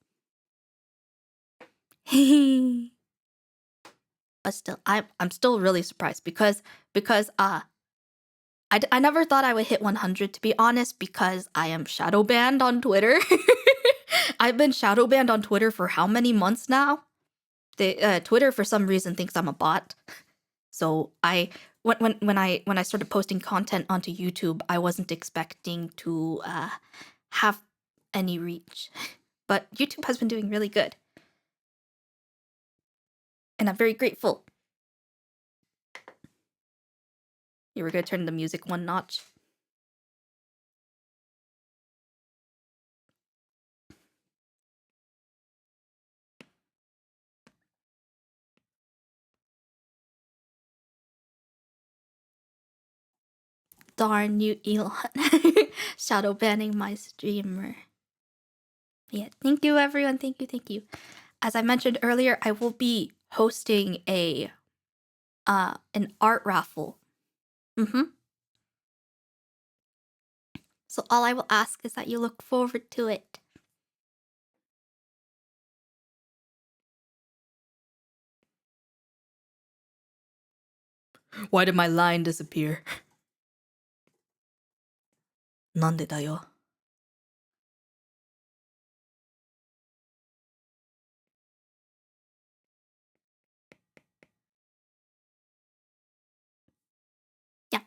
But still, I'm still really surprised because I never thought I would hit 100, to be honest, because I am shadow banned on Twitter. I've been shadow banned on Twitter for how many months now? Twitter for some reason thinks I'm a bot. So when I started posting content onto YouTube, I wasn't expecting to have any reach. But YouTube has been doing really good. And I'm very grateful. You were gonna turn the music one notch. Darn you, Elon. Shadow banning my streamer. Yeah, thank you, everyone. Thank you. As I mentioned earlier, I will be hosting an art raffle. So all I will ask is that you look forward to it. Why did my line disappear? なんでだよ. Yeah.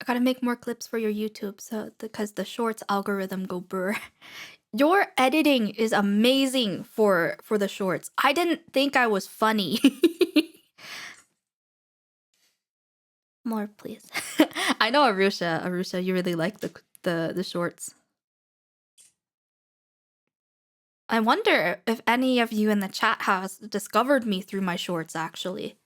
I gotta make more clips for your YouTube, so because the shorts algorithm go burr. Your editing is amazing for the shorts. I didn't think I was funny. More, please. I know Arusha, you really like the shorts. I wonder if any of you in the chat has discovered me through my shorts, actually.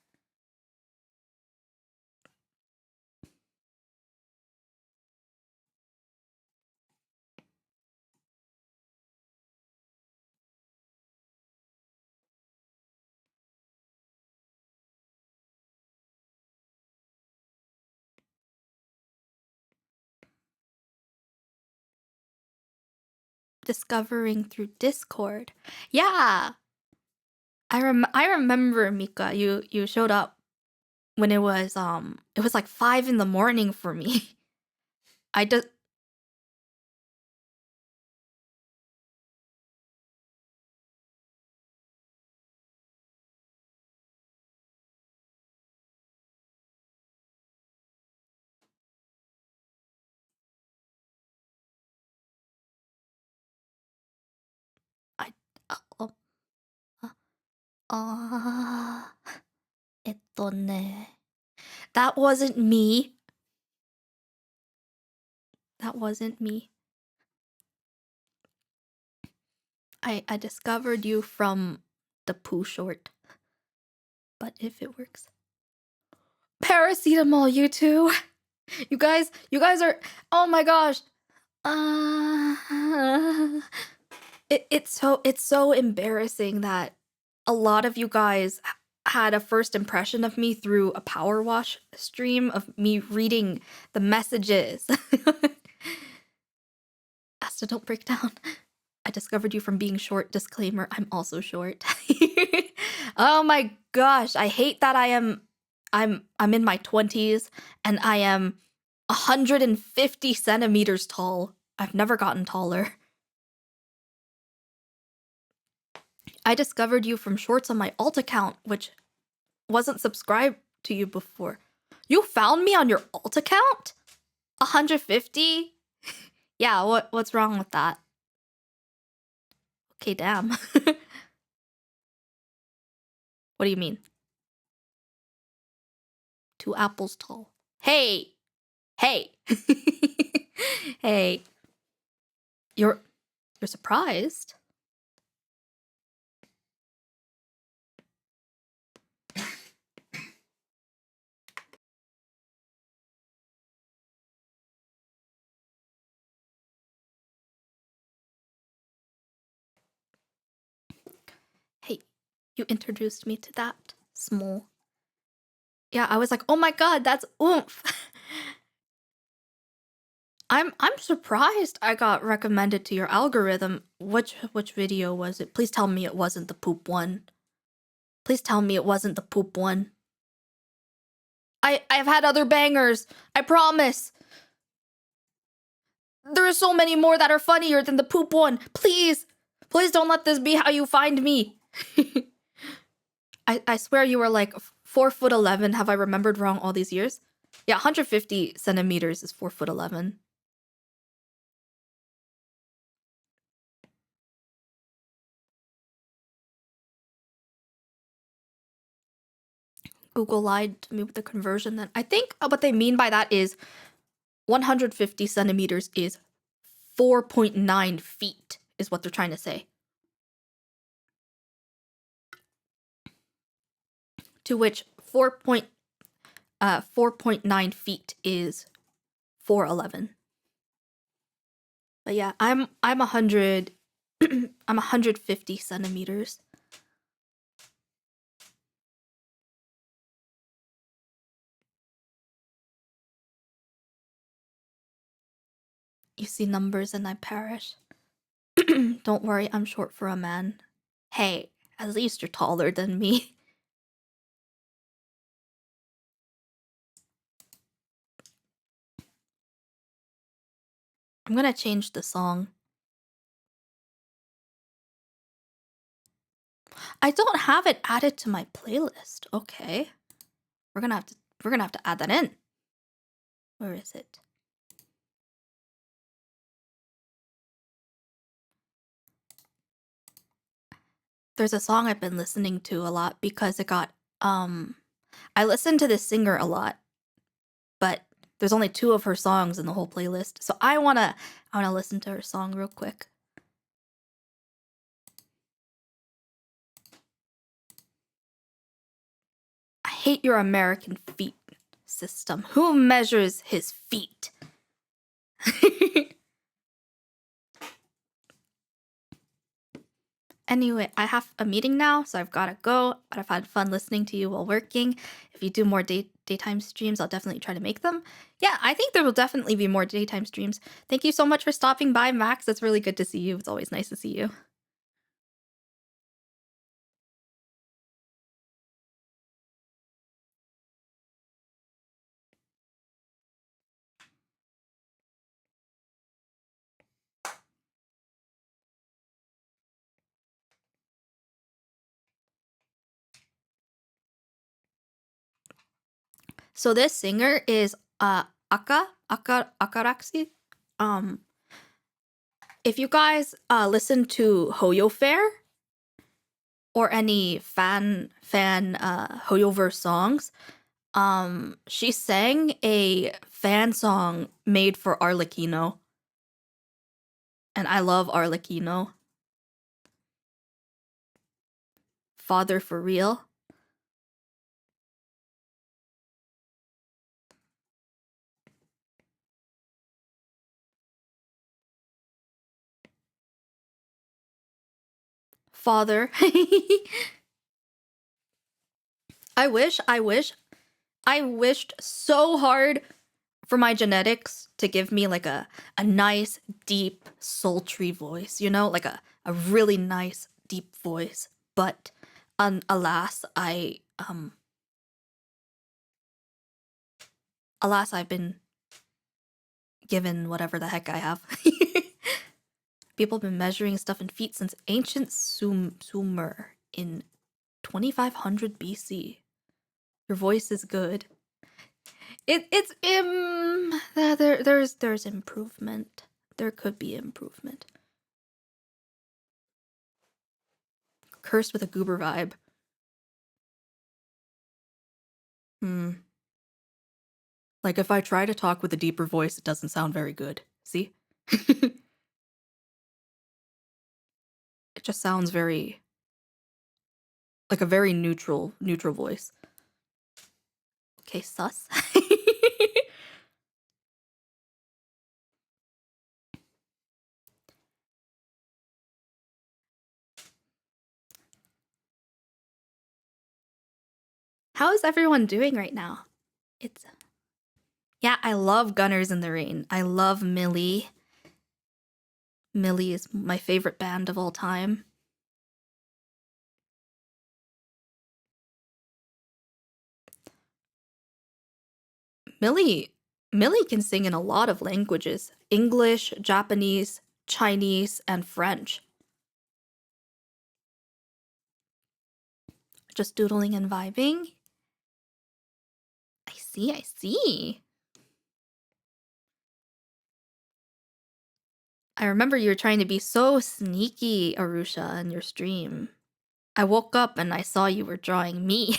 Discovering through Discord. Yeah. I remember, Mika, you showed up when it was like 5 in the morning for me. I just I oh, uh, ね. That wasn't me. That wasn't me. I discovered you from the poo short. But if it works. Paracetamol, you two. You guys are, oh my gosh. It's so embarrassing that a lot of you guys had a first impression of me through a power wash stream of me reading the messages. Asta, don't break down. I discovered you from being short. Disclaimer, I'm also short. Oh my gosh, I hate that I'm in my 20s and I am 150 centimeters tall. I've never gotten taller. I discovered you from shorts on my alt account, which wasn't subscribed to you before. You found me on your alt account? 150? Yeah, what's wrong with that? Okay, damn. What do you mean? 2 apples tall. Hey! Hey! Hey. You're surprised? Hey, you introduced me to that small. Yeah, I was like, oh my god, that's oomph. I'm surprised I got recommended to your algorithm. Which video was it? Please tell me it wasn't the poop one. Please tell me it wasn't the poop one. I've had other bangers. I promise. There are so many more that are funnier than the poop one. Please. Please don't let this be how you find me. I swear you were like 4'11". Have I remembered wrong all these years? Yeah, 150 centimeters is 4'11". Google lied to me with the conversion then. I think what they mean by that is 150 centimeters is 4.9 feet, is what they're trying to say. To which 4.9 feet is 4'11". But yeah, I'm 100 I'm 150 centimeters. You see numbers and I perish. Don't worry, I'm short for a man. Hey, at least you're taller than me. I'm gonna change the song. I don't have it added to my playlist. Okay. We're gonna have to add that in. Where is it? There's a song I've been listening to a lot because it got I listen to this singer a lot, but there's only 2 of her songs in the whole playlist. So I wanna listen to her song real quick. I hate your American feet system. Who measures his feet? Anyway, I have a meeting now, so I've gotta go. But I've had fun listening to you while working. If you do more daytime streams, I'll definitely try to make them. Yeah, I think there will definitely be more daytime streams. Thank you so much for stopping by, Max. It's really good to see you. It's always nice to see you. So this singer is Akaraxi. If you guys listen to Hoyo Fair or any fan Hoyoverse songs, she sang a fan song made for Arlecchino. And I love Arlecchino. Father for real. Father. I wished so hard for my genetics to give me like a nice, deep, sultry voice, you know, like a really nice, deep voice. But alas, I've been given whatever the heck I have. People have been measuring stuff in feet since ancient Sumer in 2500 BC. Your voice is good. There's improvement. There could be improvement. Cursed with a goober vibe. Like if I try to talk with a deeper voice, it doesn't sound very good. See? It just sounds very like a very neutral voice. Okay, sus. How is everyone doing right now? Yeah, I love Gunners in the Rain. I love Millie. Millie is my favorite band of all time. Millie can sing in a lot of languages. English, Japanese, Chinese, and French. Just doodling and vibing. I see. I remember you were trying to be so sneaky, Arusha, in your stream. I woke up and I saw you were drawing me.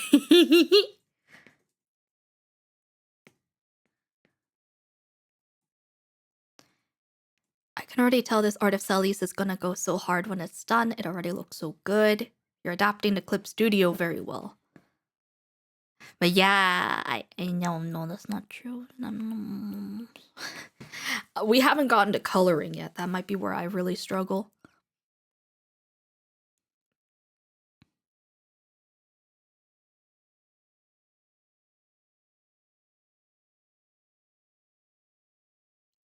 I can already tell this Art of Celis is gonna go so hard when it's done. It already looks so good. You're adapting to Clip Studio very well. But yeah, I know, no, that's not true. We haven't gotten to coloring yet. That might be where I really struggle.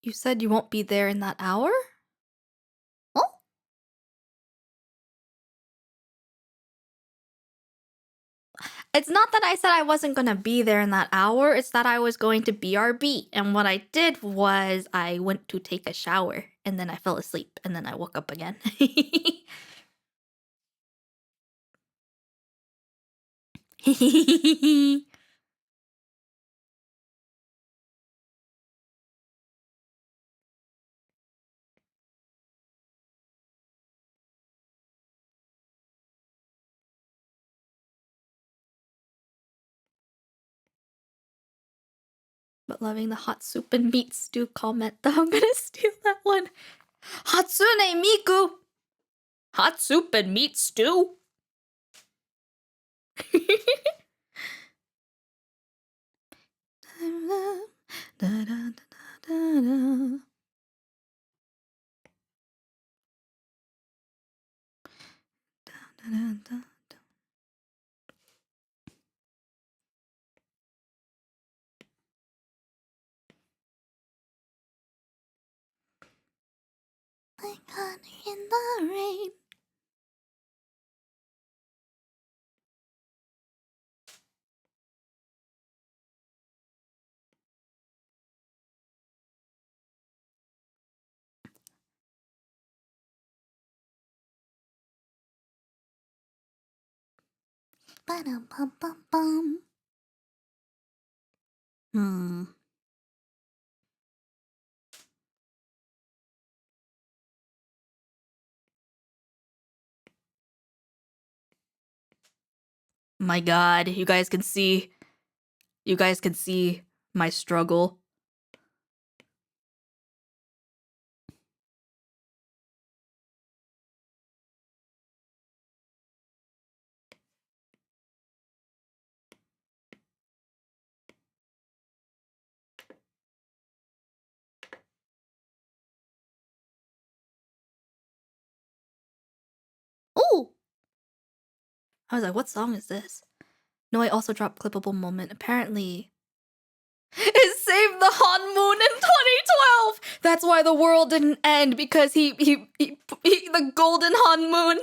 You said you won't be there in that hour? Oh? It's not that I said I wasn't gonna be there in that hour, it's that I was going to BRB. And what I did was I went to take a shower, and then I fell asleep, and then I woke up again. But loving the hot soup and meat stew comment, though. I'm gonna steal that one. Hatsune Miku! Hot soup and meat stew? Like honey in the rain. Ba-dum-bum-bum-bum. My god, you guys can see my struggle. Oh! I was like, what song is this? No, I also dropped Clippable Moment. Apparently, it saved the Han Moon in 2012. That's why the world didn't end, because he the golden Han Moon.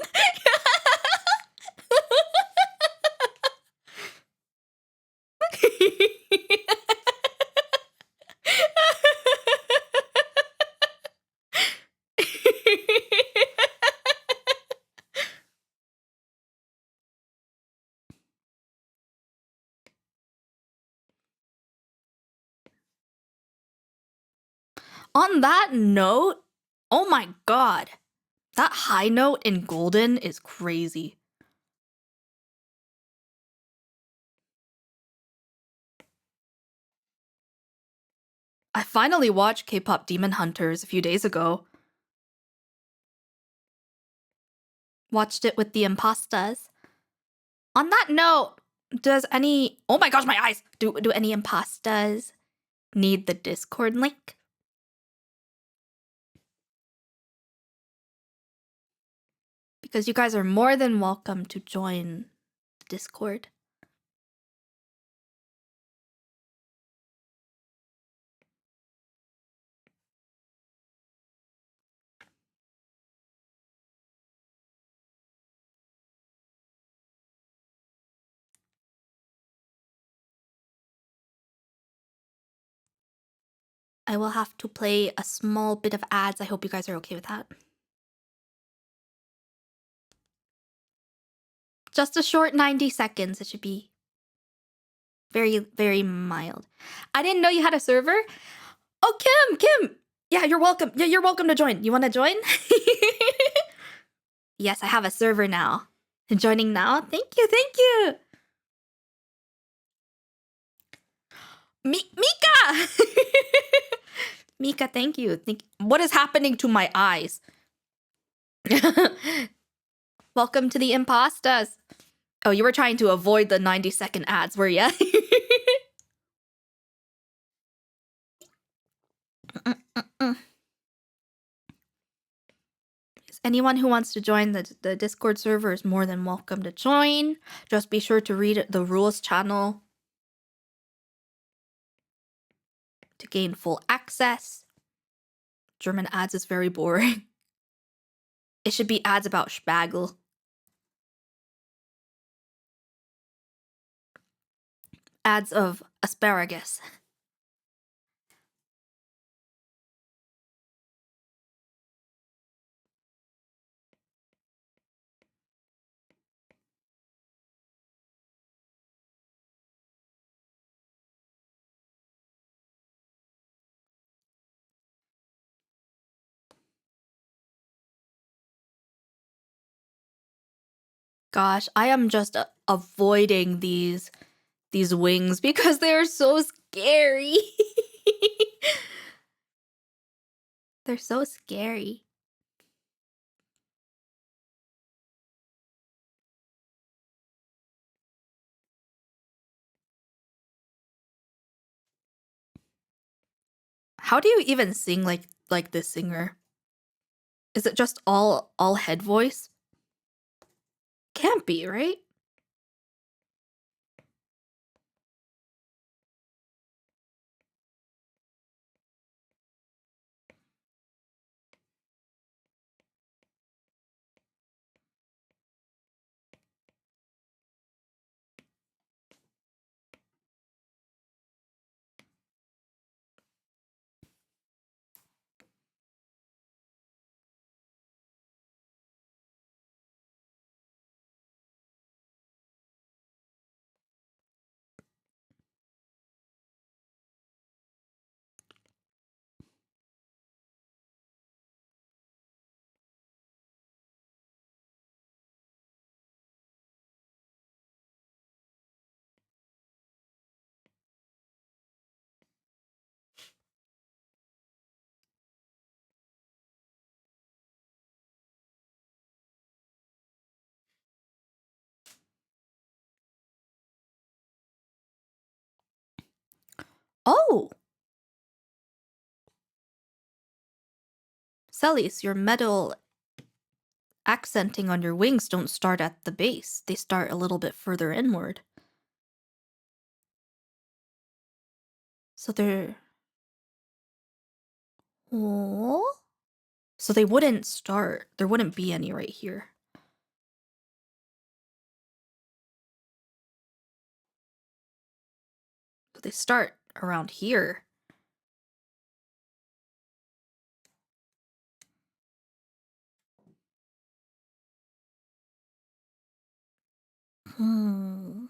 On that note, oh my god. That high note in Golden is crazy. I finally watched K-pop Demon Hunters a few days ago. Watched it with the impastas. On that note, does any... Oh my gosh, my eyes! Do any impastas need the Discord link? Because you guys are more than welcome to join Discord. I will have to play a small bit of ads. I hope you guys are okay with that. Just a short 90 seconds. It should be very, very mild. I didn't know you had a server. Oh, Kim! Yeah, you're welcome. Yeah, you're welcome to join. You want to join? Yes, I have a server now. Joining now? Thank you! Mika! Mika, thank you. What is happening to my eyes? Welcome to the impastas. Oh, you were trying to avoid the 90-second ads, were ya? Anyone who wants to join the Discord server is more than welcome to join. Just be sure to read the rules channel to gain full access. German ads is very boring. It should be ads about Spagel. Ads of asparagus. Gosh, I am just avoiding these wings because they're so scary. They're so scary. How do you even sing like this singer? Is it just all head voice? Can't be, right? Oh! Celis, your metal accenting on your wings don't start at the base. They start a little bit further inward. So they're... Oh? So they wouldn't start. There wouldn't be any right here. So they start around here. Hmm.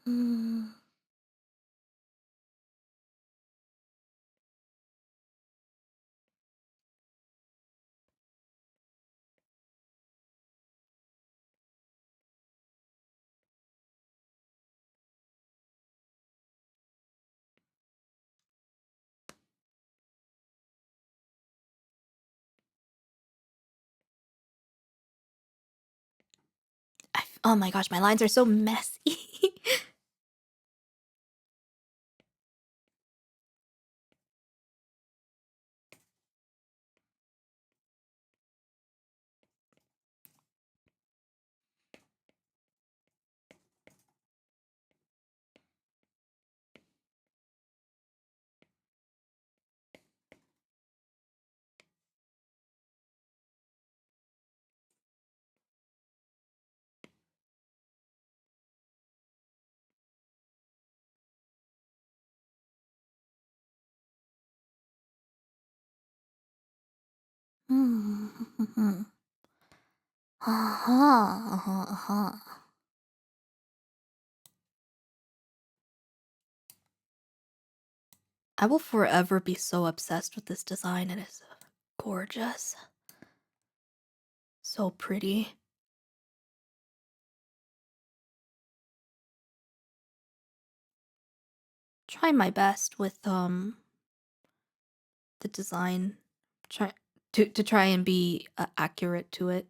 Mm. Oh my gosh, my lines are so messy. Uh-huh, uh-huh, uh-huh. I will forever be so obsessed with this design. It is gorgeous. So pretty. Try my best with the design. Try to try and be accurate to it.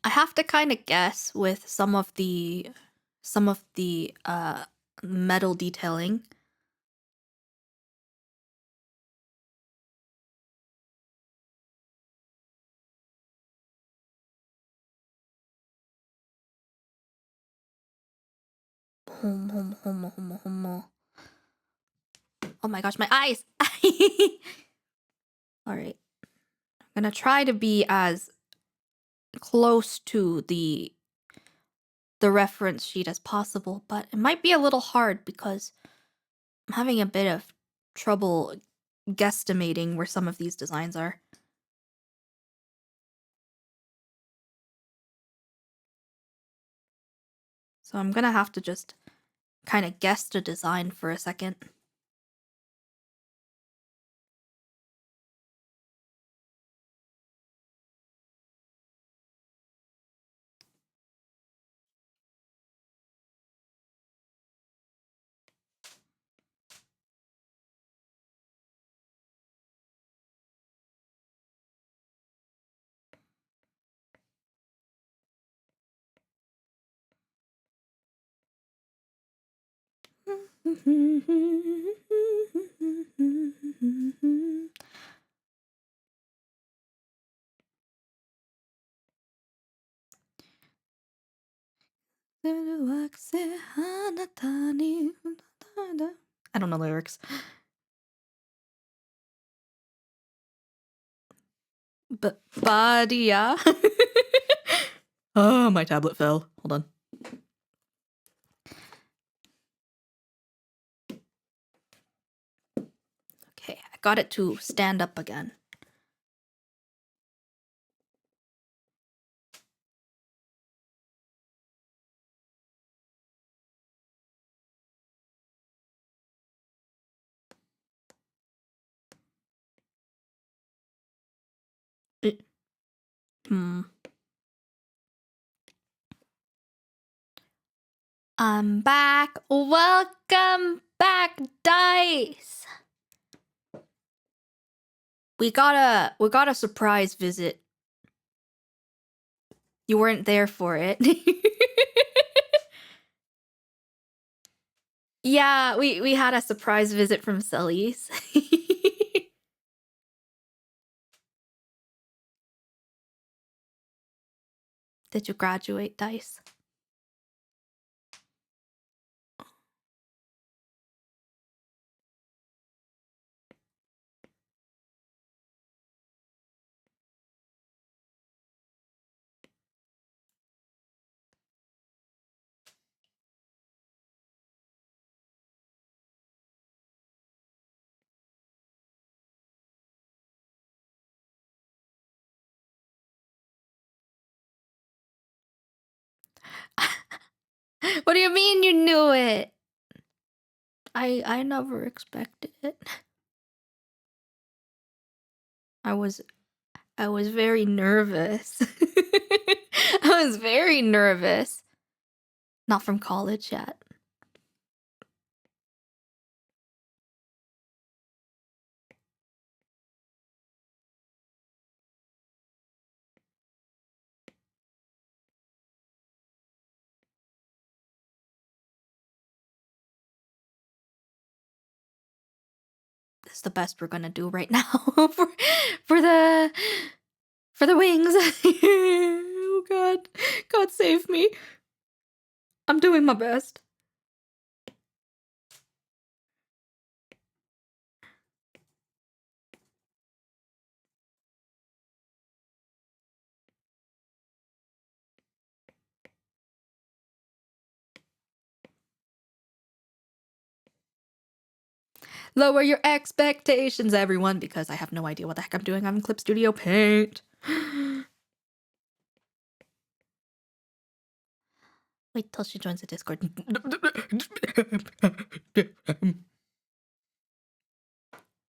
I have to kind of guess with some of the metal detailing. Oh my gosh, my eyes. All right. I'm going to try to be as close to the reference sheet as possible, but it might be a little hard because I'm having a bit of trouble guesstimating where some of these designs are. So I'm gonna have to just kind of guess the design for a second. I don't know lyrics. But Badia. Oh, my tablet fell. Hold on. Okay, I got it to stand up again. It- hmm. I'm back. Welcome back, Dice. We got a surprise visit. You weren't there for it. Yeah, we had a surprise visit from Sully's. Did you graduate, Dice? What do you mean you knew it? I never expected it. I was very nervous. I was very nervous. Not from college yet. This is the best we're gonna do right now for the for the wings. Oh God, God save me. I'm doing my best. Lower your expectations, everyone, because I have no idea what the heck I'm doing. I'm in Clip Studio Paint. Wait till she joins the Discord.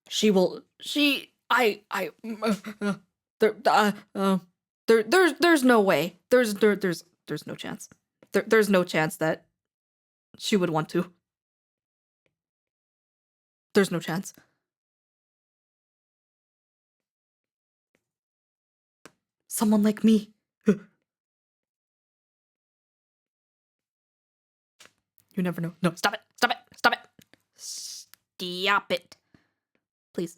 She will. She. I. There's no way. There's no chance. There's no chance that she would want to. There's no chance. Someone like me. You never know. No, stop it. Stop it. Stop it. Stop it. Please.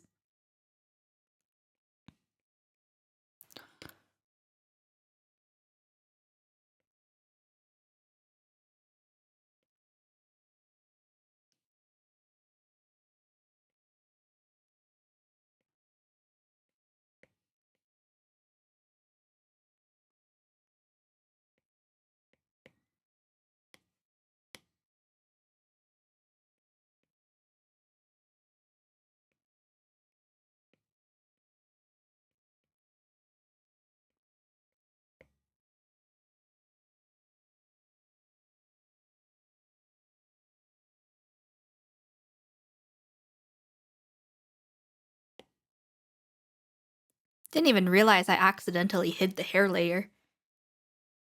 Didn't even realize I accidentally hid the hair layer.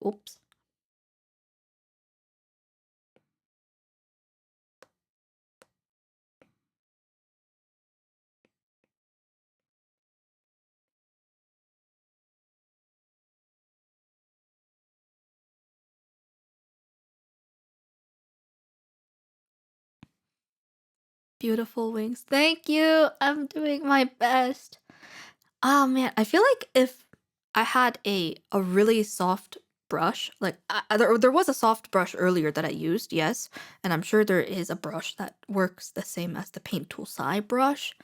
Oops. Beautiful wings. Thank you. I'm doing my best. Oh man, I feel like if I had a really soft brush, like there was a soft brush earlier that I used, yes, and I'm sure there is a brush that works the same as the paint tool side brush,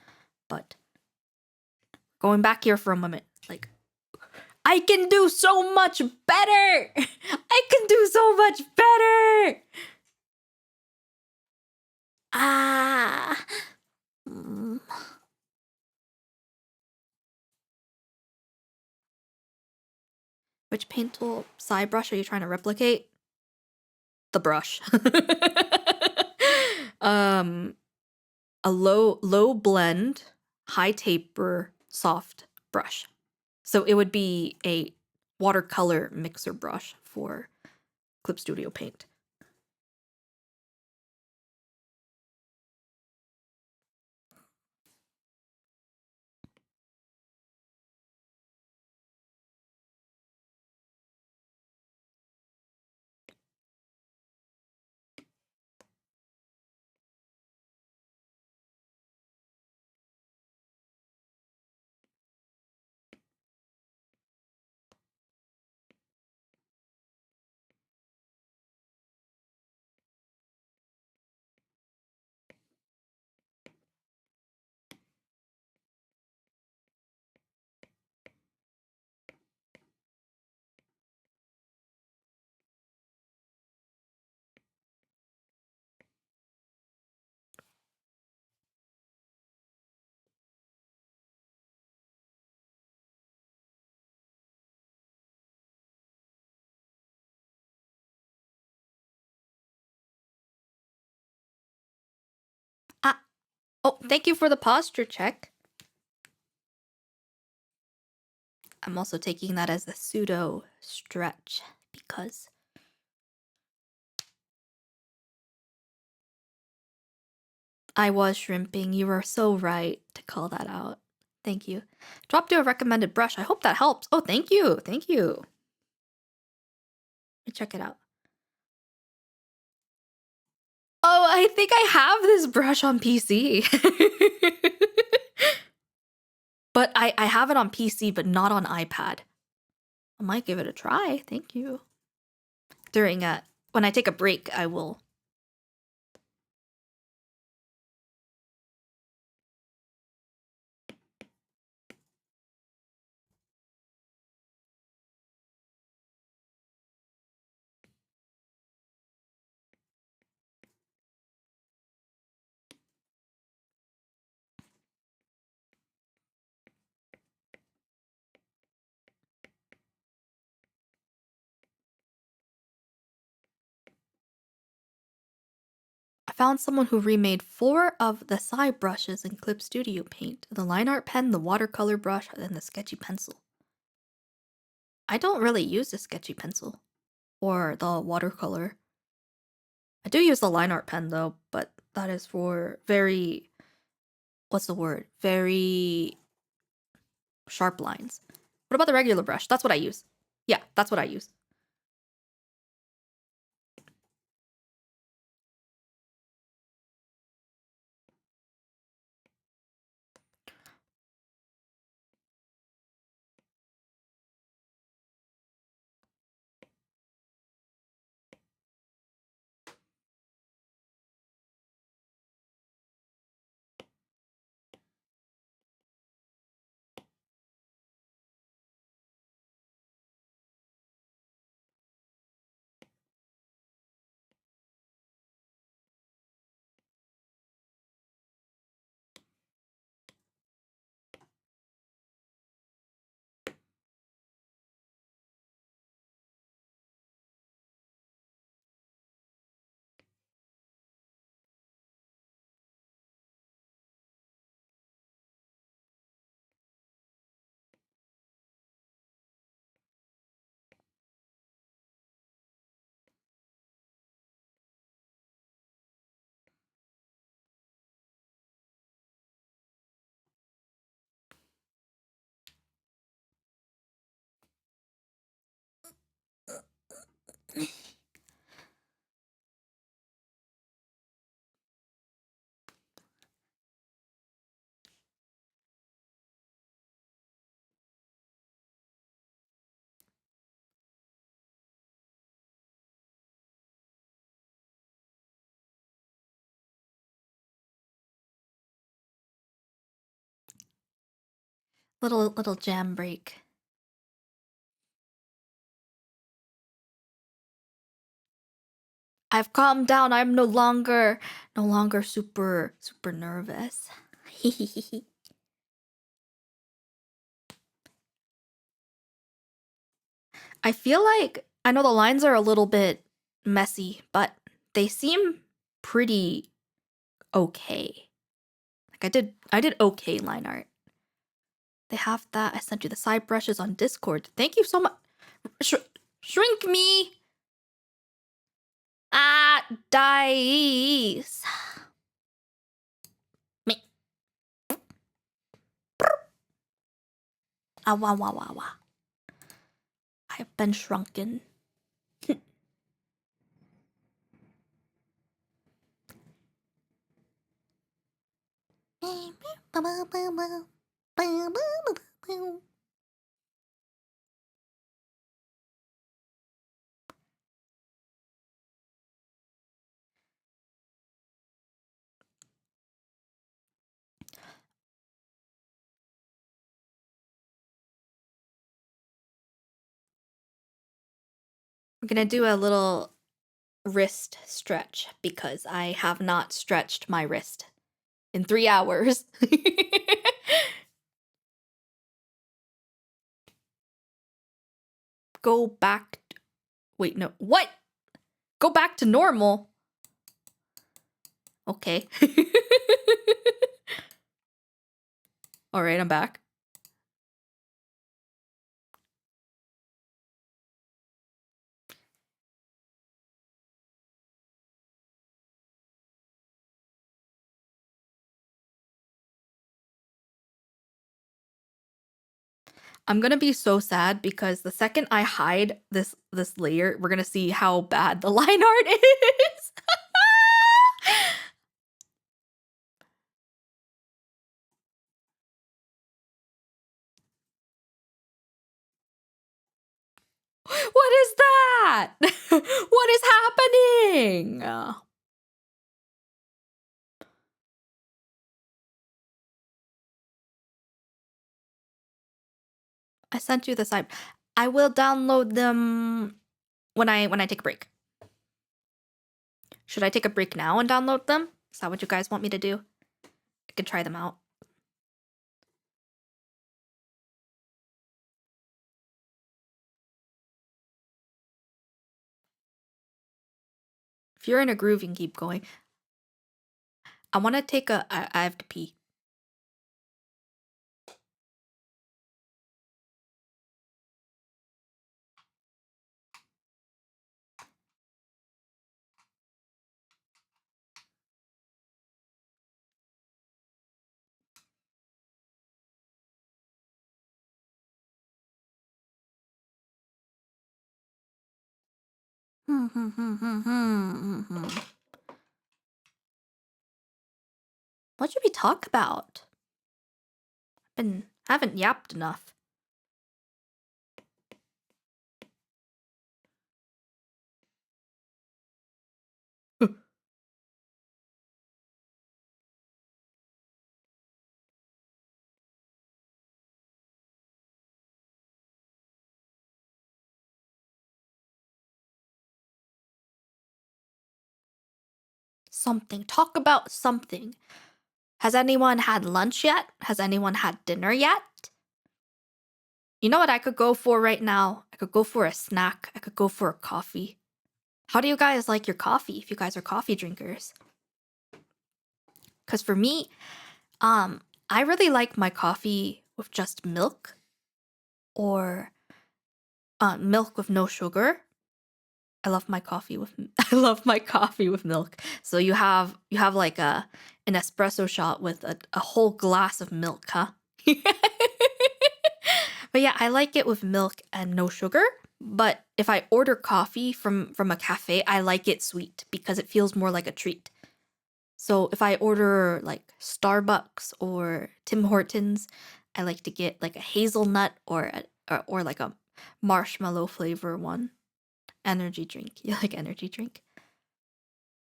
but going back here for a moment, like I can do so much better. I can do so much better. Ah. Mm. Which paint tool side brush are you trying to replicate? The brush. A low blend, high taper, soft brush. So it would be a watercolor mixer brush for Clip Studio Paint. Oh, thank you for the posture check. I'm also taking that as a pseudo stretch because I was shrimping. You were so right to call that out. Thank you. Dropped you a recommended brush. I hope that helps. Oh, thank you. Thank you. Let me check it out. Oh, I think I have this brush on PC. But I have it on PC, but not on iPad. I might give it a try. Thank you. When I take a break, I will. I found someone who remade 4 of the side brushes in Clip Studio Paint. The line art pen, the watercolor brush, and the sketchy pencil. I don't really use the sketchy pencil or the watercolor. I do use the line art pen though, but that is for very, what's the word? Very sharp lines. What about the regular brush? That's what I use. Yeah, that's what I use. Little jam break. I've calmed down. I'm no longer super nervous. I feel like I know the lines are a little bit messy, but they seem pretty okay. Like I did okay line art. They have that. I sent you the side brushes on Discord. Thank you so much. Shrink me. Ah, dice. Me. Ah, wah, wah, wah, wah. I've been shrunken. I'm gonna do a little wrist stretch because I have not stretched my wrist in 3 hours. Go back. Wait, no. What? Go back to normal. Okay. All right, I'm back. I'm gonna be so sad because the second I hide this layer, we're gonna see how bad the line art is. What is that? What is happening? I sent you the site. I will download them when I take a break. Should I take a break now and download them? Is that what you guys want me to do? I could try them out. If you're in a groove, you can keep going. I want to take a. I have to pee. What should we talk about? Haven't yapped enough. Something. Talk about something. Has anyone had lunch yet? Has anyone had dinner yet? You know what I could go for right now? I could go for a snack. I could go for a coffee. How do you guys like your coffee if you guys are coffee drinkers? Because for me, I really like my coffee with just milk or milk with no sugar. I love my coffee with I love my coffee with milk. So you have like an espresso shot with a whole glass of milk, huh? But yeah, I like it with milk and no sugar. But if I order coffee from a cafe, I like it sweet because it feels more like a treat. So if I order like Starbucks or Tim Hortons, I like to get like a hazelnut or like a marshmallow flavor one. Energy drink. You like energy drink?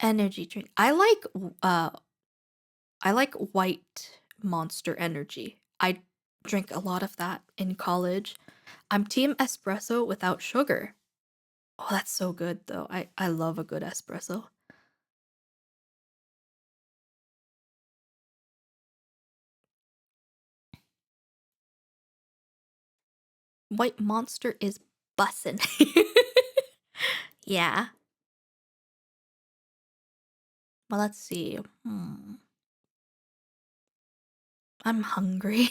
Energy drink. I like white Monster Energy. I drink a lot of that in college. I'm team espresso without sugar. Oh, that's so good though. I love a good espresso. White Monster is bussin'. Yeah. Well, let's see. I'm hungry.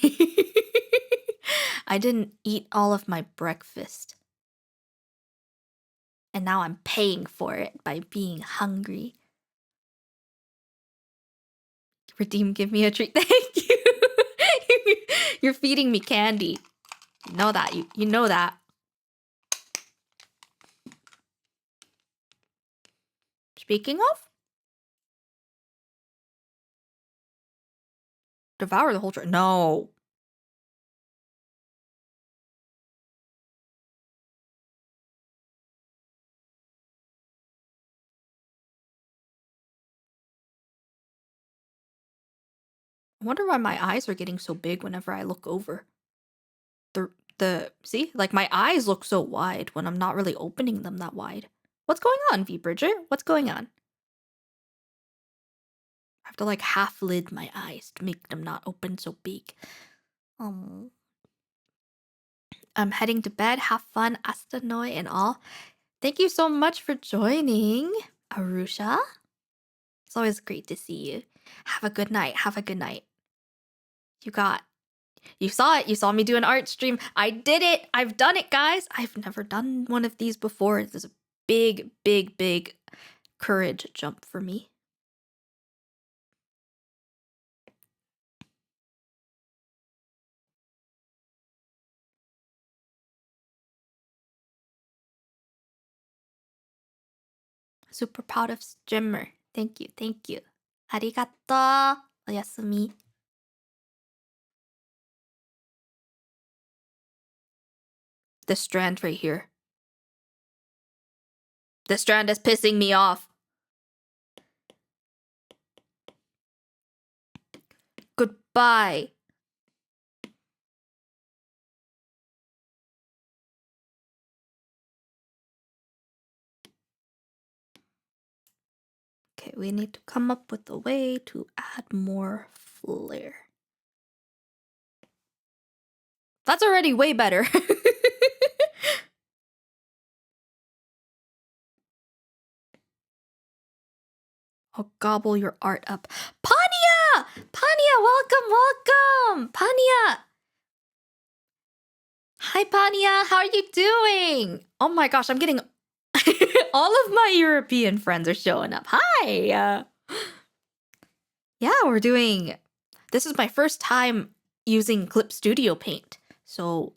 I didn't eat all of my breakfast. And now I'm paying for it by being hungry. Redeem, give me a treat. Thank you. You're feeding me candy. You know that. You know that. Speaking of, devour the whole tray. No. I wonder why my eyes are getting so big whenever I look over. The see? Like my eyes look so wide when I'm not really opening them that wide. What's going on, V Bridger? What's going on? I have to like half lid my eyes to make them not open so big. Oh. I'm heading to bed. Have fun, Astanoi and all. Thank you so much for joining, Arusha. It's always great to see you. Have a good night. Have a good night. You got You saw it. You saw me do an art stream. I did it. I've done it, guys. I've never done one of these before. This is a big, big, big courage jump for me. Super proud of streamer. Thank you. Thank you. Arigato. Oyasumi. This strand right here. This strand is pissing me off. Goodbye. Okay, we need to come up with a way to add more flair. That's already way better. I'll gobble your art up. Pania! Pania, welcome! Pania! Hi, Pania, how are you doing? Oh my gosh, I'm getting... all of my European friends are showing up. Hi! Yeah, we're doing... This is my first time using Clip Studio Paint. So,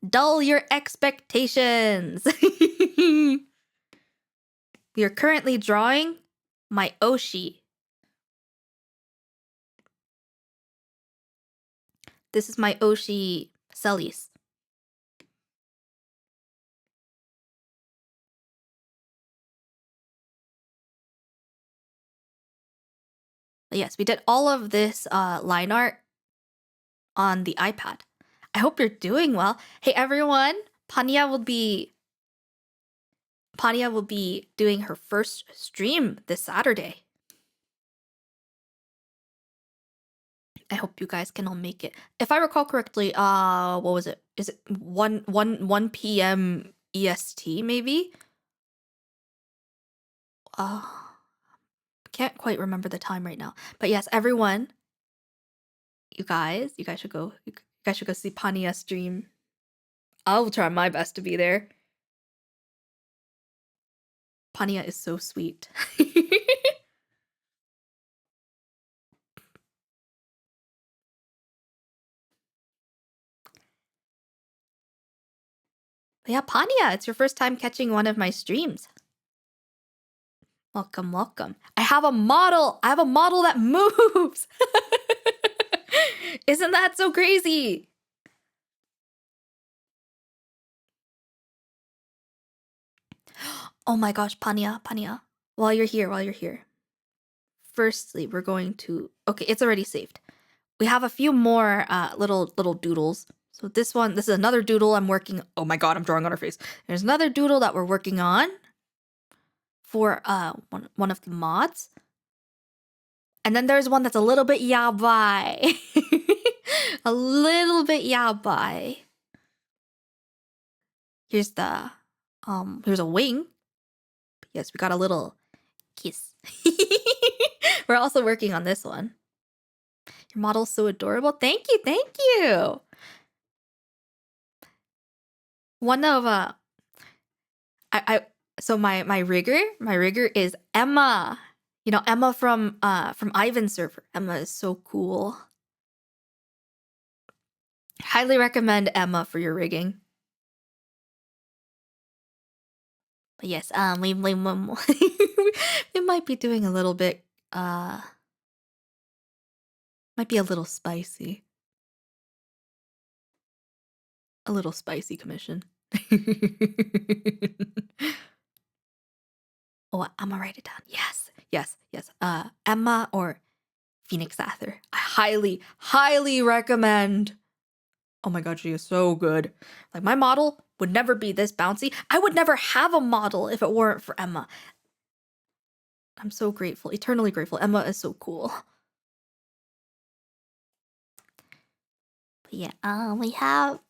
dull your expectations. We are currently drawing my Oshi. This is my Oshi Celis. Yes, we did all of this line art on the iPad. I hope you're doing well. Hey everyone, Pania will be doing her first stream this Saturday. I hope you guys can all make it. If I recall correctly, what was it? Is it 1 p.m. EST maybe? Can't quite remember the time right now. But yes, everyone, you guys should go. You guys should go see Pania stream. I'll try my best to be there. Pania is so sweet. But yeah, Pania, it's your first time catching one of my streams. Welcome, welcome. I have a model. I have a model that moves. Isn't that so crazy? Oh my gosh, Pania. While you're here. Firstly, we're going to... Okay, it's already saved. We have a few more little doodles. So this is another doodle I'm working... Oh my god, I'm drawing on her face. There's another doodle that we're working on for one of the mods. And then there's one that's a little bit yabai. A little bit yabai. Here's a wing. Yes, we got a little kiss. We're also working on this one. Your model's so adorable. Thank you. One of so my rigger is Emma. You know, Emma from Ivan's server. Emma is so cool. Highly recommend Emma for your rigging. But yes, we might be doing a little bit might be a little spicy. A little spicy commission. Oh, I'm gonna write it down. Yes. Emma or Phoenix Ather. I highly recommend. Oh my god, she is so good. Like, my model would never be this bouncy. I would never have a model if it weren't for Emma. I'm so grateful, eternally grateful. Emma is so cool. But yeah, we have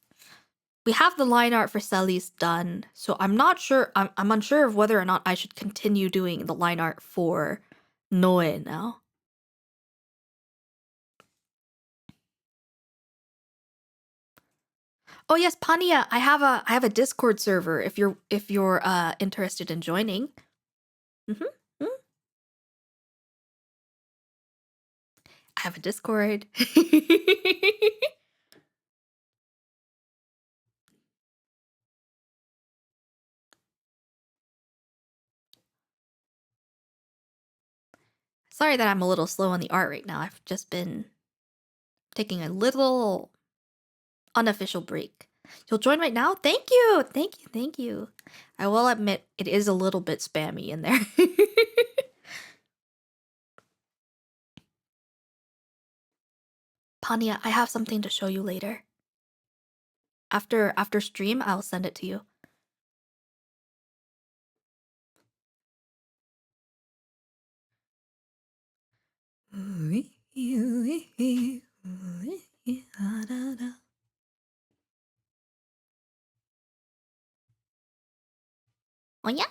the line art for Celis done. So I'm not sure. I'm unsure of whether or not I should continue doing the line art for Noe now. Oh yes, Pania, I have a Discord server if you're interested in joining. Mm-hmm. I have a Discord. Sorry that I'm a little slow on the art right now. I've just been taking a little unofficial break. You'll join right now? Thank you! Thank you, thank you. I will admit it is a little bit spammy in there. Pania, I have something to show you later. After stream, I'll send it to you. Oh yeah?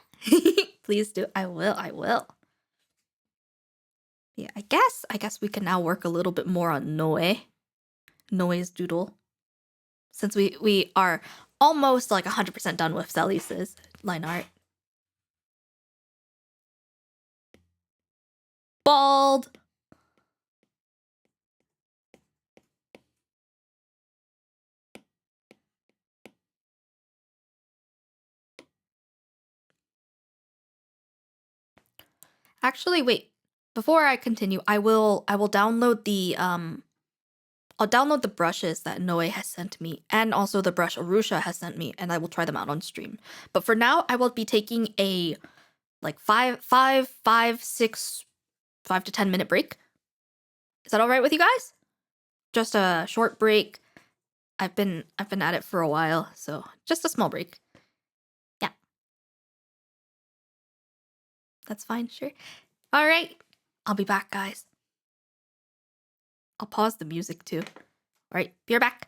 Please do. I will. Yeah, I guess we can now work a little bit more on Noe's doodle. Since we are almost like 100% done with Celis's line art. Bald! Actually, wait. Before I continue, I will download the I'll download the brushes that Noe has sent me and also the brush Arusha has sent me, and I will try them out on stream. But for now, I will be taking a like 5 to 10 minute break. Is that all right with you guys? Just a short break. I've been at it for a while, so just a small break. Yeah. That's fine, sure. All right. I'll be back, guys. I'll pause the music too. All right, be right back.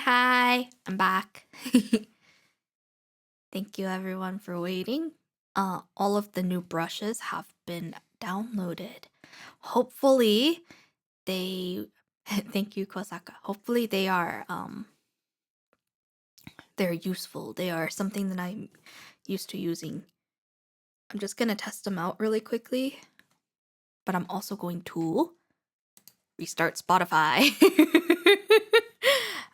Hi, I'm back. Thank you everyone for waiting. All of the new brushes have been downloaded. Hopefully they thank you, Kosaka. Hopefully they're useful. They are something that I'm used to using. I'm just gonna test them out really quickly, but I'm also going to restart Spotify.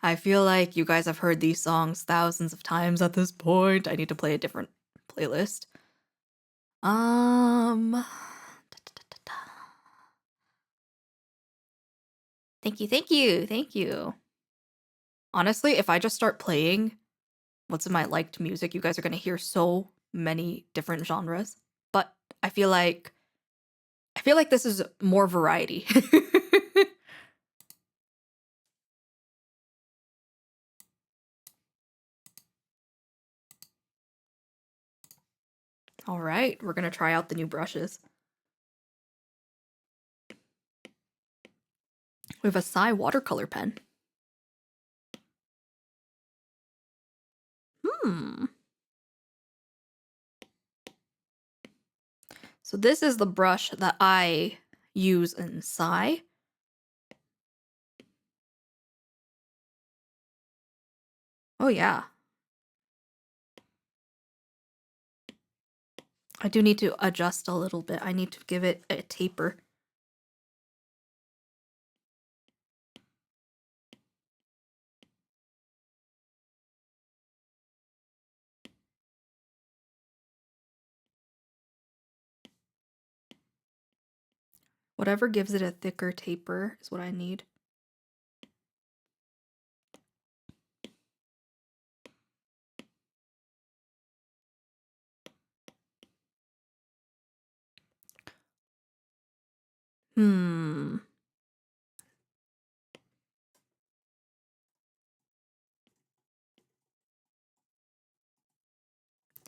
I feel like you guys have heard these songs thousands of times at this point. I need to play a different playlist. Thank you, thank you, thank you. Honestly, if I just start playing what's in my liked music, you guys are gonna hear so many different genres. But I feel like this is more variety. All right, we're gonna try out the new brushes. We have a Psy watercolor pen. So this is the brush that I use in Psy. Oh yeah. I do need to adjust a little bit. I need to give it a taper. Whatever gives it a thicker taper is what I need.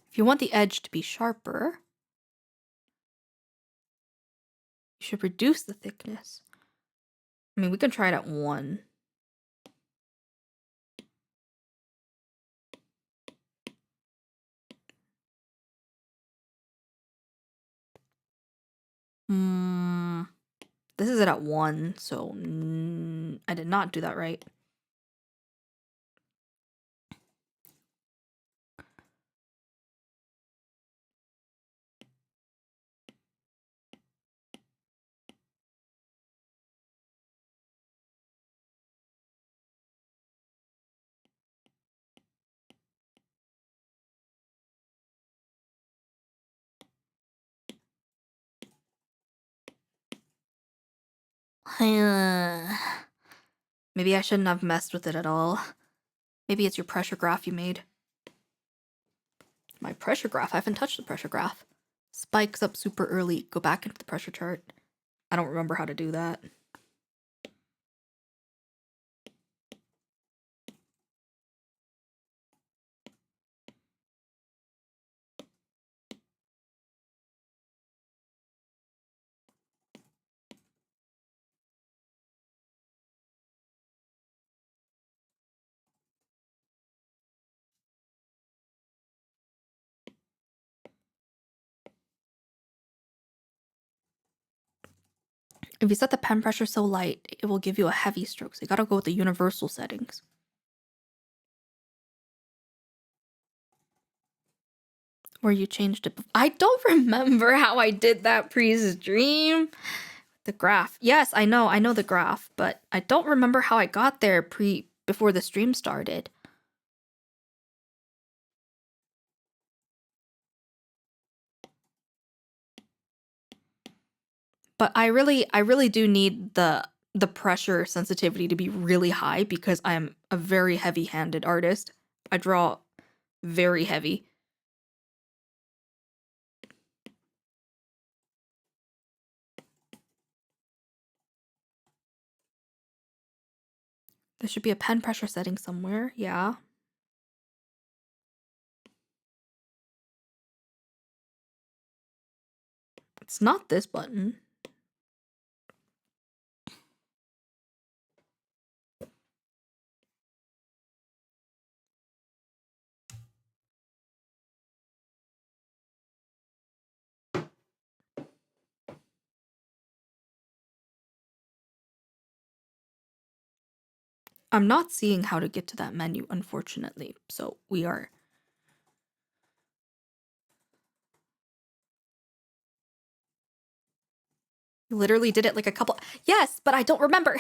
If you want the edge to be sharper, you should reduce the thickness. I mean, we can try it at 1. This is it at 1, so I did not do that right. Maybe I shouldn't have messed with it at all. Maybe it's your pressure graph you made. My pressure graph? I haven't touched the pressure graph. Spikes up super early. Go back into the pressure chart. I don't remember how to do that. If you set the pen pressure so light, it will give you a heavy stroke. So you gotta go with the universal settings. Where you changed it. I don't remember how I did that pre-stream. The graph. Yes, I know the graph, but I don't remember how I got there before the stream started. But I really do need the pressure sensitivity to be really high because I'm a very heavy-handed artist. I draw very heavy. There should be a pen pressure setting somewhere. Yeah. It's not this button. I'm not seeing how to get to that menu, unfortunately. So we are... Literally did it like a couple... Yes, but I don't remember.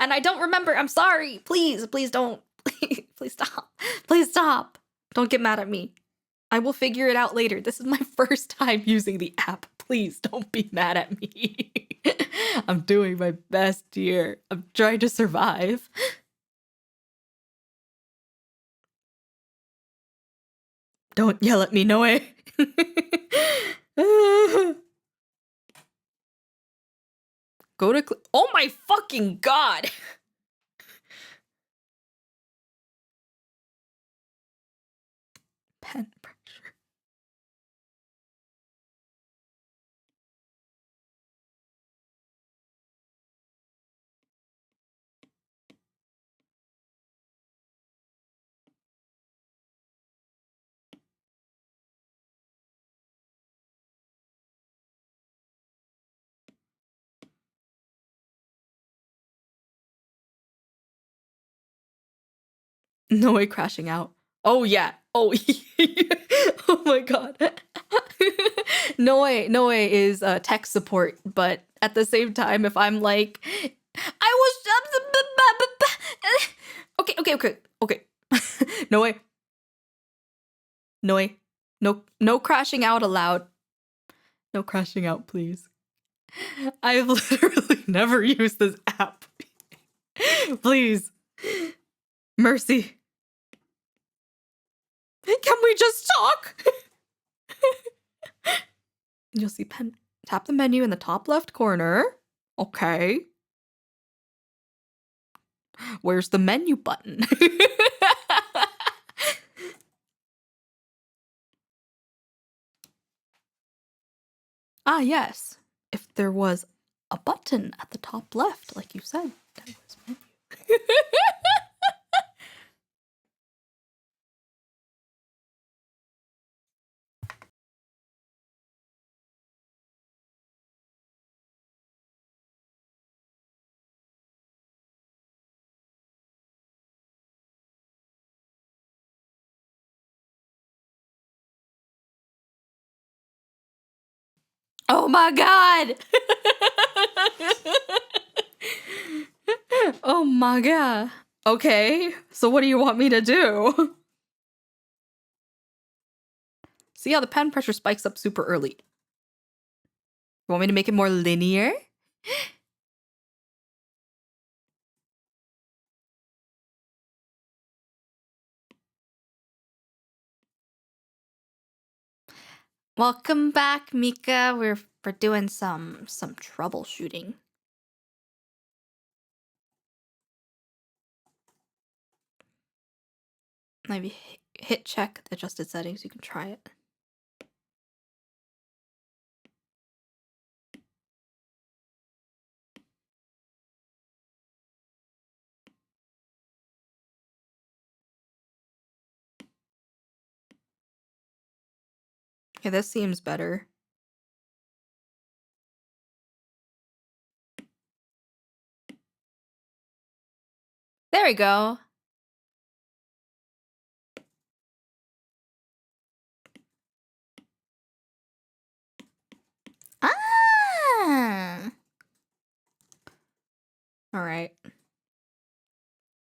And I don't remember. I'm sorry. Please don't. Please stop. Please stop. Don't get mad at me. I will figure it out later. This is my first time using the app. Please don't be mad at me. I'm doing my best here. I'm trying to survive. Don't yell at me, Noe. Go to... Oh my fucking god! Pen pressure. Noe crashing out. Oh yeah. Oh, oh my god. Noe is tech support, but at the same time, if I'm like, I was... Okay. Noe. No crashing out allowed. No crashing out, please. I've literally never used this app. Please. Mercy. Can we just talk? You'll see pen. Tap the menu in the top left corner. Okay. Where's the menu button? Ah, yes. If there was a button at the top left, like you said, that was menu. Oh my god! Oh my god. Okay, so what do you want me to do? See how the pen pressure spikes up super early. You want me to make it more linear? Welcome back, Mika. We're doing some troubleshooting. Maybe hit check the adjusted settings. You can try it. Okay, this seems better. There we go. Ah! All right.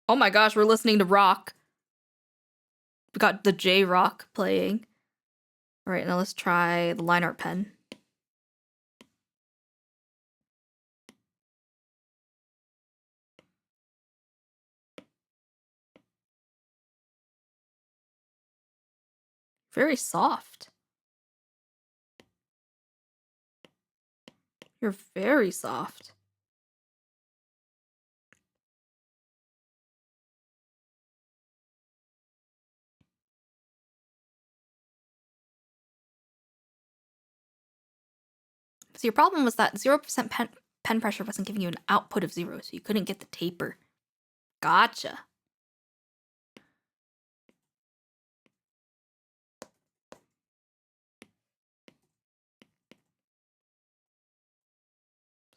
Oh my gosh, we're listening to rock. We got the J rock playing. All right, now let's try the line art pen. Very soft. You're very soft. So your problem was that 0% pen pressure wasn't giving you an output of 0, so you couldn't get the taper. Gotcha.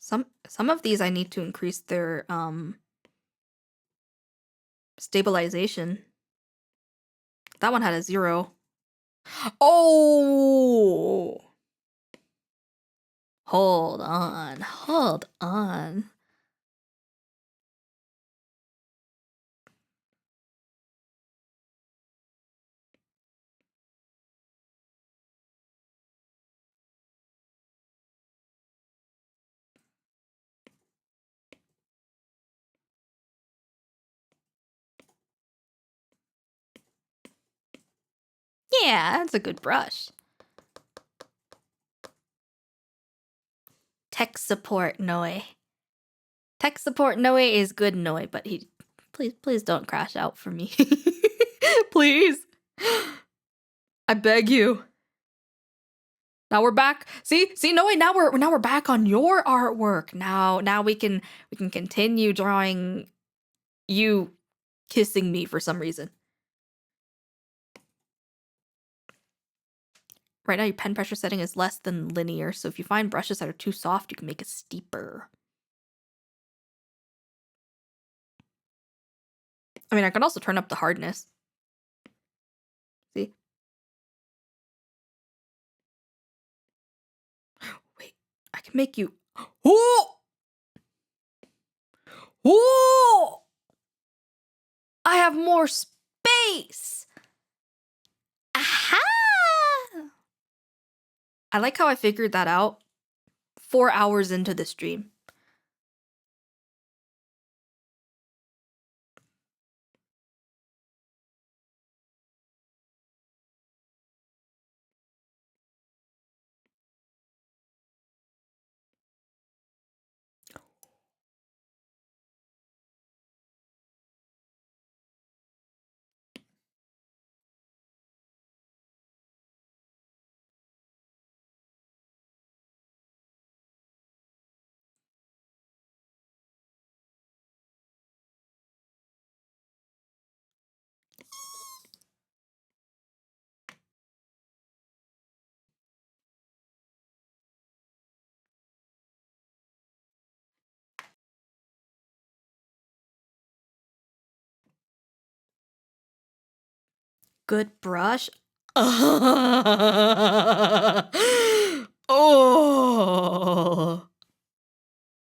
Some of these I need to increase their Stabilization. That one had a 0. Oh! Hold on. Hold on. Yeah, that's a good brush. Tech support Noe. Tech support Noe is good Noe, but he please don't crash out for me. Please. I beg you. Now we're back. See Noe, now we're back on your artwork. Now we can continue drawing you kissing me for some reason. Right now your pen pressure setting is less than linear, so if you find brushes that are too soft, you can make it steeper. I mean, I can also turn up the hardness. See? Wait, I can make you... Oh! Oh! I have more space! Aha! I like how I figured that out 4 hours into the stream. Good brush. Oh,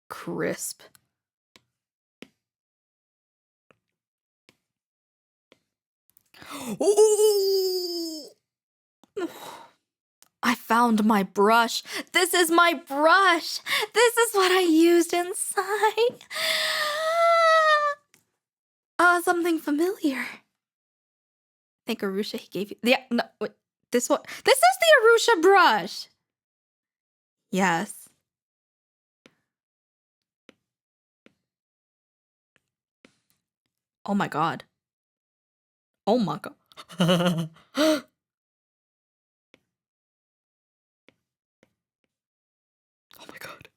crisp. Ooh. I found my brush. This is my brush. This is what I used inside. Something familiar. I think Arusha, he gave you... Yeah, no, wait, this one. This is the Arusha brush. Yes. Oh my god. Oh my god. Oh my god.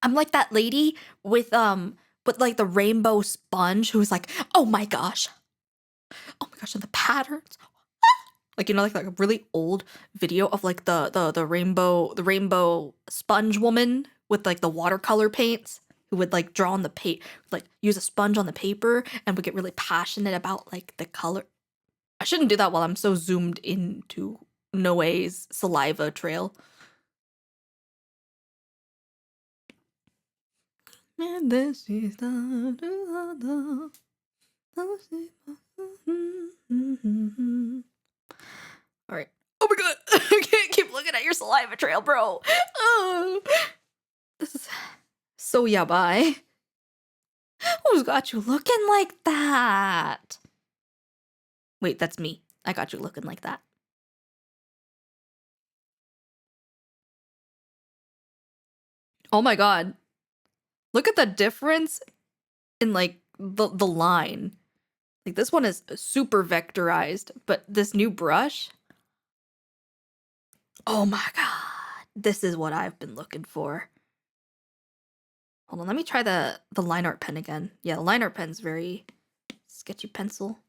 I'm like that lady with like the rainbow sponge who's like, oh my gosh. Oh my gosh, and the patterns. Like, you know, like a really old video of like the rainbow sponge woman with like the watercolor paints who would like draw on the like use a sponge on the paper and would get really passionate about like the color. I shouldn't do that while I'm so zoomed into Noe's saliva trail. And this is the all right. Oh my god! I can't keep looking at your saliva trail, bro. Oh, this is so yabai. Who's got you looking like that? Wait, that's me. I got you looking like that. Oh my god. Look at the difference in like the line. Like this one is super vectorized, but this new brush. Oh my god. This is what I've been looking for. Hold on, let me try the line art pen again. Yeah, the line art pen's very sketchy pencil.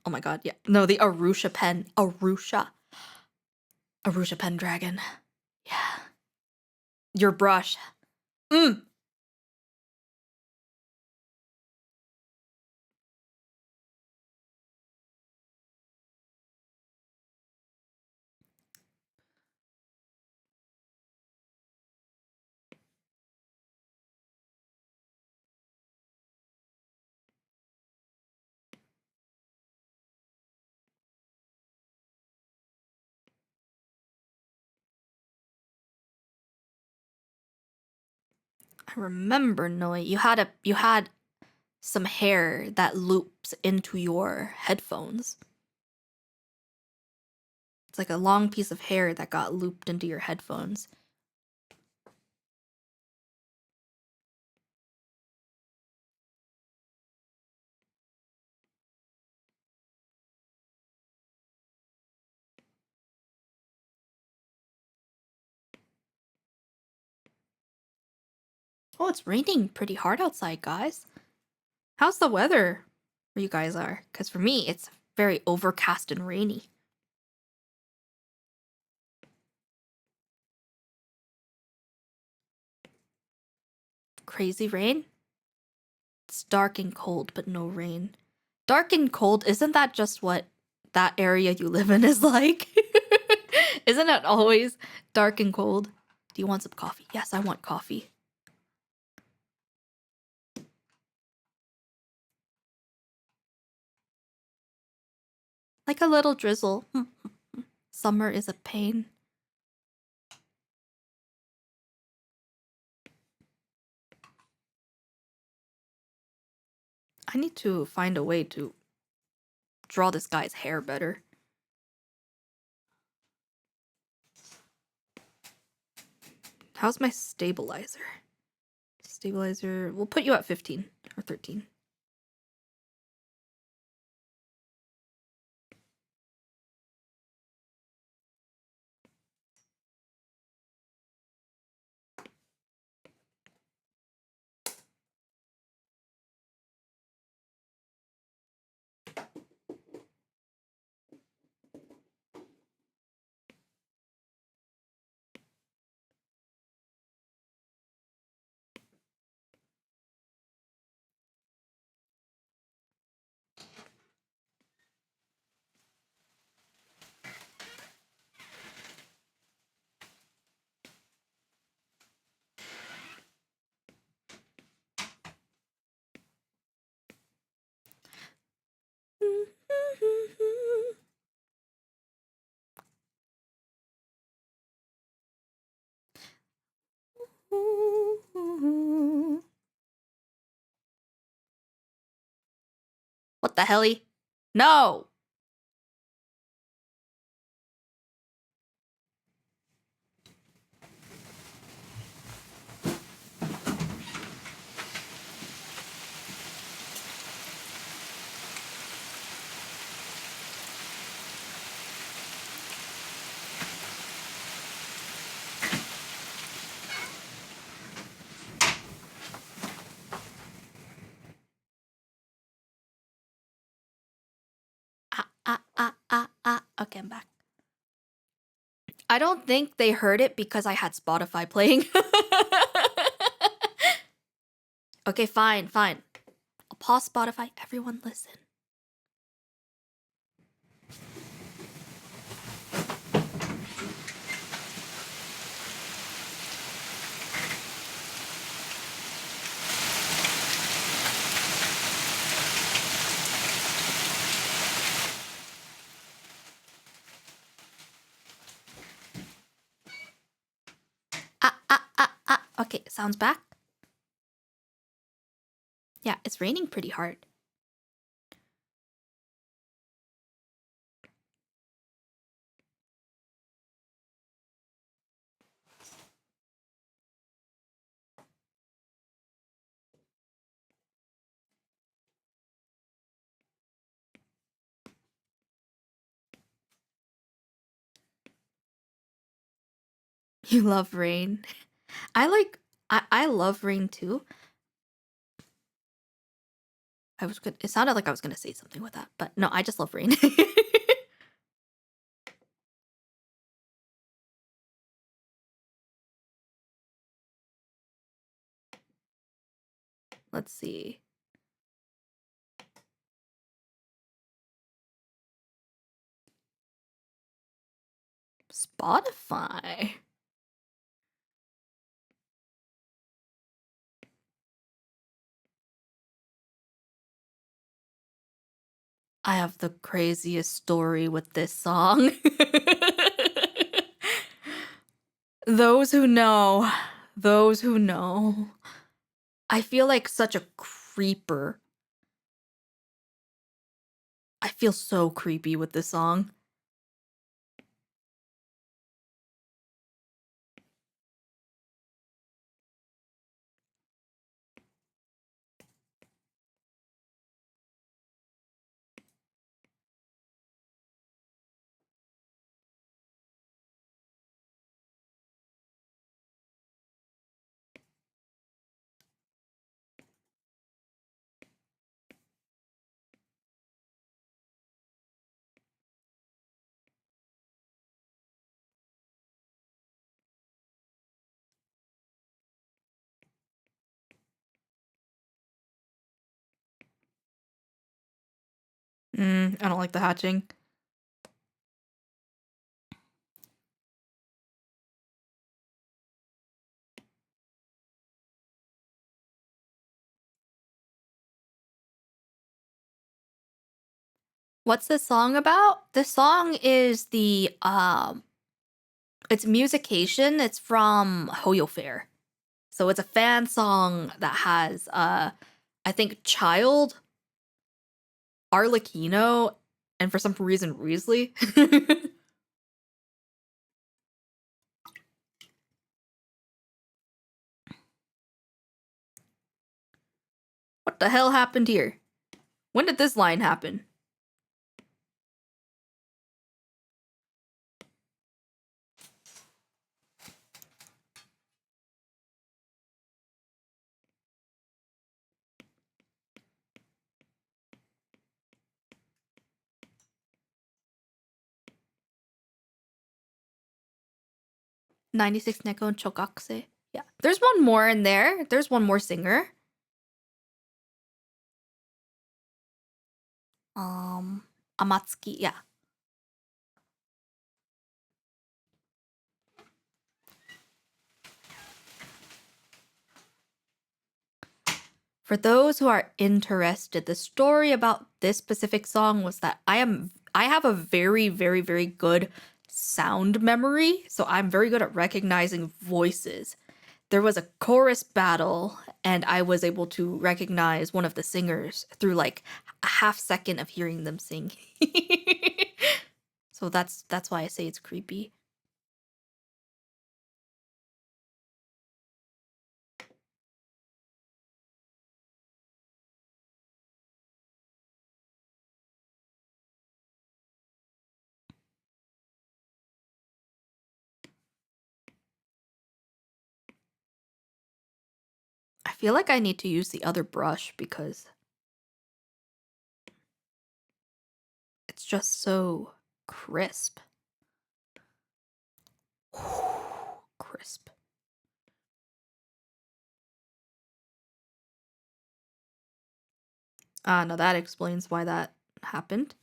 Oh my god, yeah. No, the Arusha pen. Arusha pen dragon. Yeah. Your brush. 。remember, Noe, you had some hair that loops into your headphones. It's like a long piece of hair that got looped into your headphones. Oh, it's raining pretty hard outside, guys. How's the weather where you guys are? Because for me, it's very overcast and rainy. Crazy rain? It's dark and cold, but no rain. Dark and cold, isn't that just what that area you live in is like? Isn't it always dark and cold? Do you want some coffee? Yes, I want coffee. Like a little drizzle. Summer is a pain. I need to find a way to draw this guy's hair better. How's my stabilizer? Stabilizer, we'll put you at 15 or 13. What the helly? No! Okay, I'm back. I don't think they heard it because I had Spotify playing. Okay, fine. I'll pause Spotify. Everyone listen. Okay, sounds back. Yeah, it's raining pretty hard. You love rain. I love rain too. It sounded like I was gonna say something with that, but no, I just love rain. Let's see. Spotify. I have the craziest story with this song. Those who know. I feel like such a creeper. I feel so creepy with this song. I don't like the hatching. What's this song about? This song is it's Musication. It's from Hoyo Fair. So it's a fan song that has I think Child, Arlecchino, and for some reason Riesly. What the hell happened here? When did this line happen? '96 Neko and Chokakse. Yeah. There's one more in there. There's one more singer. Amatsuki, yeah. For those who are interested, the story about this specific song was that I have a very, very, very good sound memory, so I'm very good at recognizing voices. There was a chorus battle, and I was able to recognize one of the singers through like a half second of hearing them sing. So that's why I say it's creepy. I feel like I need to use the other brush because it's just so crisp. Crisp. Ah, no, that explains why that happened.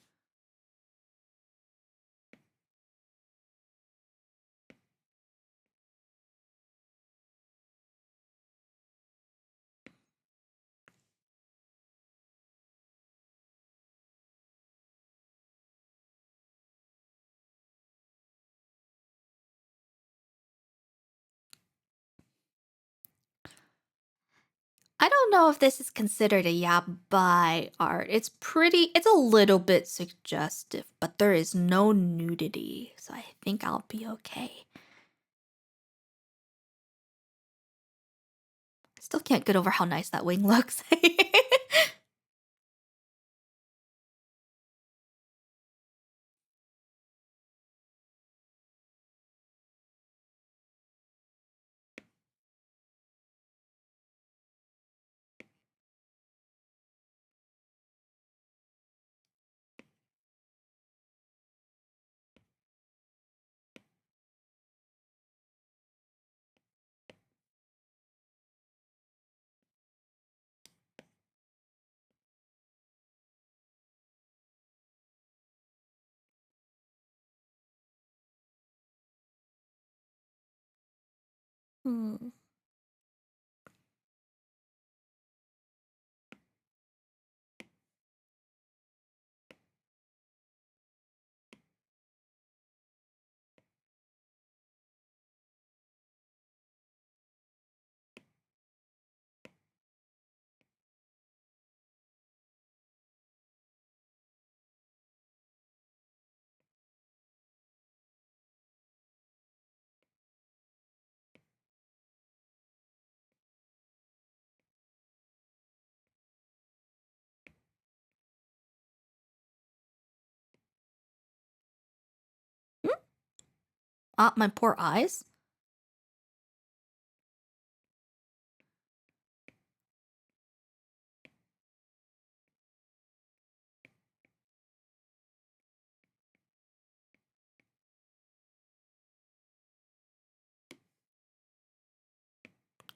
I don't know if this is considered a yabai art. It's a little bit suggestive, but there is no nudity, so I think I'll be okay. Still can't get over how nice that wing looks. Hmm. Ah, my poor eyes.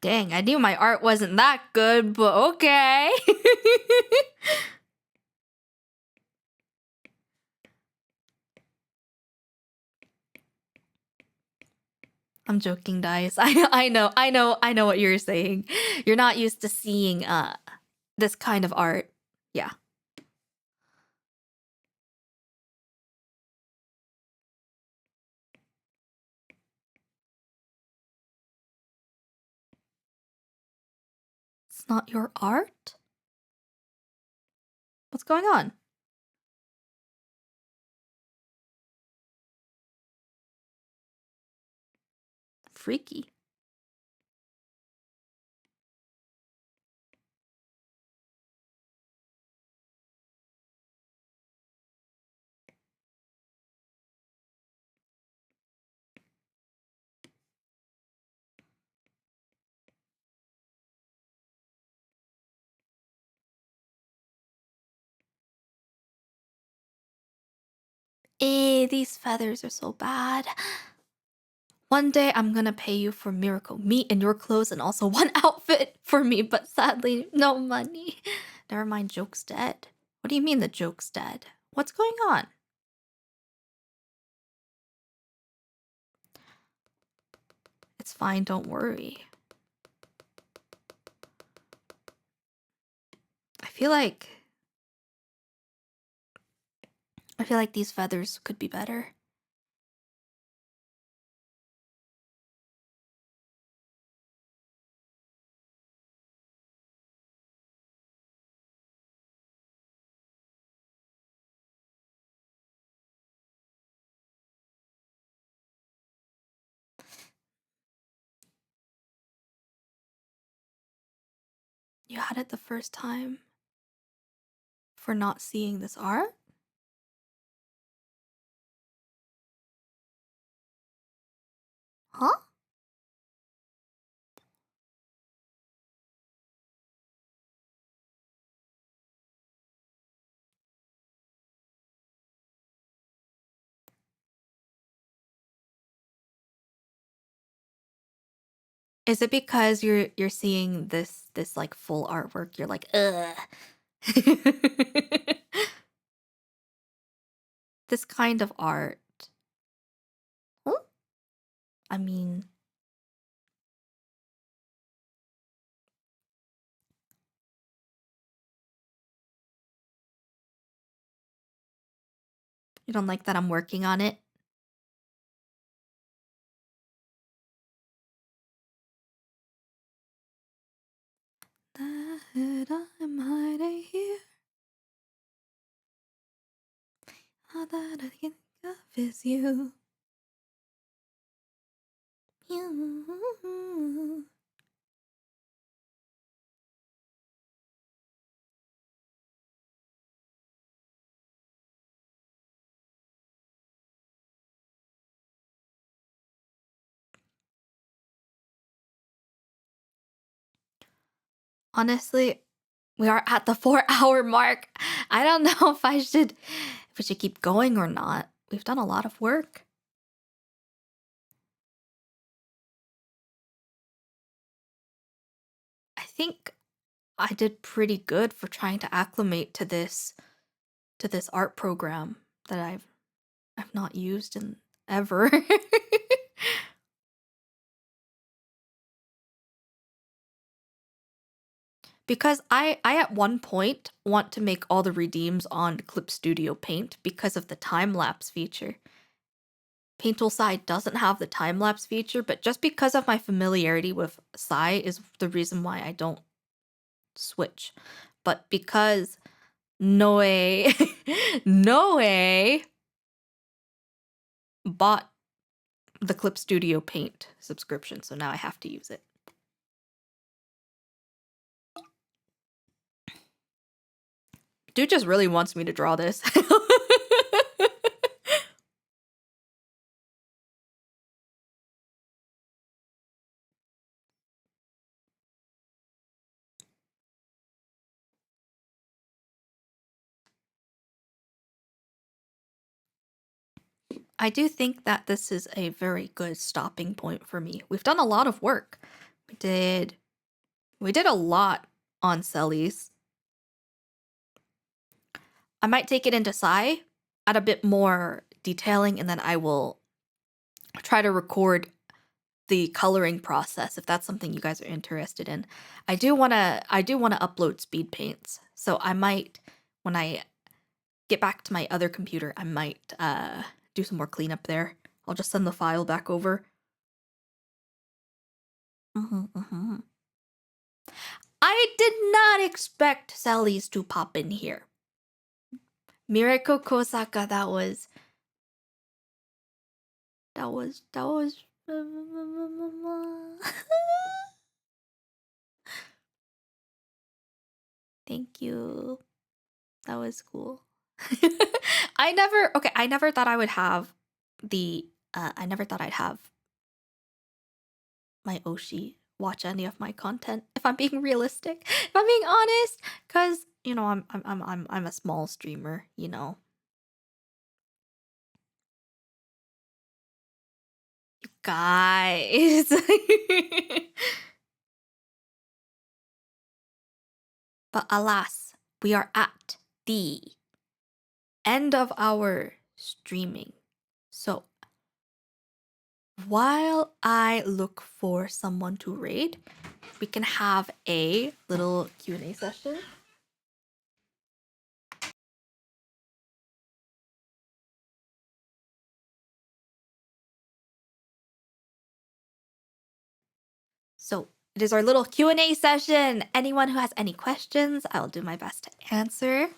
Dang, I knew my art wasn't that good, but okay. I'm joking, guys. I know what you're saying. You're not used to seeing this kind of art. Yeah. It's not your art? What's going on? Freaky. These feathers are so bad. One day I'm gonna pay you for Miracle Meat and your clothes and also one outfit for me, but sadly, no money. Never mind, joke's dead. What do you mean the joke's dead? What's going on? It's fine, don't worry. I feel like these feathers could be better. You had it the first time for not seeing this art? Huh? Is it because you're seeing this like full artwork? You're like, ugh. This kind of art. Huh? I mean, you don't like that I'm working on it? That I'm hiding here. All that I think of is you. You. Honestly, we are at the 4 hour mark. I don't know if we should keep going or not. We've done a lot of work. I think I did pretty good for trying to acclimate to this art program that I've not used in ever. Because I at one point want to make all the redeems on Clip Studio Paint because of the time lapse feature. Paint Tool Sai doesn't have the time lapse feature, but just because of my familiarity with Sai is the reason why I don't switch. But because Noe Noe bought the Clip Studio Paint subscription, so now I have to use it. Dude just really wants me to draw this. I do think that this is a very good stopping point for me. We've done a lot of work. We did a lot on Cellies. I might take it into Psy, add a bit more detailing, and then I will try to record the coloring process if that's something you guys are interested in. I do want to upload speed paints. So I might, when I get back to my other computer, I might do some more cleanup there. I'll just send the file back over. I did not expect Sally's to pop in here. Mireko Kosaka, that was Thank you. That was cool. I never thought I would have I never thought I'd have my Oshi watch any of my content, if I'm being realistic. If I'm being honest, cuz you know, I'm a small streamer, you know. You guys. But alas, we are at the end of our streaming. So while I look for someone to raid, we can have a little Q&A session. So it is our little Q&A session. Anyone who has any questions, I'll do my best to answer.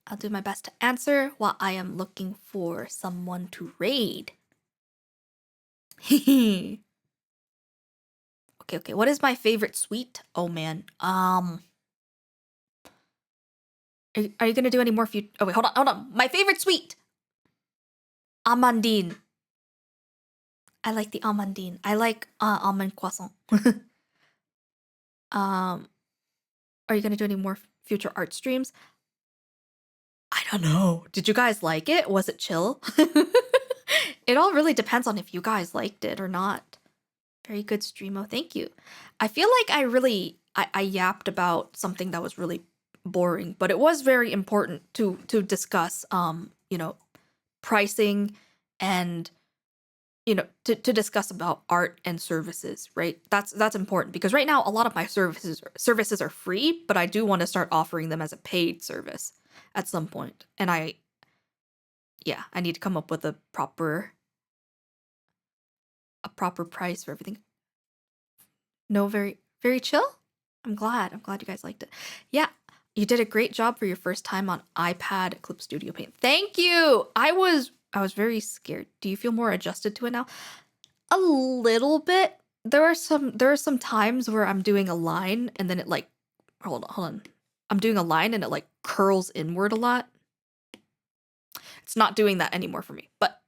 I'll do my best to answer while I am looking for someone to raid. Okay, what is my favorite sweet? Oh man. Are you gonna do any more oh wait, hold on. My favorite sweet! Amandine. I like the amandine. I like almond croissant. Are you gonna do any more future art streams? I don't know. Did you guys like it? Was it chill? It all really depends on if you guys liked it or not. Very good streamo. Thank you. I feel like I yapped about something that was really boring, but it was very important to discuss you know, pricing and you know, to discuss about art and services, right? That's important because right now a lot of my services are free, but I do want to start offering them as a paid service at some point. And I need to come up with a proper price for everything. No, very chill. I'm glad you guys liked it. Yeah, you did a great job for your first time on iPad Clip Studio Paint. Thank you. I was very scared. Do you feel more adjusted to it now? A little bit. There are some times where I'm doing a line and then it like hold on. I'm doing a line and it like curls inward a lot. It's not doing that anymore for me. But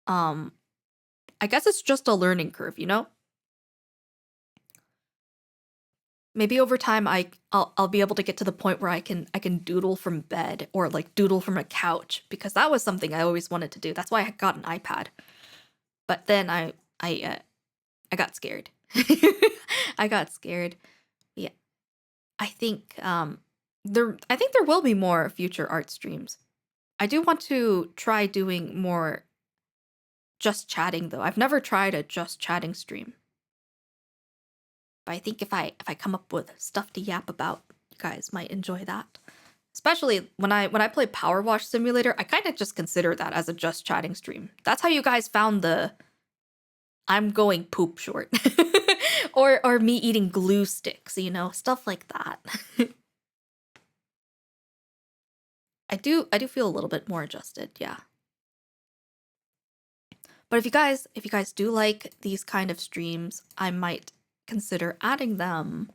I guess it's just a learning curve, you know? Maybe over time I'll be able to get to the point where I can doodle from bed or like doodle from a couch because that was something I always wanted to do. That's why I got an iPad. But then I got scared. I got scared. Yeah. I think there will be more future art streams. I do want to try doing more just chatting though. I've never tried a just chatting stream. But I think if I come up with stuff to yap about, you guys might enjoy that. Especially when I play Power Wash Simulator, I kind of just consider that as a just chatting stream. That's how you guys found the I'm going poop short. or me eating glue sticks, you know, stuff like that. I do feel a little bit more adjusted, yeah. But if you guys do like these kind of streams, I might consider adding them.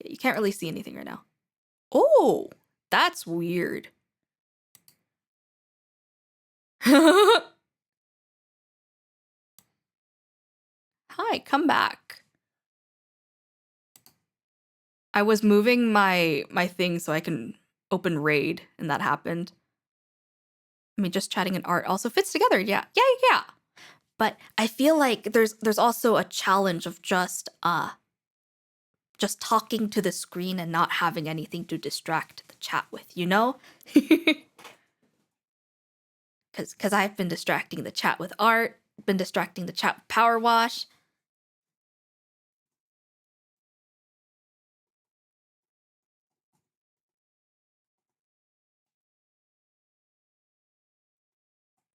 You can't really see anything right now. Oh, that's weird. How Hi, come back. I was moving my thing so I can open raid, and that happened. I mean, just chatting and art also fits together. Yeah. But I feel like there's also a challenge of just talking to the screen and not having anything to distract the chat with, you know? Cause I've been distracting the chat with art, been distracting the chat with power wash.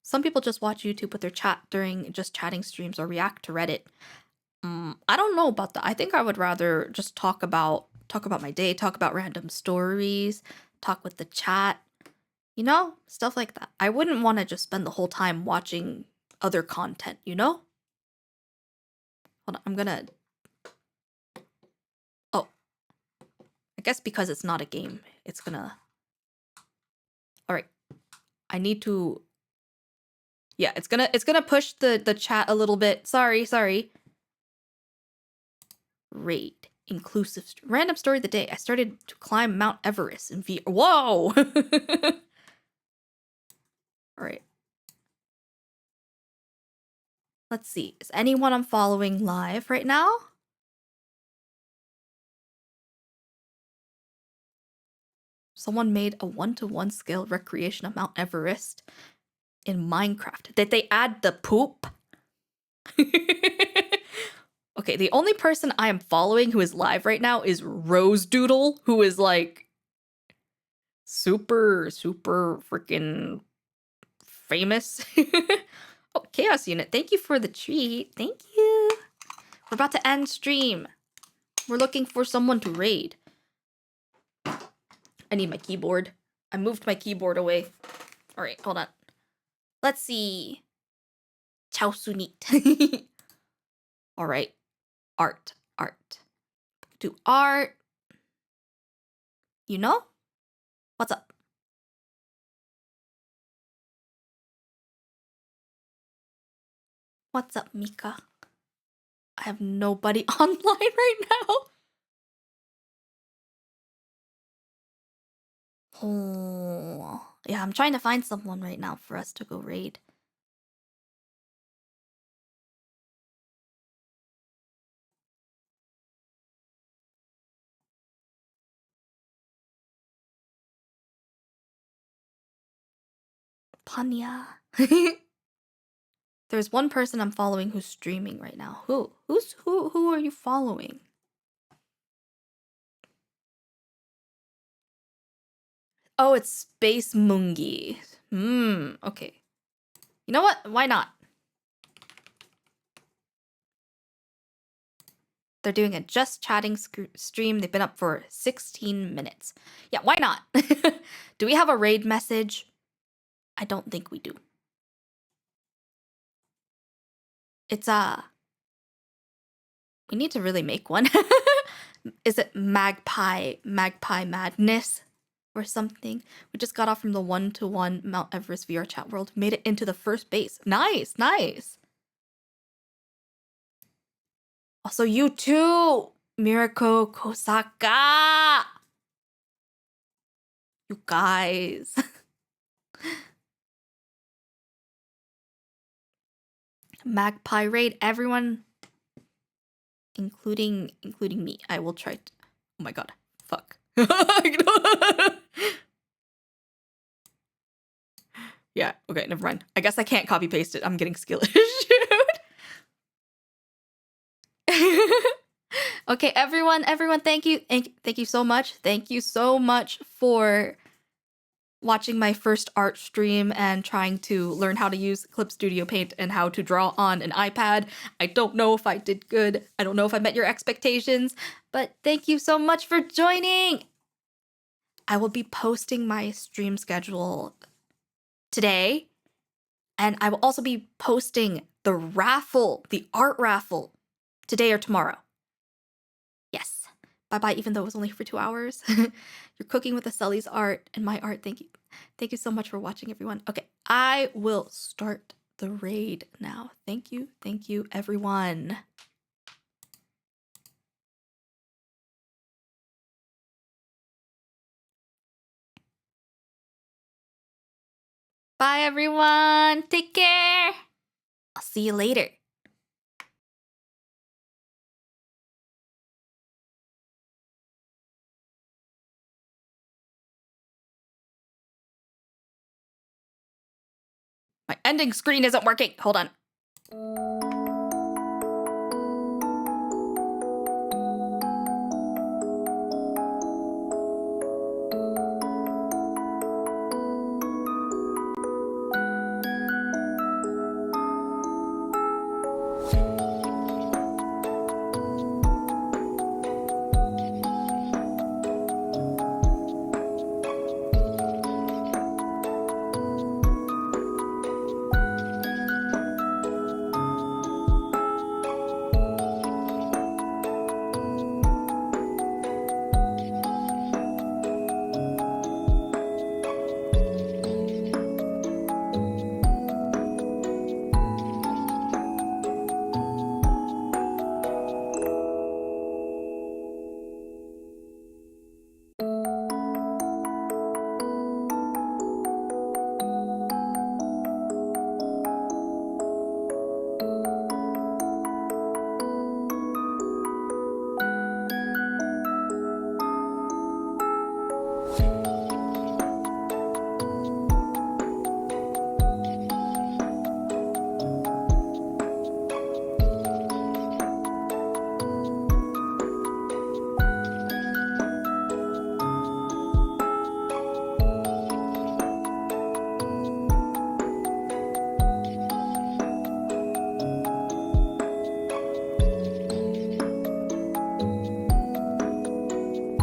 Some people just watch YouTube with their chat during just chatting streams or react to Reddit. I don't know about that. I think I would rather just talk about my day, talk about random stories, talk with the chat, you know, stuff like that. I wouldn't want to just spend the whole time watching other content, you know? Hold on, I'm gonna. Oh, I guess because it's not a game, it's gonna. All right, I need to. Yeah, it's gonna push the chat a little bit. Sorry. Raid. Inclusive. Random story of the day. I started to climb Mount Everest in VR. Whoa! Alright. Let's see. Is anyone I'm following live right now? Someone made a 1-to-1 scale recreation of Mount Everest in Minecraft. Did they add the poop? Okay, the only person I am following who is live right now is Rose Doodle, who is like super freaking famous. Oh, Chaos Unit, thank you for the treat. Thank you. We're about to end stream. We're looking for someone to raid. I need my keyboard. I moved my keyboard away. All right, hold on. Let's see. Ciao Sunit. All right. Art. Do art. You know? What's up? What's up, Mika? I have nobody online right now. Oh, yeah, I'm trying to find someone right now for us to go raid. Panya. There's one person I'm following who's streaming right now. Who are you following? Oh, it's Space Mungi. Okay. You know what? Why not? They're doing a just chatting stream. They've been up for 16 minutes. Yeah, why not? Do we have a raid message? I don't think we do. It's we need to really make one. Is it Magpie Madness or something? We just got off from the 1-to-1 Mount Everest VR chat world. Made it into the first base. Nice. Also, you too, Mirako Kosaka. You guys. Magpie raid, everyone, including me. I will try to. Oh my god. Fuck. Yeah, okay, never mind. I guess I can't copy paste it. I'm getting skill issued. Okay, everyone, thank you so much. Thank you so much for watching my first art stream and trying to learn how to use Clip Studio Paint and how to draw on an iPad. I don't know if I did good. I don't know if I met your expectations, but thank you so much for joining. I will be posting my stream schedule today, and I will also be posting the raffle, the art raffle, today or tomorrow. Yes. Bye-bye, even though it was only for 2 hours. You're cooking with the Sully's art and my art. Thank you. Thank you so much for watching, everyone. Okay, I will start the raid now. Thank you, everyone. Bye, everyone. Take care. I'll see you later. My ending screen isn't working. Hold on.